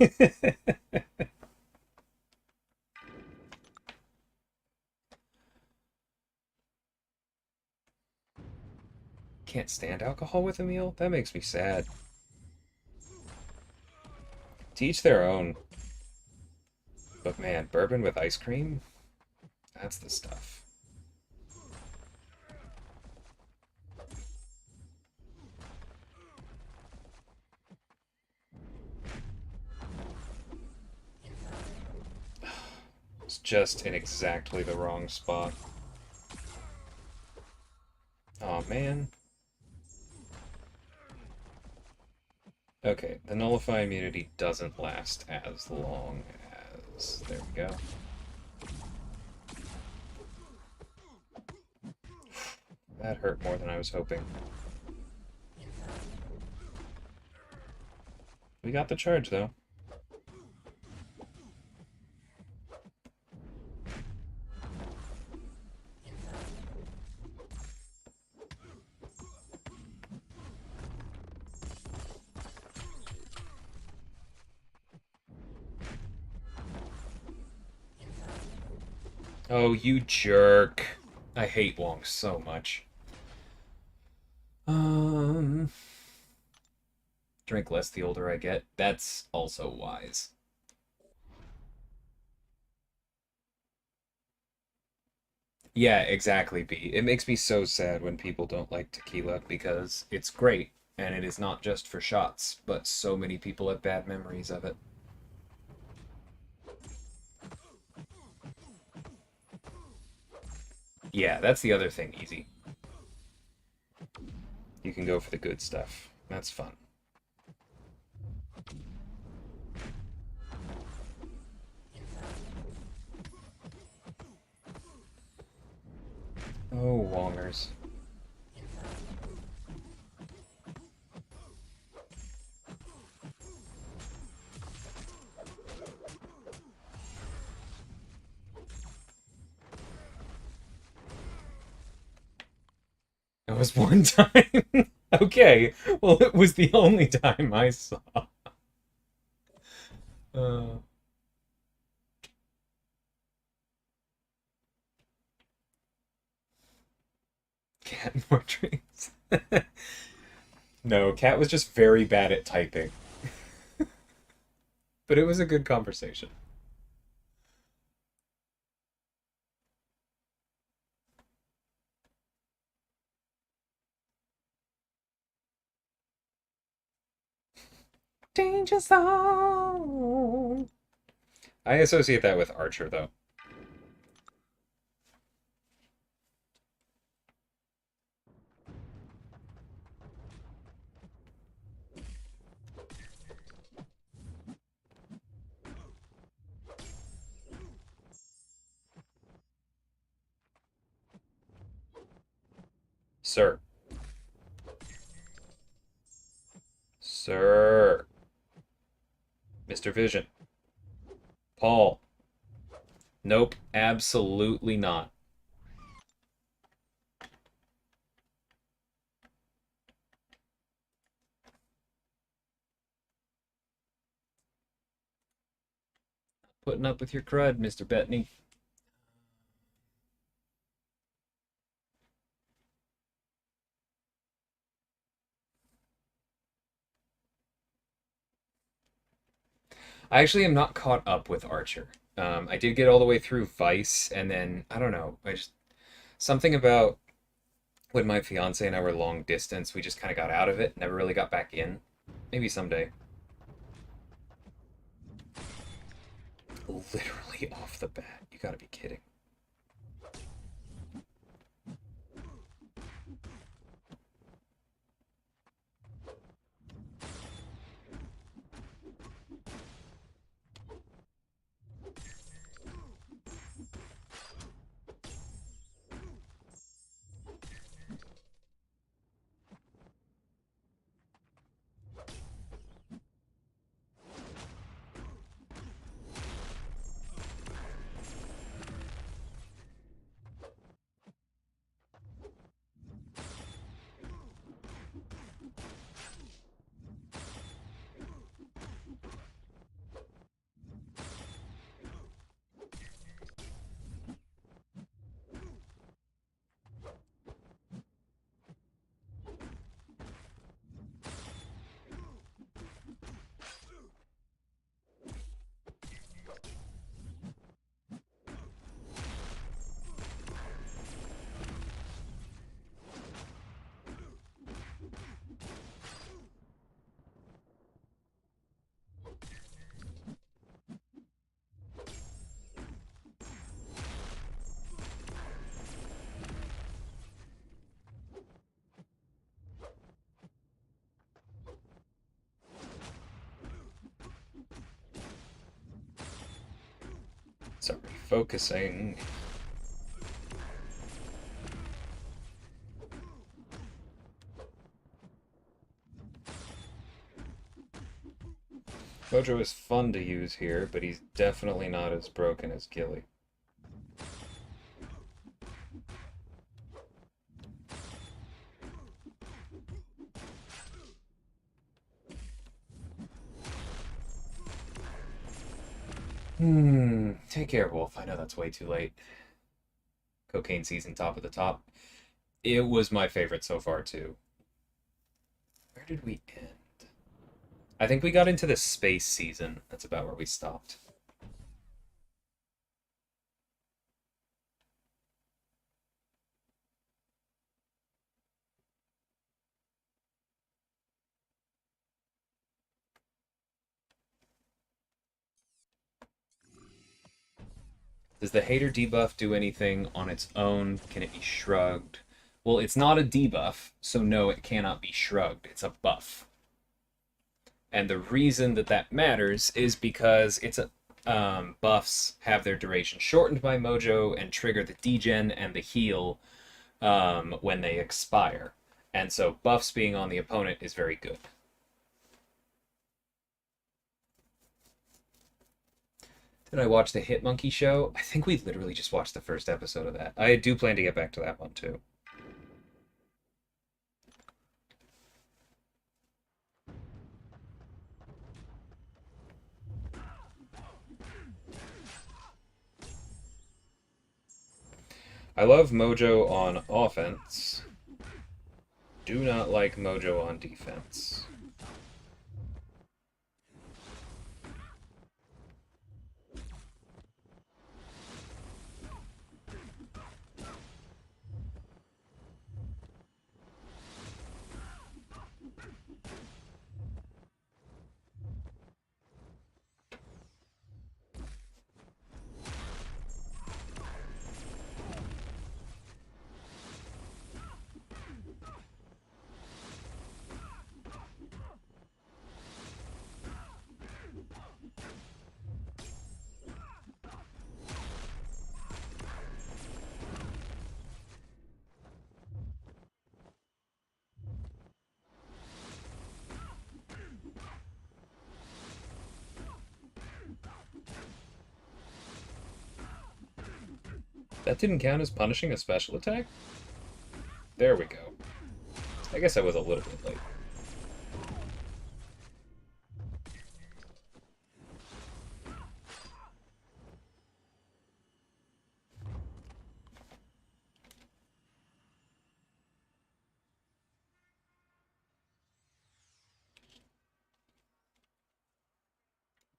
Can't stand alcohol with a meal? That makes me sad. To each their own. But man, bourbon with ice cream? That's the stuff. It's just in exactly the wrong spot. Oh man. Okay, the nullify immunity doesn't last as long as... There we go. That hurt more than I was hoping. We got the charge, though. Oh, you jerk. I hate Wong so much. Um, drink less the older I get. That's also wise. Yeah, exactly, B. It makes me so sad when people don't like tequila because it's great and it is not just for shots, but so many people have bad memories of it. Yeah, that's the other thing, easy. You can go for the good stuff. That's fun. Oh, Wongers. That was one time. Okay, well, it was the only time I saw. Uh, Cat and more drinks. No, Cat was just very bad at typing, but it was a good conversation. Danger zone. I associate that with Archer, though. Sir. Sir. Mr. Vision. Paul. Nope, absolutely not. Putting up with your crud, Mr. Bettany. I actually am not caught up with Archer. I did get all the way through Vice, and then I don't know. I just something about when my fiance and I were long distance, we just kind of got out of it. Never really got back in. Maybe someday. Literally off the bat. You gotta be kidding. Sorry, focusing. Mojo is fun to use here, but he's definitely not as broken as Gilly. Take care, Wolf. I know that's way too late. Cocaine Season Top of the Top. It was my favorite so far, too. Where did we end? I think we got into the space season. That's about where we stopped. Does the hater debuff do anything on its own? Can it be shrugged? Well, it's not a debuff, so no, it cannot be shrugged. It's a buff. And the reason that that matters is because it's a buffs have their duration shortened by Mojo and trigger the degen and the heal when they expire. And so buffs being on the opponent is very good. Did I watch the Hitmonkey show? I think we literally just watched the first episode of that. I do plan to get back to that one too. I love Mojo on offense. Do not like Mojo on defense. That didn't count as punishing a special attack? There we go. I guess I was a little bit late.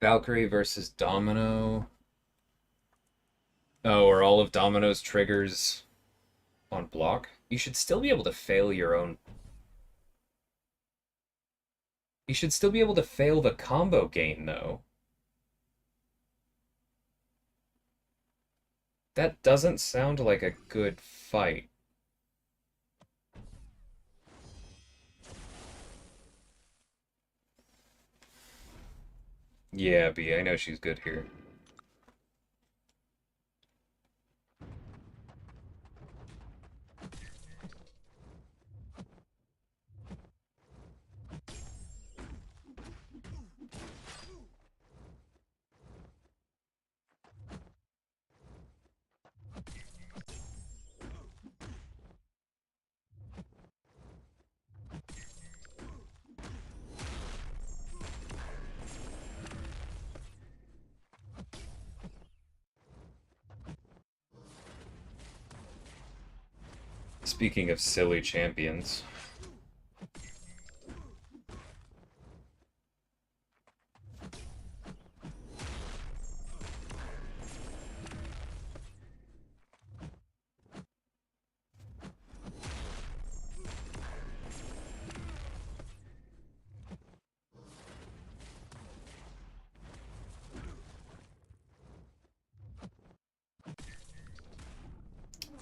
Valkyrie versus Domino. Oh, are all of Domino's triggers on block? You should still be able to fail your own. You should still be able to fail the combo gain, though. That doesn't sound like a good fight. Yeah, B, I know she's good here. Speaking of silly champions.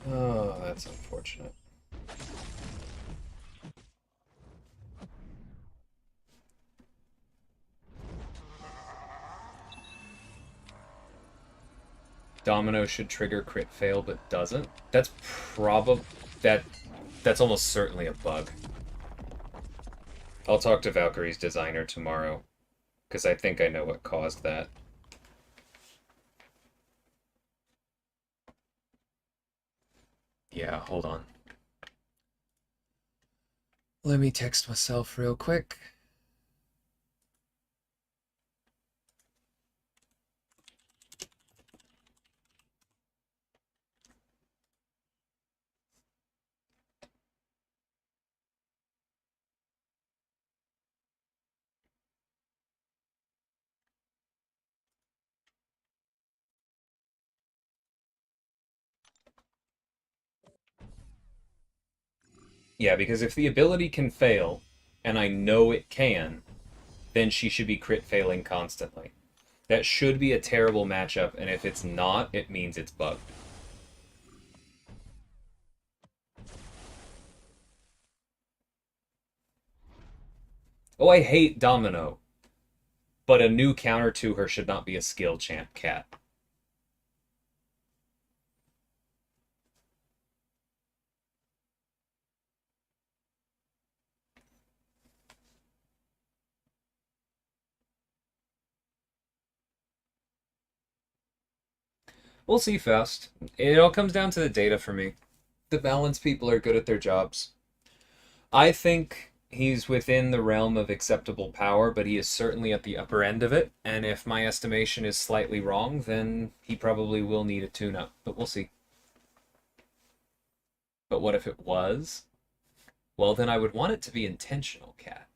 Oh, that's unfortunate. Domino should trigger crit fail, but doesn't. That's probably that's almost certainly a bug. I'll talk to Valkyrie's designer tomorrow, because I think I know what caused that. Yeah, hold on. Let me text myself real quick. Yeah, because if the ability can fail, and I know it can, then she should be crit failing constantly. That should be a terrible matchup, and if it's not, it means it's bugged. Oh, I hate Domino, but a new counter to her should not be a skill champ cat. We'll see, Faust. It all comes down to the data for me. The balance people are good at their jobs. I think he's within the realm of acceptable power, but he is certainly at the upper end of it. And if my estimation is slightly wrong, then he probably will need a tune-up. But we'll see. But what if it was? Well, then I would want it to be intentional, Cat.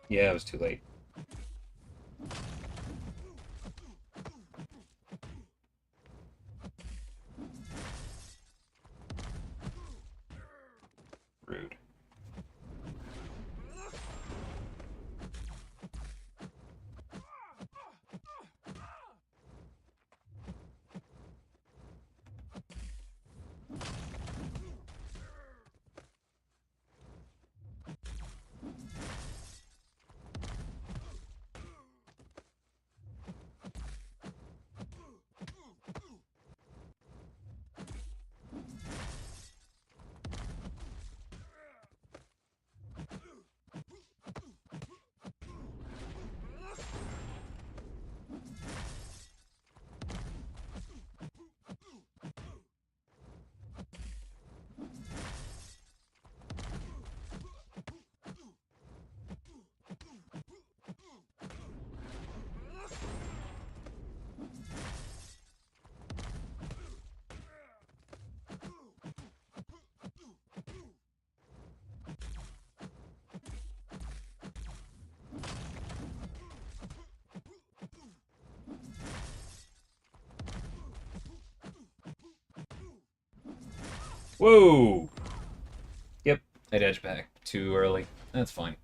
Yeah, it was too late. Rude. Whoa! Yep, I'd edge back too early. That's fine.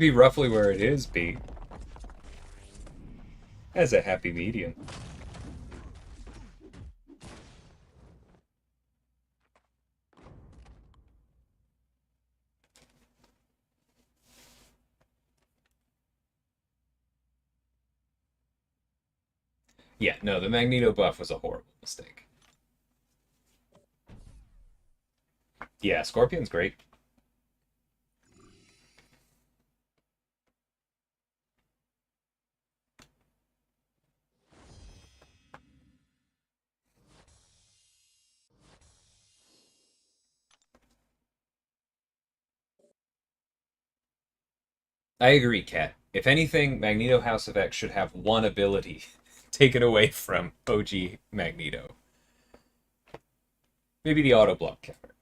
be roughly where it is, B. As a happy medium. Yeah, no, the Magneto buff was a horrible mistake. Yeah, Scorpion's great. I agree, Kat. If anything, Magneto House of X should have one ability taken away from OG Magneto. Maybe the auto block counter.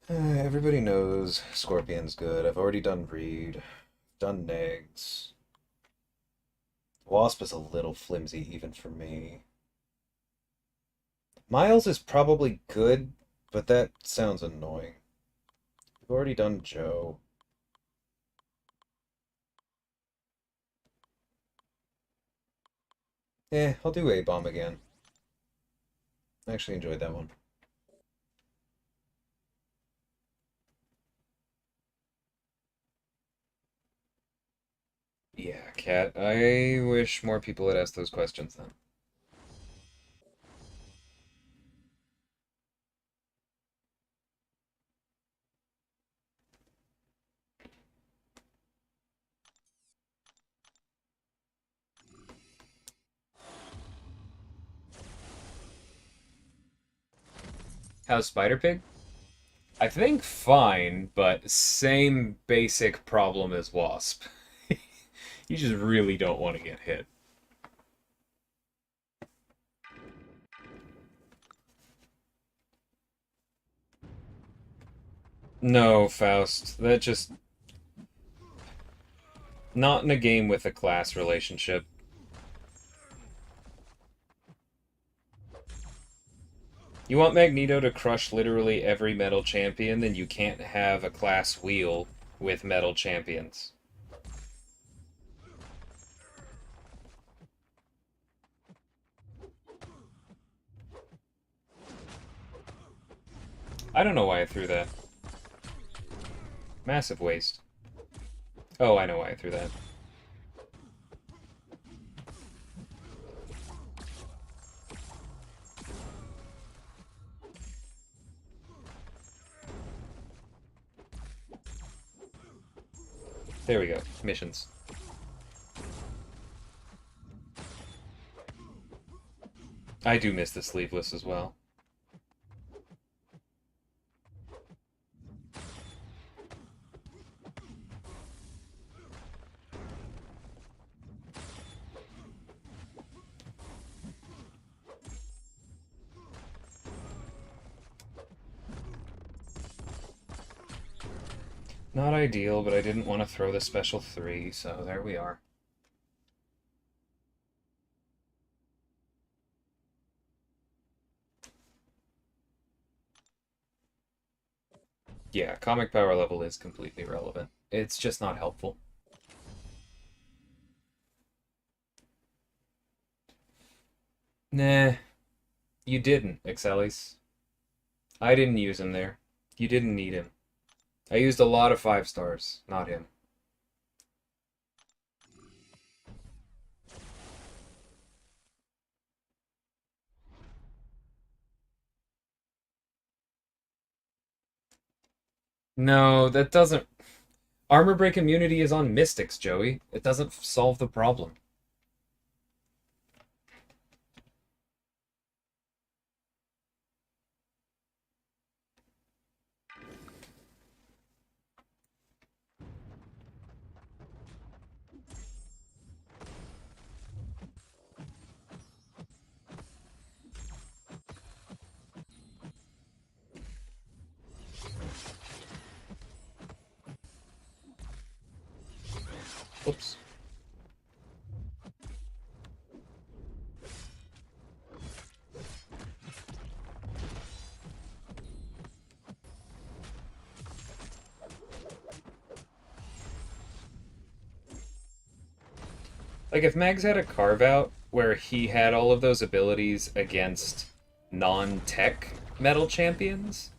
Everybody knows Scorpion's good. I've already done Reed, done Negs. Wasp is a little flimsy even for me. Miles is probably good, but that sounds annoying. We've already done Joe. I'll do A-Bomb again. I actually enjoyed that one. Yeah, Kat, I wish more people had asked those questions then. How's Spider-Pig? I think fine, but same basic problem as Wasp. You just really don't want to get hit. No, Faust. That just... Not in a game with a class relationship. You want Magneto to crush literally every metal champion, then you can't have a class wheel with metal champions. I don't know why I threw that. Massive waste. Oh, I know why I threw that. There we go. Missions. I do miss the sleeveless as well. Not ideal, but I didn't want to throw the special 3, so there we are. Yeah, comic power level is completely irrelevant. It's just not helpful. Nah, you didn't, Excelis. I didn't use him there. You didn't need him. I used a lot of 5 stars, not him. No, that doesn't... Armor break immunity is on Mystics, Joey. It doesn't solve the problem. Oops. Like, if Mags had a carve-out where he had all of those abilities against non-tech metal champions,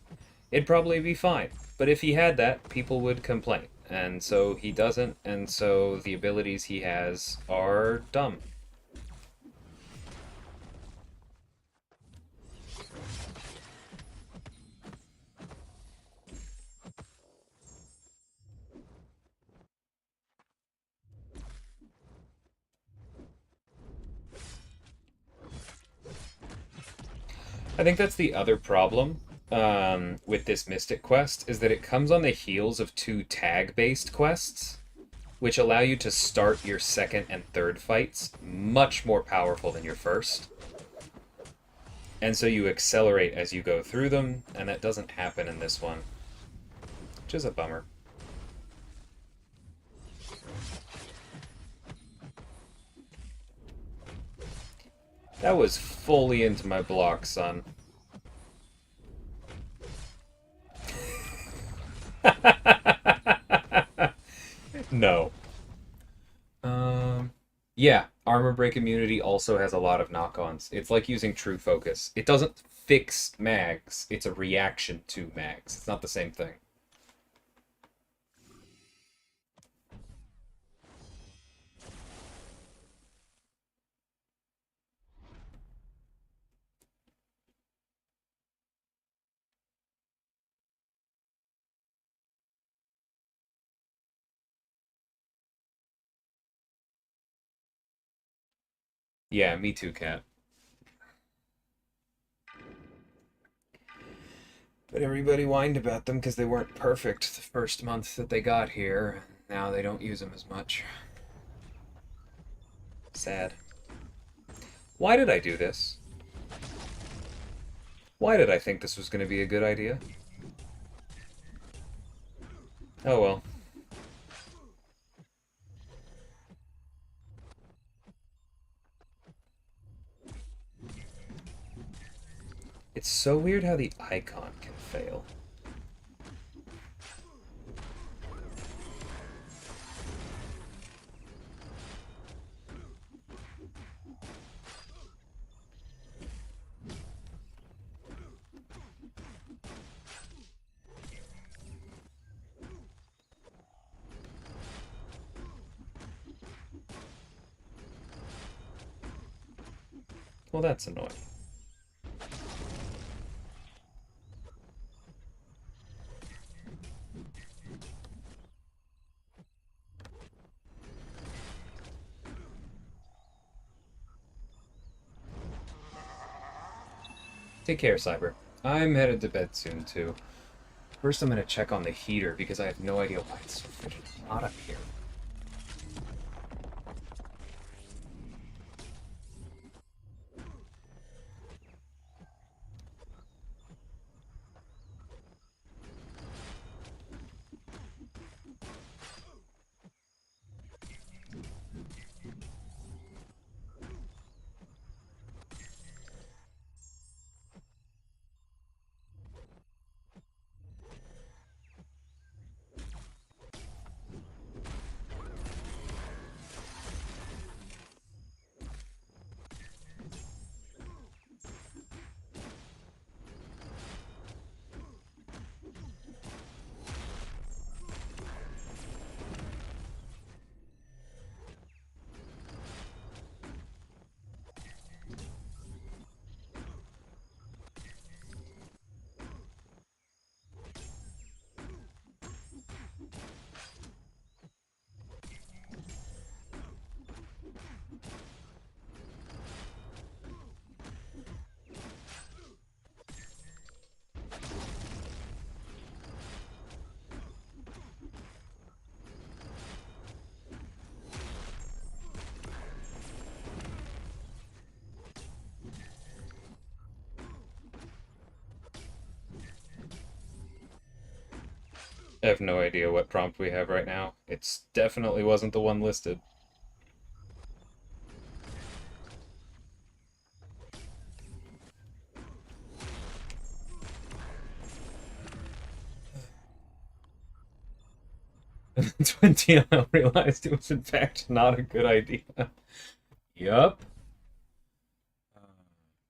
it'd probably be fine. But if he had that, people would complain. And so he doesn't, and so the abilities he has are dumb. I think that's the other problem with this Mystic quest, is that it comes on the heels of two tag-based quests, which allow you to start your second and third fights much more powerful than your first. And so you accelerate as you go through them, and that doesn't happen in this one, which is a bummer. That was fully into my block, son. No. Yeah, armor break immunity also has a lot of knock-ons. It's like using true focus. It doesn't fix mags, it's a reaction to mags. It's not the same thing. Yeah, me too, Cat. But everybody whined about them because they weren't perfect the first month that they got here. Now they don't use them as much. Sad. Why did I do this? Why did I think this was going to be a good idea? Oh well. It's so weird how the icon can fail. Well, that's annoying. Take care, Cyber. I'm headed to bed soon, too. First, I'm going to check on the heater because I have no idea why it's so freaking hot up here. I have no idea what prompt we have right now. It's definitely wasn't the one listed. And then 20 realized it was in fact not a good idea. Yup.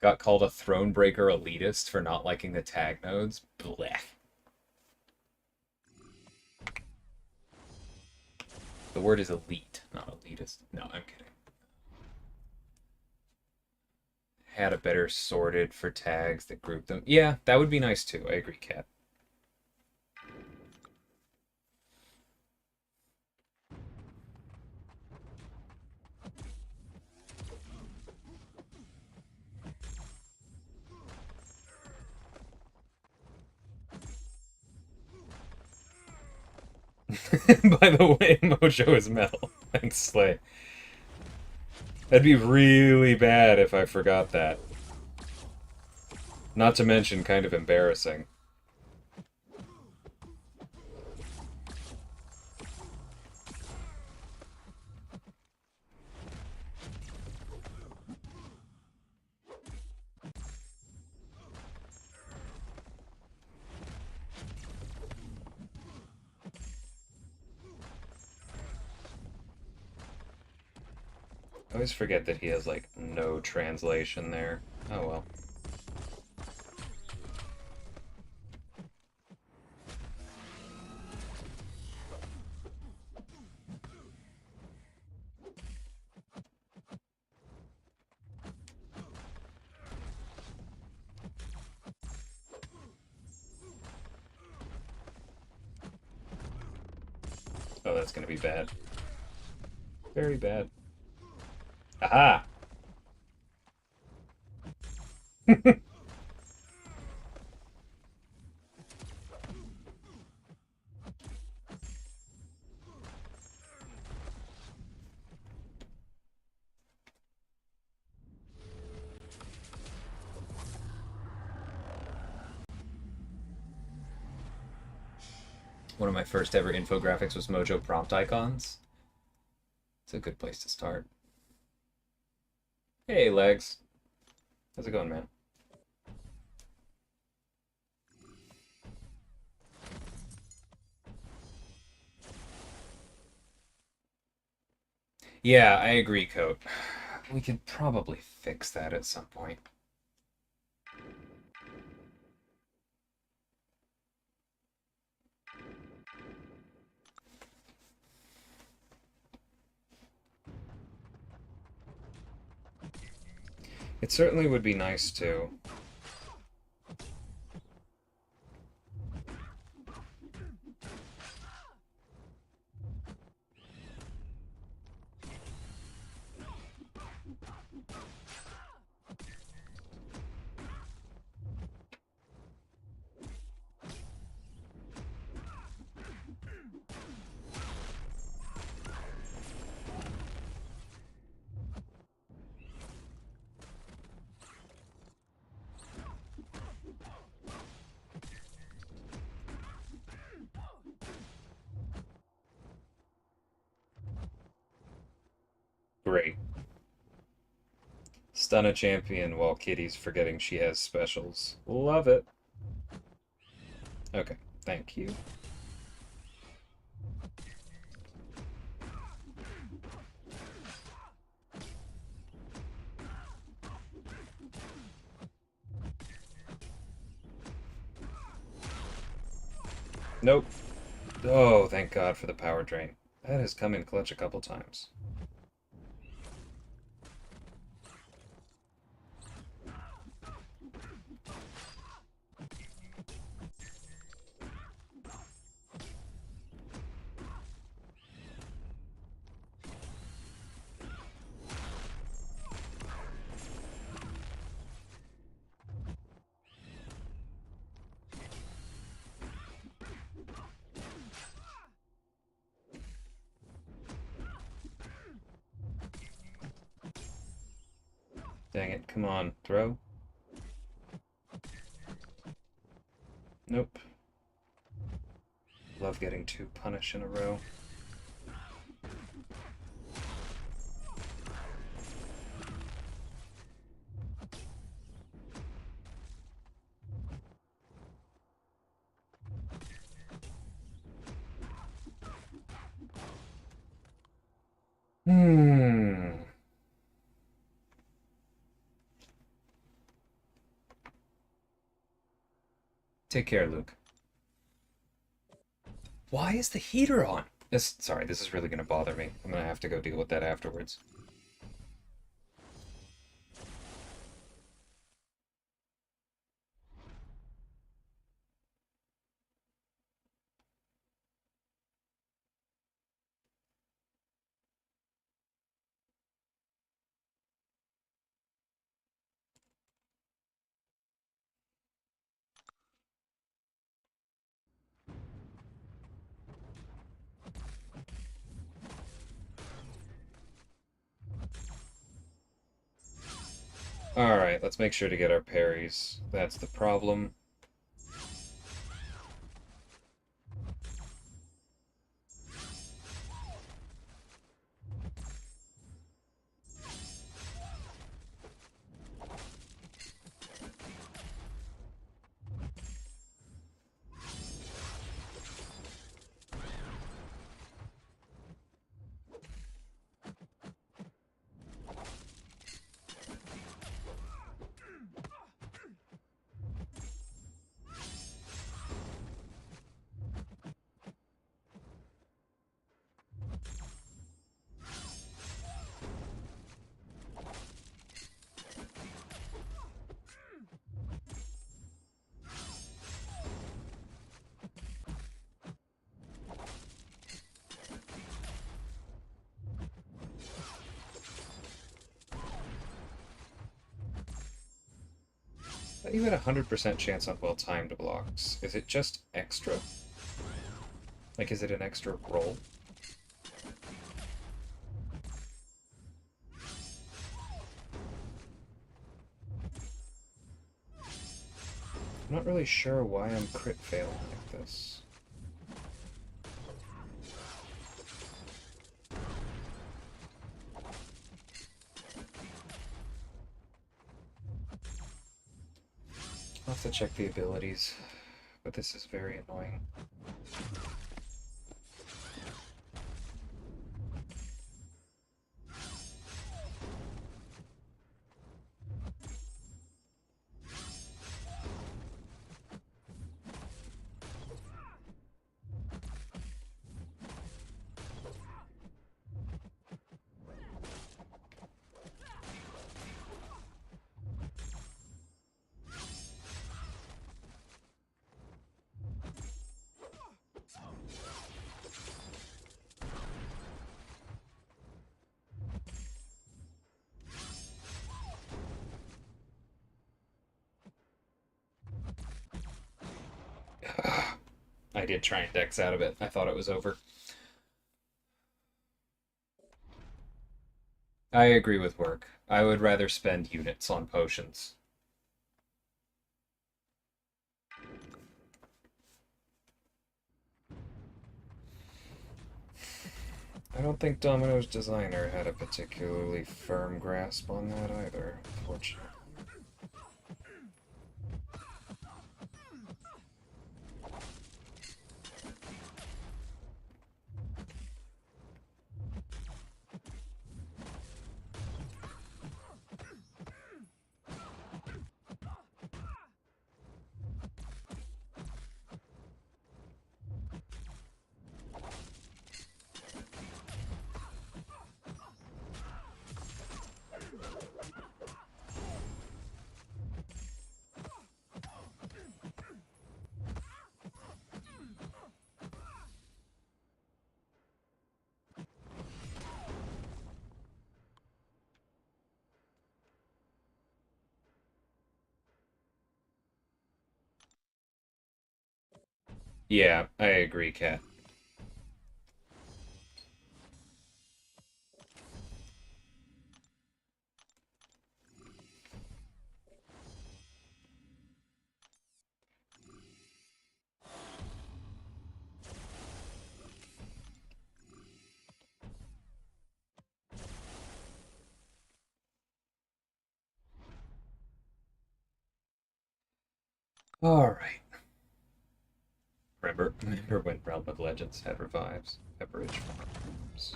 Got called a Thronebreaker elitist for not liking the tag nodes. Blech. The word is elite, not elitist. No, I'm kidding. Had a better sorted for tags that group them. Yeah, that would be nice too. I agree, Kat. By the way, Mojo is metal. Thanks, Slay. That'd be really bad if I forgot that. Not to mention kind of embarrassing. I always forget that he has, like, no translation there. Oh well. Oh, that's gonna be bad. Very bad. Aha! One of my first ever infographics was Mojo prompt icons. It's a good place to start. Hey, Legs. How's it going, man? Yeah, I agree, Coat. We could probably fix that at some point. It certainly would be nice to. Great. Stun a champion while Kitty's forgetting she has specials. Love it. Okay, thank you. Nope. Oh, thank God for the power drain. That has come in clutch a couple times. Dang it, come on, throw. Nope. Love getting 2 punish in a row. Hmm. Take care, Luke. Why is the heater on? Sorry, this is really gonna bother me. I'm gonna have to go deal with that afterwards. Alright, let's make sure to get our parries. That's the problem. But you had a 100% chance on well-timed blocks. Is it just extra? Like, is it an extra roll? I'm not really sure why I'm crit failing like this. I'll have to check the abilities, but this is very annoying. I did try and dex out of it. I thought it was over. I agree with work. I would rather spend units on potions. I don't think Domino's designer had a particularly firm grasp on that either, unfortunately. Yeah, I agree, Kat. Alright. Remember when Realm of Legends had revives? Average farms.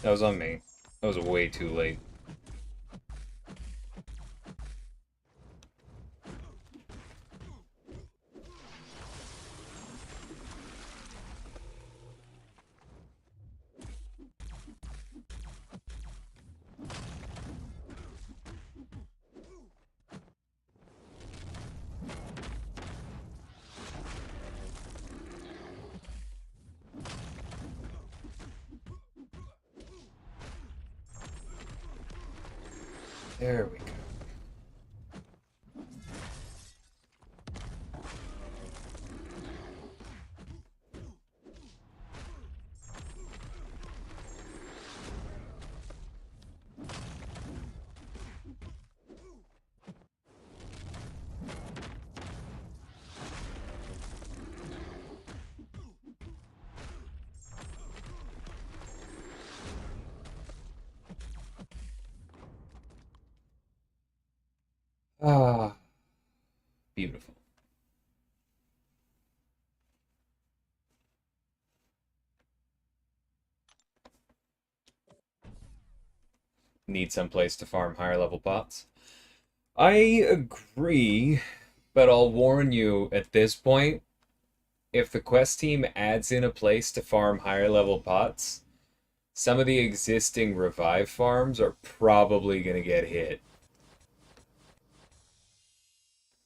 That was on me. That was way too late. There we go. Ah, beautiful. Need some place to farm higher level bots. I agree, but I'll warn you at this point, if the quest team adds in a place to farm higher level bots, some of the existing revive farms are probably going to get hit.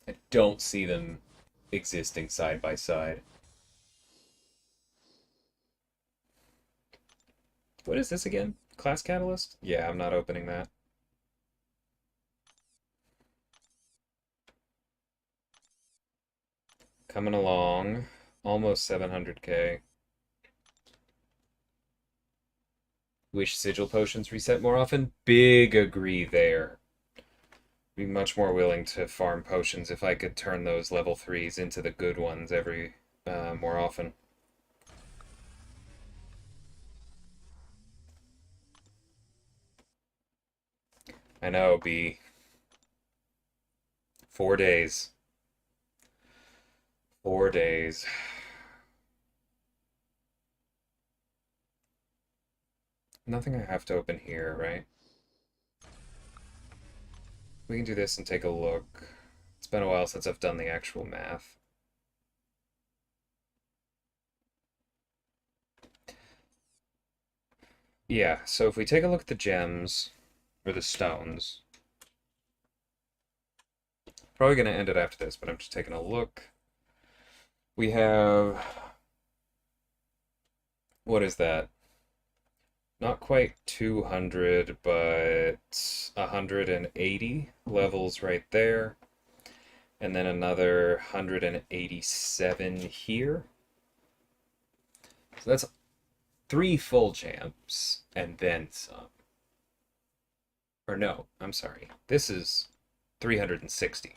I don't see them existing side by side. What is this again? Class Catalyst? Yeah, I'm not opening that. Coming along. Almost 700k. Wish sigil potions reset more often? Big agree there. Be much more willing to farm potions if I could turn those level 3s into the good ones every more often. I know, B. 4 days. 4 days. Nothing I have to open here, right? We can do this and take a look. It's been a while since I've done the actual math. Yeah, so if we take a look at the gems, or the stones, probably going to end it after this, but I'm just taking a look. We have, what is that? Not quite 200, but 180 levels right there. And then another 187 here. So that's 3 full champs, and then some. Or no, I'm sorry. This is 360.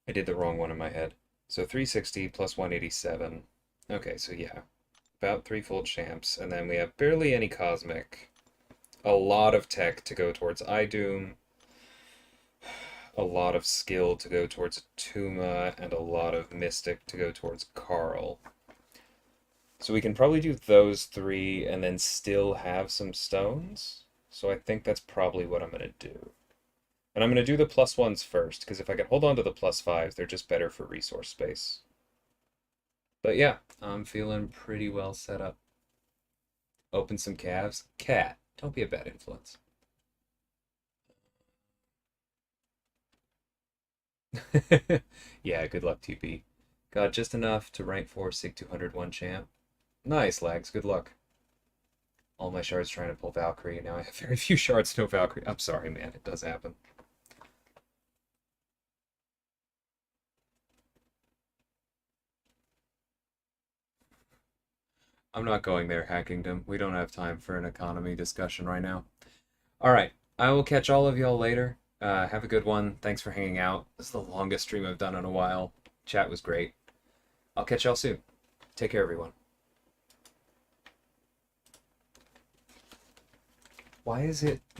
I did the wrong one in my head. So 360 plus 187. Okay, so yeah. About 3 full champs, and then we have barely any cosmic. A lot of tech to go towards iDoom. A lot of skill to go towards Tuma, and a lot of mystic to go towards Carl. So we can probably do those 3 and then still have some stones. So I think that's probably what I'm going to do. And I'm going to do the +1s first, because if I can hold on to the +5s, they're just better for resource space. But yeah, I'm feeling pretty well set up. Open some calves. Cat, don't be a bad influence. Yeah, good luck, TP. Got just enough to rank 4 Sig 201 champ. Nice, Lags, good luck. All my shards trying to pull Valkyrie. Now I have very few shards, no Valkyrie. I'm sorry, man, it does happen. I'm not going there, Hackingdom. We don't have time for an economy discussion right now. Alright, I will catch all of y'all later. Have a good one. Thanks for hanging out. This is the longest stream I've done in a while. Chat was great. I'll catch y'all soon. Take care, everyone. Why is it